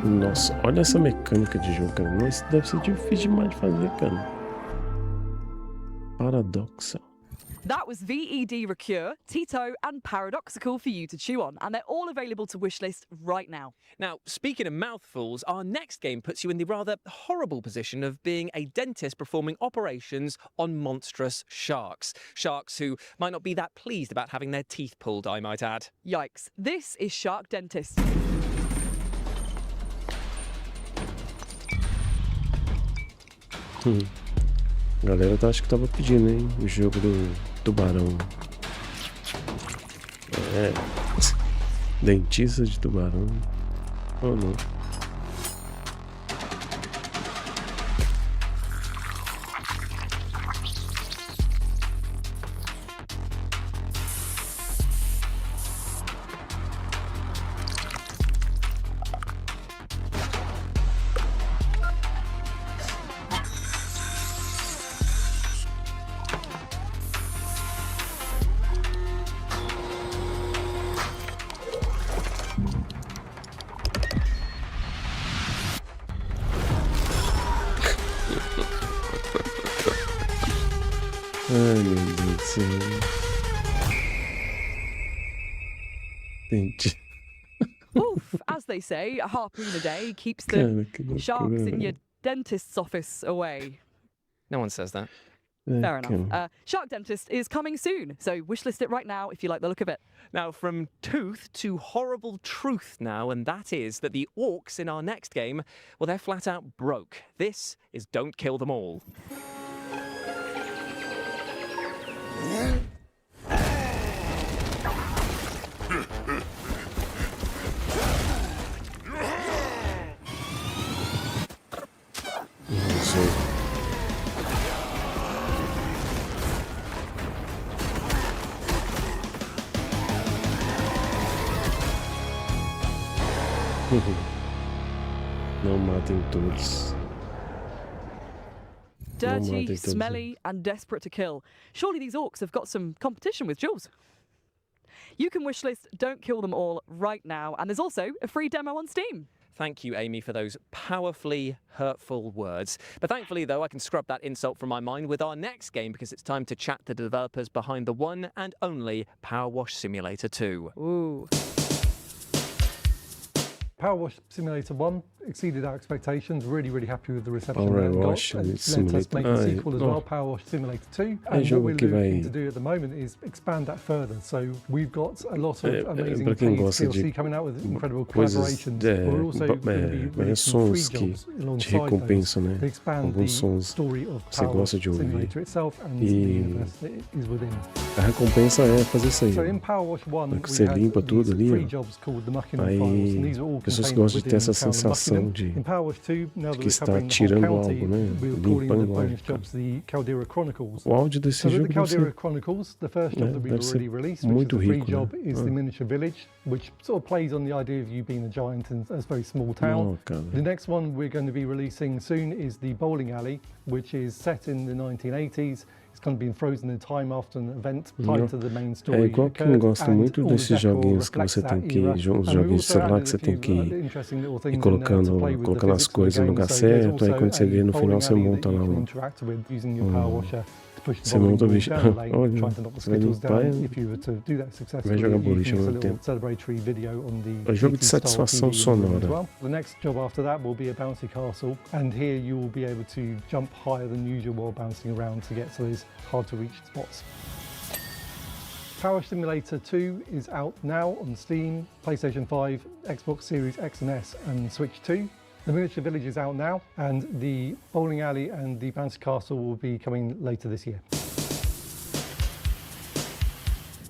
Nossa, olha essa mecânica de jogo, cara. Isso deve ser difícil demais de fazer, cara. Paradoxal. That was VED Recure, Tito, and Paradoxical for you to chew on, and they're all available to wishlist right now. Now, speaking of mouthfuls, our next game puts you in the rather horrible position of being a dentist performing operations on monstrous sharks. Sharks who might not be that pleased about having their teeth pulled, I might add. Yikes. This is Shark Dentist. A galera acho que tava pedindo, hein? O jogo do tubarão. Dentista de tubarão. Ou não? Ai, meu Deus do céu. Entendi. Oof, as they say, a harpoon a day keeps the sharks in your dentist's office away. No one says that. Fair enough. Shark Dentist is coming soon, so wishlist it right now if you like the look of it. Now, from tooth to horrible truth now, and that is that the orcs in our next game, well, they're flat out broke. This is Don't Kill Them All. Não matem todos. Dirty, smelly, and desperate to kill. Surely these orcs have got some competition with Jules. You can wishlist Don't Kill Them All right now, and there's also a free demo on Steam. Thank you, Amy, for those powerfully hurtful words. But thankfully, though, I can scrub that insult from my mind with our next game because it's time to chat to the developers behind the one and only Power Wash Simulator 2. Ooh. Power Wash Simulator 1 exceeded our expectations. Really, really happy with the reception that it Wash got. It let us make a sequel as well, Power Wash Simulator 2. And what we're looking to do at the moment is expand that further. So we've got a lot of amazing DLC coming out with incredible collaborations. We're also going to be releasing free jobs alongside those to expand the story of Power Wash Simulator itself and the universe that it is within. A recompensa é fazer isso aí. So in Power Wash 1, we você limpa tudo ali, free jobs called the Mucking Files, and these are all pessoas gostam de ter essa sensação de que está tirando algo, né? Limpando algo. O áudio desse jogo deve ser muito rico, né? Which sort of plays on the idea of you being a giant in a very small town. The next one we're going to be releasing soon is the bowling alley, which is set in the 1980s. It's kind of been frozen in time after an event tied to the main story. É igual que eu gosto muito desses joguinhos que você tem que, os joguinhos de celular que você tem que ir colocando as coisas no lugar certo, aí quando você vê no final você monta lá você monta o bicho. Olha, você vai limpar e vai jogar boliche ao mesmo tempo. É jogo de satisfação sonora. The next job after that will be a bouncy castle, and here you will be able to jump higher than usual while bouncing around to get to those hard to reach spots. Power Simulator 2 is out now on Steam, PlayStation 5, Xbox Series X and S and Switch 2. The Miniature Village is out now, and the bowling alley and the bouncy castle will be coming later this year.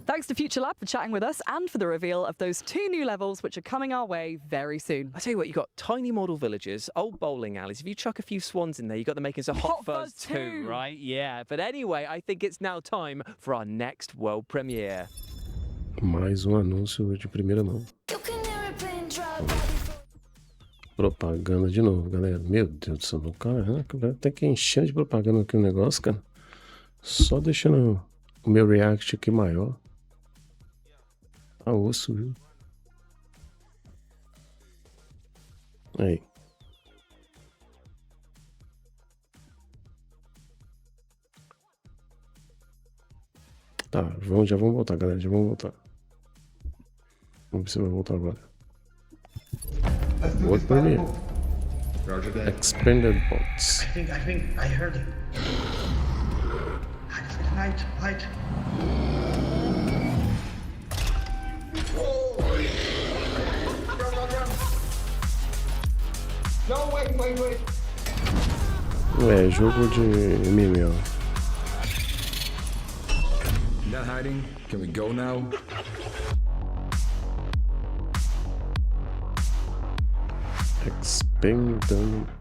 Thanks to Future Lab for chatting with us and for the reveal of those 2 new levels which are coming our way very soon. I tell you what, you've got tiny model villages, old bowling alleys. If you chuck a few swans in there, you've got the makings of Hot Fuzz 2, right? Yeah, but anyway, I think it's now time for our next world premiere. Mais anúncio de primeira mão. Propaganda de novo, galera. Meu Deus do céu, cara, até que enchendo de propaganda aqui o negócio, cara. Só deixando o meu react aqui maior. Tá osso, viu? Aí. Tá, já vamos voltar, galera. Já vamos voltar. Vamos ver se vai voltar agora. What premiere? Expanded bots. I think I heard it. Light. No, wait. É, jogo de MMO. Not hiding. Can we go now?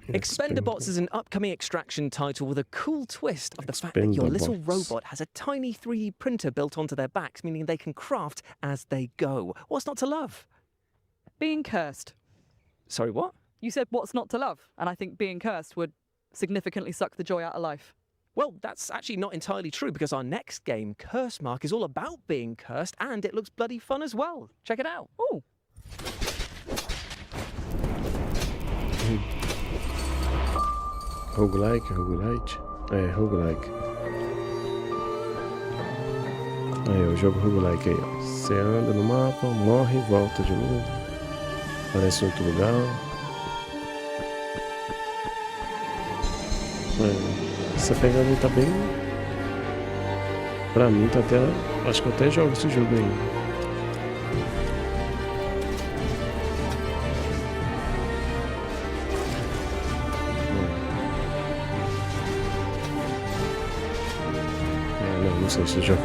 Expendabots is an upcoming extraction title with a cool twist of the fact that your little robot has a tiny 3D printer built onto their backs, meaning they can craft as they go. What's not to love? Being cursed. Sorry, what? You said what's not to love, and I think being cursed would significantly suck the joy out of life. Well, that's actually not entirely true, because our next game, Curse Mark, is all about being cursed, and it looks bloody fun as well. Check it out. Ooh. Roguelike. É, roguelike. Aí, o jogo roguelike aí, ó. Você anda no mapa, morre, volta de novo. Aparece em outro lugar. Essa pegada aí tá bem... Pra mim tá até... Acho que eu até jogo esse jogo aí. Não sei se joga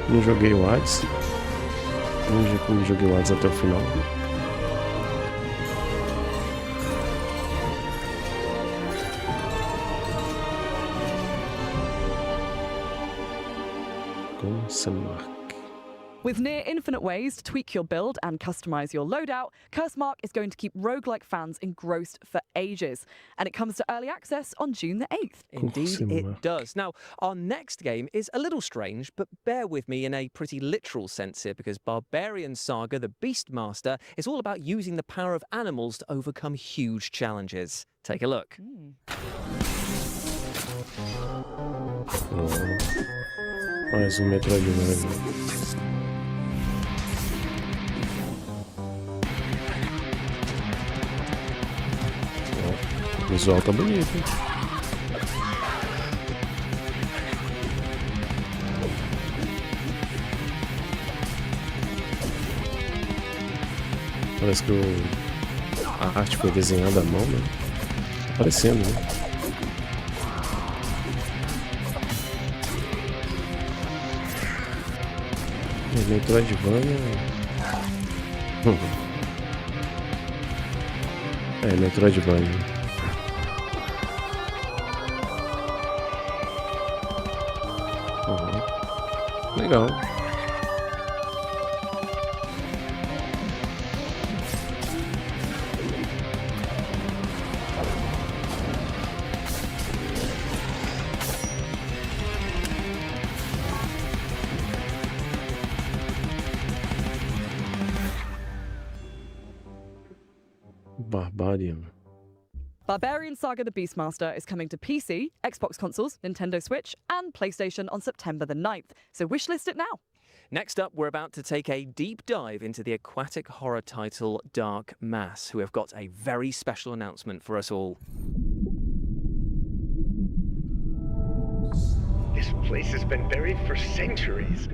não joguei o Hades. Não joguei o Hades até o final. With near infinite ways to tweak your build and customize your loadout, Curse Mark is going to keep roguelike fans engrossed for ages. And it comes to early access on June the 8th. Indeed it does. Now, our next game is a little strange, but bear with me in a pretty literal sense here, because Barbarian Saga, the Beastmaster, is all about using the power of animals to overcome huge challenges. Take a look. Mais Metroidvania. O visual tá bonito, hein? Parece que a arte foi desenhada à mão, né? Parecendo, né? Metroidvania É, Metroidvania. Legal. Barbarian. Barbarian Saga the Beastmaster is coming to PC, Xbox consoles, Nintendo Switch, and PlayStation on September the 9th, so wishlist it now. Next up, we're about to take a deep dive into the aquatic horror title Dark Mass, who have got a very special announcement for us all. This place has been buried for centuries.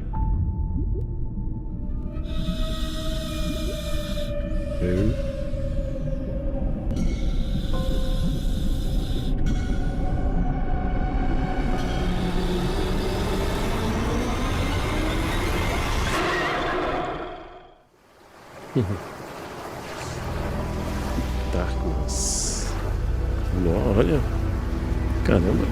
Darkness. Olha. Caramba.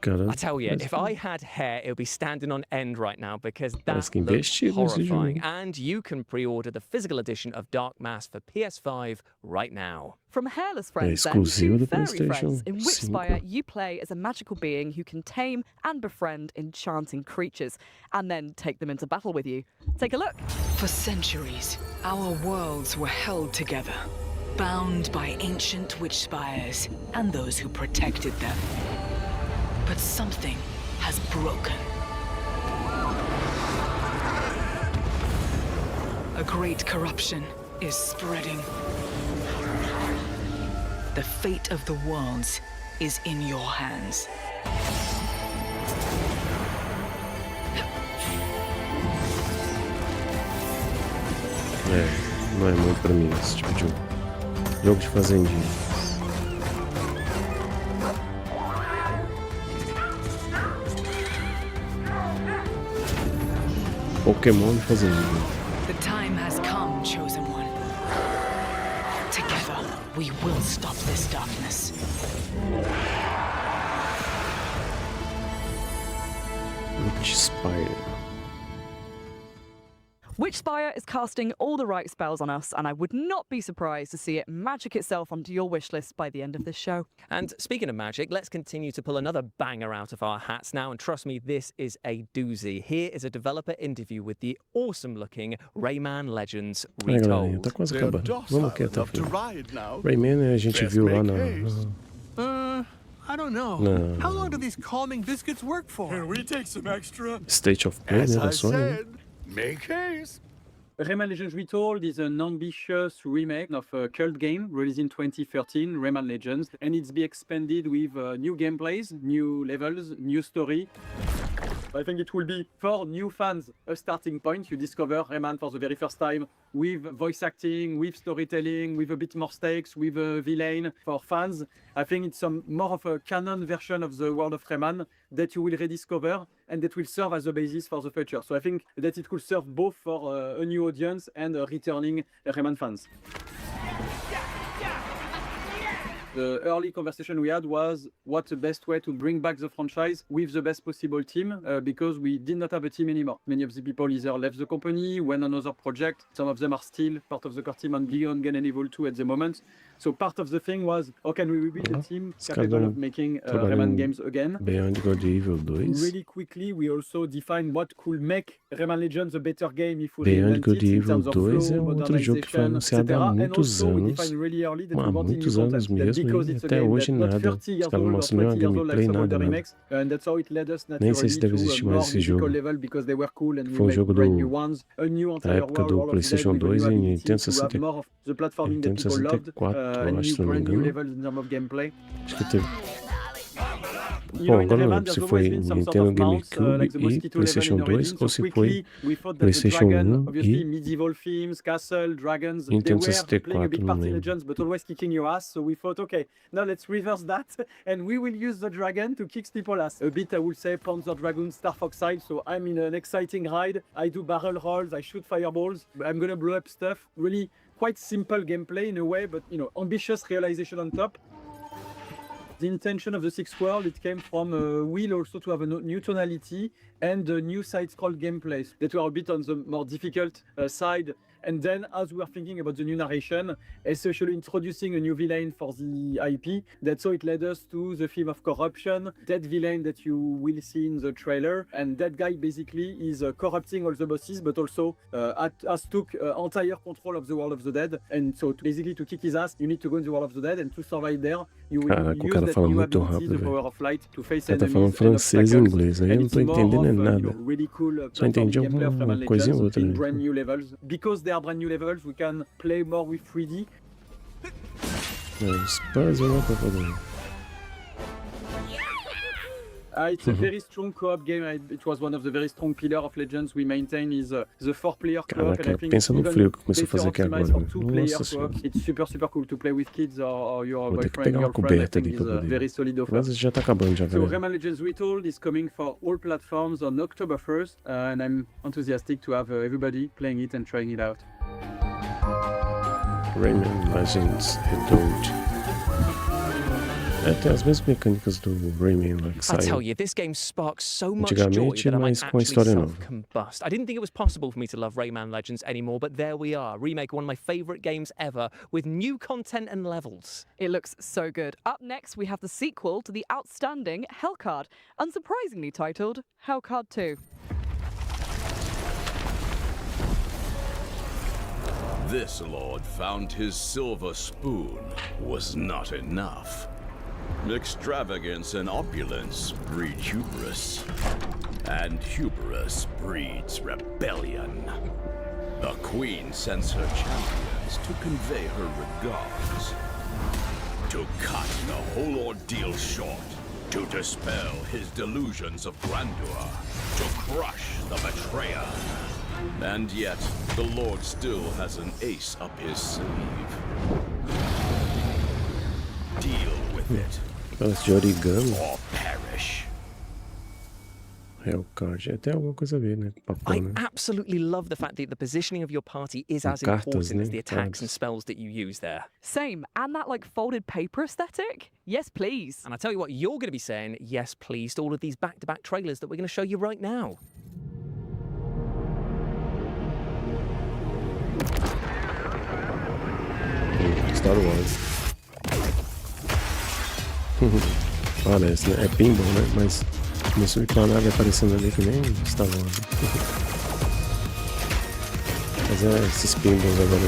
I tell you, if I had hair, it would be standing on end right now because that looks horrifying. And you can pre-order the physical edition of Dark Mass for PS5 right now. From hairless friends then to fairy friends, in Witchspire you play as a magical being who can tame and befriend enchanting creatures, and then take them into battle with you. Take a look. For centuries, our worlds were held together, bound by ancient witch spires and those who protected them. But something has broken. A great corruption is spreading. The fate of the worlds is in your hands. Não é muito pra mim esse tipo de jogo. Jogo de fazendinha. Pokémon de fazendinha. The time has come, chosen one. Together, we will stop this darkness. Witchspire. Witchspire is casting all the right spells on us, and I would not be surprised to see it magic itself onto your wish list by the end of this show. And speaking of magic, let's continue to pull another banger out of our hats now, and trust me, this is a doozy. Here is a developer interview with the awesome-looking Rayman Legends Retold. Tá quase acabando. Vamos aqui até o final. Rayman a gente viu lá na... I don't know. No. How long do these calming biscuits work for? Can we take some extra? State of Play, As né, da I Sony. said, make haste. Rayman Legends Retold is an ambitious remake of a cult game released in 2013, Rayman Legends, and it's be expanded with new gameplays, new levels, new story. I think it will be, for new fans, a starting point. You discover Rayman for the very first time with voice acting, with storytelling, with a bit more stakes, with a villain. For fans, I think it's some more of a canon version of the world of Rayman that you will rediscover and that will serve as a basis for the future. So I think that it could serve both for a new audience and returning Rayman fans. The early conversation we had was what's the best way to bring back the franchise with the best possible team, because we did not have a team anymore. Many of the people either left the company, went on another project. Some of them are still part of the core team on Beyond Good and Evil 2 at the moment. So part of the thing was, how can we rebuild a team capable of making Rayman games again? Beyond Good and Evil 2. Really quickly, we also defined what could make Rayman Legends a better game if we Beyond reinvent Good it and in Evil terms of 2 flow, é outro jogo que foi anunciado há muitos anos. Há muitos anos mesmo, e até hoje nada. Os caras não mostram nenhuma gameplay, nada. Nem sei se deve existir mais esse jogo. Foi um jogo da época do PlayStation 2 e Nintendo 64, acho, se não me engano. Acho que teve. Bom, agora não lembro se foi Nintendo GameCube e PlayStation 2 ou se foi PlayStation 1 e medieval themes, castle, dragons, Nintendo they were 64, playing a big não part in lembro. Legends, but always kicking your ass. So we thought, okay, now let's reverse that, and we will use the dragon to kick people's ass. A bit, I would say, Panzer Dragoon, Star Fox side. So I'm in an exciting ride. I do barrel rolls, I shoot fireballs. I'm gonna blow up stuff. Really quite simple gameplay in a way, but ambitious realization on top. The intention of the sixth world, it came from a will also to have a new tonality and a new side-scroll gameplay that were a bit on the more difficult side. And then, as we were thinking about the new narration, especially introducing a new villain for the IP, that's how it led us to the theme of corruption, that villain that you will see in the trailer. And that guy basically is corrupting all the bosses, but also has took entire control of the world of the dead. And so basically to kick his ass, you need to go in the world of the dead, and to survive there, you will use that new ability, the power of light, to face enemies. Tá falando francês e inglês, aí eu não tô entendendo nada. Really cool, só entendi alguma coisinha ou outra. Brand new levels. Because they are brand new levels, we can play more with 3D. Os puzzles não tá falando. It's a very strong co-op game. It was one of the very strong pillars of Legends we maintain is the 4-player co-op. Caraca, pensa no frio que começou a fazer aqui agora. Nossa senhora. It's super cool to play with kids or your boyfriend, girlfriend. I think it's a very solid offer. Mas já tá acabando já, So galera. Rayman Legends Retold is coming for all platforms on October 1st, and I'm enthusiastic to have everybody playing it and trying it out. Rayman Legends Retold. Tem as mesmas mecânicas do Rayman lá que I saiu tell you, this game sparks so much joy antigamente, that I might mas com a actually história nova. self-combust. I didn't think it was possible for me to love Rayman Legends anymore, but there we are. Remake one of my favourite games ever, with new content and levels. It looks so good. Up next, we have the sequel to the outstanding Hellcard, unsurprisingly titled Hellcard 2. This lord found his silver spoon was not enough. Extravagance and opulence breed hubris, and hubris breeds rebellion. The queen sends her champions to convey her regards, to cut the whole ordeal short, to dispel his delusions of grandeur, to crush the betrayer. And yet, the Lord still has an ace up his sleeve. Deal with it. Parece de origami. Or perish. Hellcard. Tem alguma coisa a ver, né? Papel, I né? absolutely love the fact that the positioning of your party is as Cartas, important as né? the attacks and Cards. spells that you use there. Same, and that like folded paper aesthetic? Yes, please. And I tell you what, you're going to be saying yes, please, to all of these back-to-back trailers that we're going to show you right now. Star Wars. Parece, né? É pinball, né? Mas começou com a nave aparecendo ali que nem Star Wars. Mas esses pinballs agora,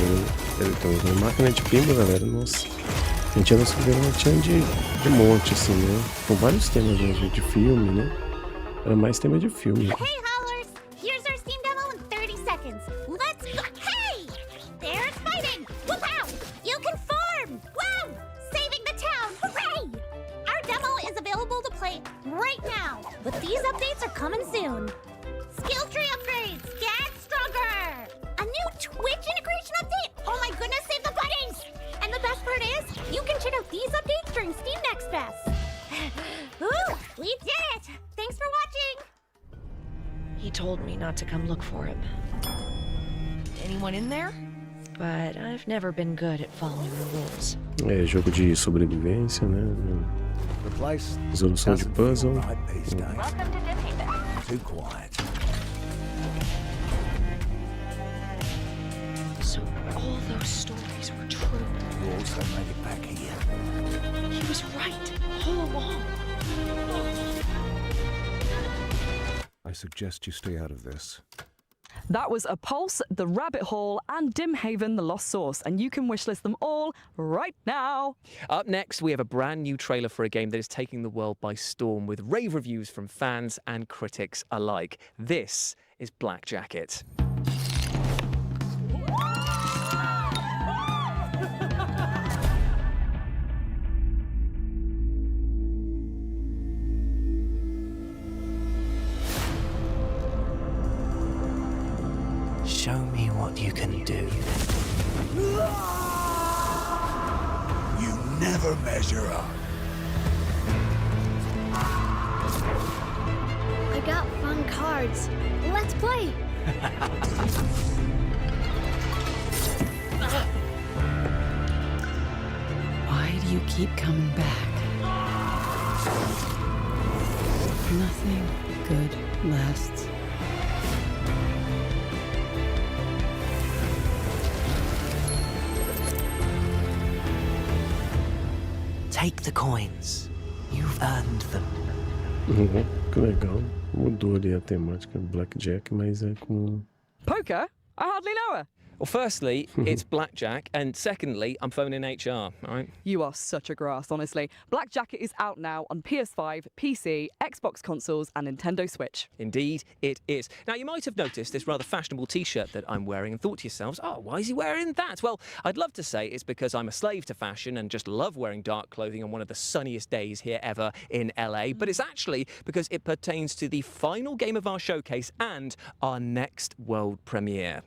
ele tem uma máquina de pinball, galera, nossa. A gente era tinha de monte, assim, né? Com vários temas de filme, né? Era mais tema de filme. Hey, Howlers! Here's our Steam demo in 30 seconds. Let's go! Hey! There's fighting! Wow! You can farm! Wow! Saving the town! Hooray! Our demo is available to play right now, but these updates are coming soon. Skill tree upgrades! Get stronger! A new Twitch integration update! Oh my goodness, save the buddies! And the best part is, you can check out these updates during Steam Next Fest. Ooh, we did it! Thanks for watching! He told me not to come look for him. Anyone in there? But I've never been good at following the rules. É jogo de sobrevivência, né? Resolução de puzzle. Too quiet. So all those stories were true. You also made it back here. He was right all along. I suggest you stay out of this. That was A Pulse, The Rabbit Hole, and Dimhaven, The Lost Source, and you can wishlist them all right now. Up next, we have a brand new trailer for a game that is taking the world by storm with rave reviews from fans and critics alike. This is Black Jacket. Show me what you can do. You never measure up. I got fun cards. Let's play. Why do you keep coming back? Nothing good lasts. Take the coins. You've earned them. Que legal. Mudou ali a temática Blackjack, mas é com... Poker? I hardly know her. Well, firstly, it's blackjack, and secondly, I'm phoning HR, all right? You are such a grass, honestly. Blackjack is out now on PS5, PC, Xbox consoles, and Nintendo Switch. Indeed, it is. Now, you might have noticed this rather fashionable t-shirt that I'm wearing and thought to yourselves, oh, why is he wearing that? Well, I'd love to say it's because I'm a slave to fashion and just love wearing dark clothing on one of the sunniest days here ever in LA, but it's actually because it pertains to the final game of our showcase and our next world premiere.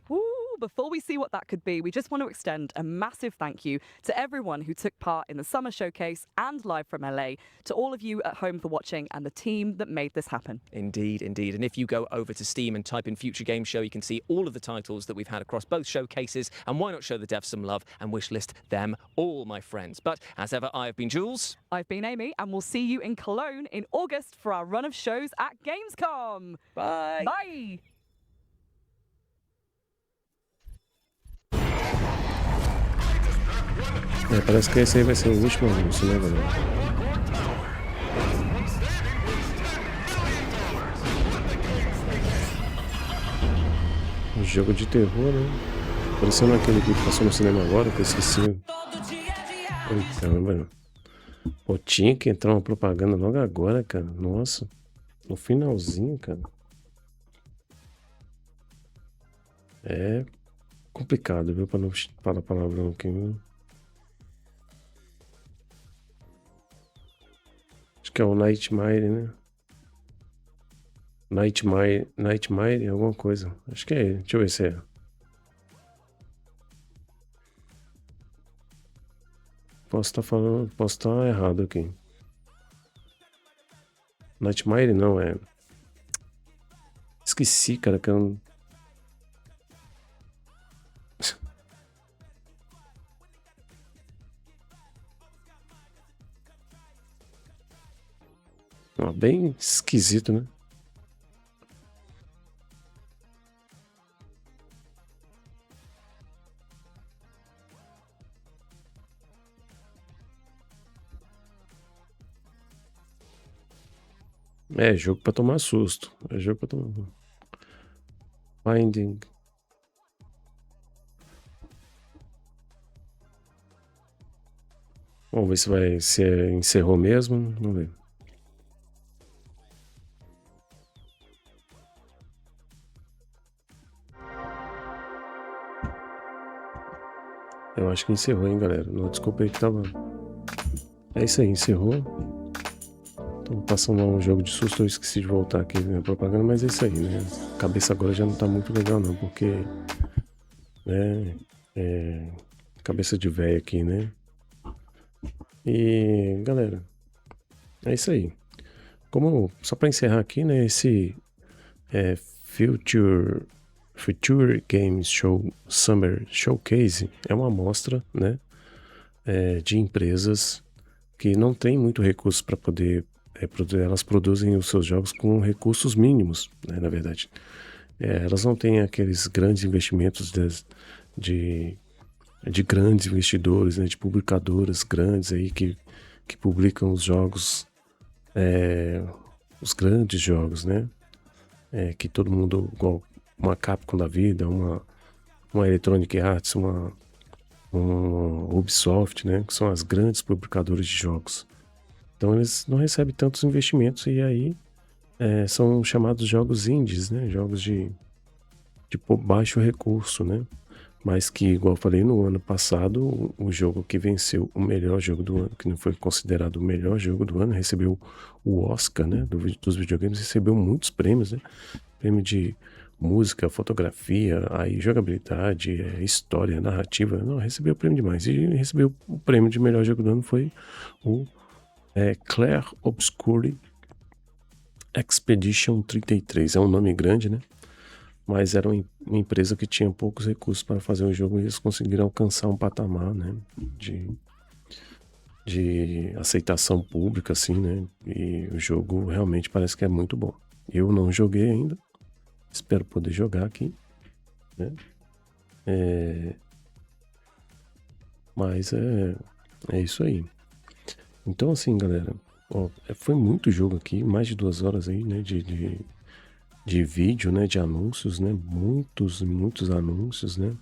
Before we see what that could be, we just want to extend a massive thank you to everyone who took part in the summer showcase and live from LA, to all of you at home for watching and the team that made this happen. Indeed, indeed. And if you go over to Steam and type in Future Game Show, you can see all of the titles that we've had across both showcases, and why not show the devs some love and wishlist them all, my friends. But as ever, I have been Jules. I've been Amy, and we'll see you in Cologne in August for our run of shows at Gamescom. Bye. Bye. Parece que esse aí vai ser o último anúncio, né, galera? Um jogo de terror, né? Parecendo aquele que passou no cinema agora, que eu esqueci. Ai, caramba. Pô, tinha que entrar uma propaganda logo agora, cara. Nossa. No finalzinho, cara. É complicado, viu? Pra não falar palavrão aqui, viu? Acho que é o Nightmare, né? Nightmare, alguma coisa. Acho que é ele. Deixa eu ver se é. Posso estar errado aqui. Nightmare não, é... Esqueci, cara, que eu não... Bem esquisito, né? É jogo pra tomar susto. É jogo pra tomar... Finding... Vamos ver se encerrou mesmo. Vamos ver. Eu acho que encerrou, hein, galera. Não, desculpa aí que tava... É isso aí, encerrou. Então, passando lá um jogo de susto, eu esqueci de voltar aqui na propaganda, mas é isso aí, né? A cabeça agora já não tá muito legal, não, porque... Né? Cabeça de velho aqui, né? E, galera, é isso aí. Só pra encerrar aqui, né? Esse Future Games Show Summer Showcase é uma amostra, né, de empresas que não têm muito recurso para poder elas produzem os seus jogos com recursos mínimos, né, na verdade. Elas não têm aqueles grandes investimentos de grandes investidores, né, de publicadoras grandes aí que publicam os jogos, os grandes jogos, né, que todo mundo, igual uma Capcom da vida, uma Electronic Arts, uma Ubisoft, né, que são as grandes publicadoras de jogos. Então eles não recebem tantos investimentos e aí são chamados jogos indies, né, jogos de baixo recurso, né, mas que, igual eu falei, no ano passado, o jogo que venceu o melhor jogo do ano, que não foi considerado o melhor jogo do ano, recebeu o Oscar, né, dos videogames, recebeu muitos prêmios, né, prêmio de música, fotografia, aí jogabilidade, história, narrativa. Não, recebeu o prêmio demais. E recebeu o prêmio de melhor jogo do ano foi o Clair Obscure Expedition 33. É um nome grande, né? Mas era uma empresa que tinha poucos recursos para fazer o jogo e eles conseguiram alcançar um patamar, né? De aceitação pública, assim, né? E o jogo realmente parece que é muito bom. Eu não joguei ainda. Espero poder jogar aqui, né? Mas é isso aí. Então, assim, galera, ó, foi muito jogo aqui, mais de 2 horas aí, né? De vídeo, né? De anúncios, né? Muitos anúncios, né?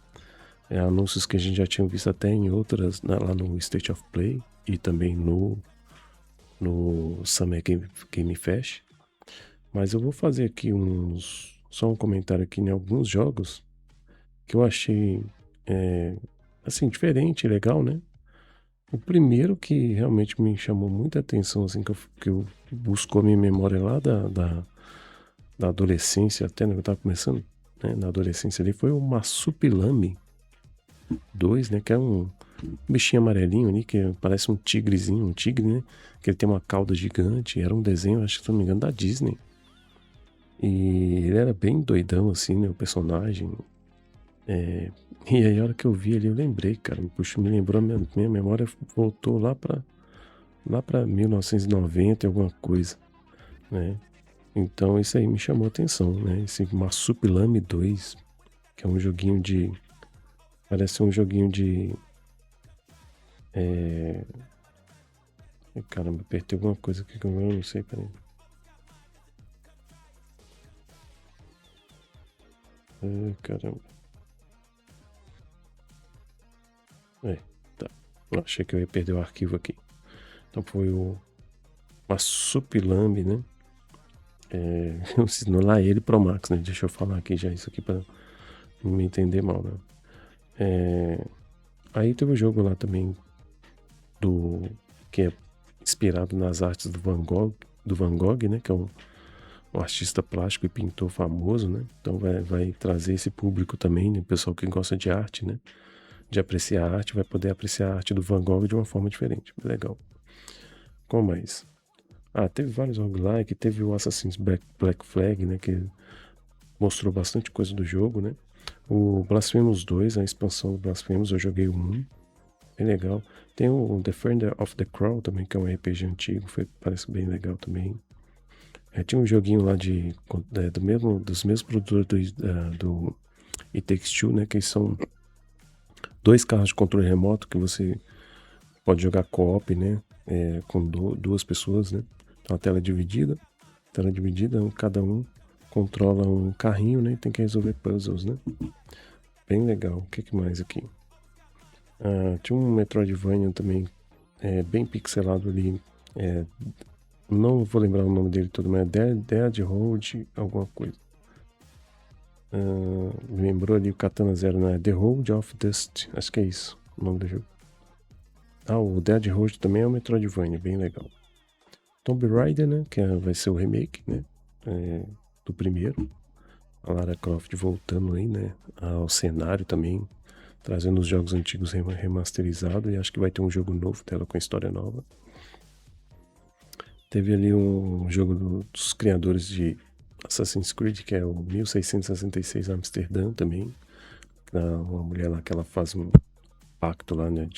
Anúncios que a gente já tinha visto até em outras, lá no State of Play e também no Summer Game Fest. Mas eu vou fazer aqui só um comentário aqui em alguns jogos que eu achei assim, diferente, legal, né? O primeiro que realmente me chamou muita atenção, assim, que eu buscou a minha memória lá da adolescência, até, né, eu tava começando, né, na adolescência ali, foi o Marsupilami 2, né, que é um bichinho amarelinho ali, que parece um tigrezinho, um tigre, né, que ele tem uma cauda gigante, era um desenho, acho que, se não me engano, da Disney. E ele era bem doidão, assim, né, o personagem. E aí, a hora que eu vi ali, eu lembrei, cara, me lembrou, minha memória voltou lá pra 1990 e alguma coisa, né. Então isso aí me chamou a atenção, né? Esse Marsupilami 2, que é um joguinho de... Parece um joguinho de... Caramba, apertei alguma coisa aqui que eu não sei, peraí. Caramba. Tá. Eu achei que eu ia perder o arquivo aqui. Então foi o Marsupilami, né? Eu ensino lá ele pro Max, né? Deixa eu falar aqui já isso aqui para não me entender mal, né? Aí teve o jogo lá também que é inspirado nas artes do Van Gogh, né? Que é um artista plástico e pintor famoso, né? Então vai trazer esse público também, né? O pessoal que gosta de arte, né? De apreciar a arte, vai poder apreciar a arte do Van Gogh de uma forma diferente. Legal. Qual mais? Teve vários roguelike, teve o Assassin's Black Flag, né, que mostrou bastante coisa do jogo, né? O Blasphemous 2, a expansão do Blasphemous, eu joguei o 1, bem legal. Tem o Defender of the Crown também, que é um RPG antigo, parece bem legal também. Tinha um joguinho lá dos mesmos produtores do It Takes Two, né, que são 2 carros de controle remoto que você pode jogar co-op, né, com 2 pessoas, né. Então a tela dividida, cada um controla um carrinho, né? E tem que resolver puzzles, né? Bem legal. O que mais aqui? Tinha um Metroidvania também, bem pixelado ali. Não vou lembrar o nome dele todo, mas é Dead Road, alguma coisa. Me lembrou ali o Katana Zero, né? The Road of Dust. Acho que é isso o nome do jogo. O Dead Road também é um Metroidvania, bem legal. Tomb Raider, né, que vai ser o remake, né, do primeiro. A Lara Croft voltando aí, né, ao cenário também, trazendo os jogos antigos remasterizados, e acho que vai ter um jogo novo dela com história nova. Teve ali um jogo dos criadores de Assassin's Creed, que é o 1666 Amsterdã também. Uma mulher lá que ela faz um pacto lá, né,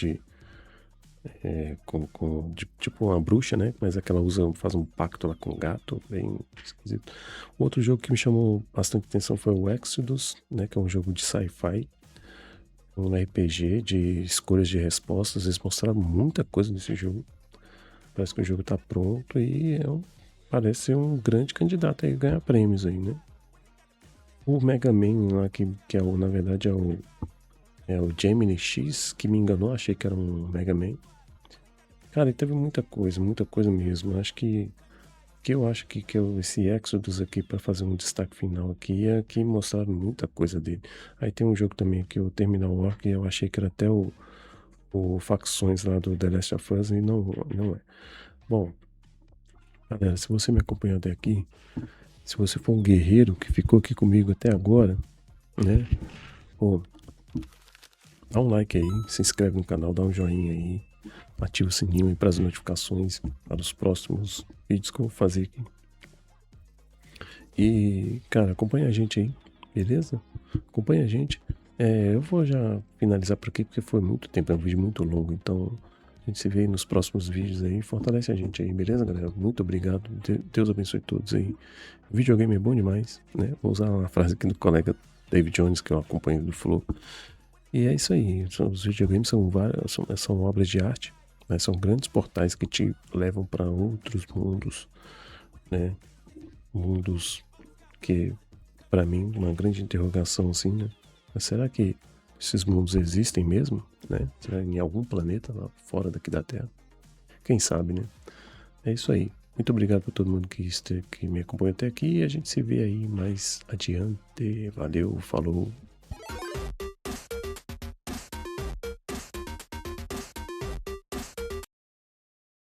tipo uma bruxa, né? Mas é que ela faz um pacto lá com o gato, bem esquisito. Outro jogo que me chamou bastante atenção foi o Exodus, né? Que é um jogo de sci-fi, um RPG de escolhas de respostas. Eles mostraram muita coisa nesse jogo. Parece que o jogo tá pronto e parece ser um grande candidato a ganhar prêmios aí, né? O Mega Man lá, que na verdade é o Gemini X, que me enganou, achei que era um Mega Man. Cara, e teve muita coisa mesmo. Acho que esse Exodus aqui, para fazer um destaque final aqui, é que mostraram muita coisa dele. Aí tem um jogo também aqui, o Terminal War, que eu achei que era até o Facções lá do The Last of Us, e não é. Bom, galera, se você me acompanhou até aqui, Se você for um guerreiro que ficou aqui comigo até agora, né? Pô, dá um like aí, se inscreve no canal, dá um joinha aí, ativa o sininho aí para as notificações para os próximos vídeos que eu vou fazer aqui. E, cara, acompanha a gente aí, beleza? Acompanha a gente. Eu vou já finalizar por aqui porque foi muito tempo, é um vídeo muito longo, então a gente se vê aí nos próximos vídeos aí, fortalece a gente aí, beleza, galera? Muito obrigado, Deus abençoe todos aí. Videogame é bom demais, né? Vou usar uma frase aqui do colega David Jones, que eu acompanho do Flow. E é isso aí, os videogames são obras de arte, né? São grandes portais que te levam para outros mundos, né? Mundos que, para mim, uma grande interrogação assim, né? Mas será que esses mundos existem mesmo, né? Será em algum planeta lá fora daqui da Terra? Quem sabe, né? É isso aí. Muito obrigado por todo mundo que me acompanha até aqui e a gente se vê aí mais adiante. Valeu, falou.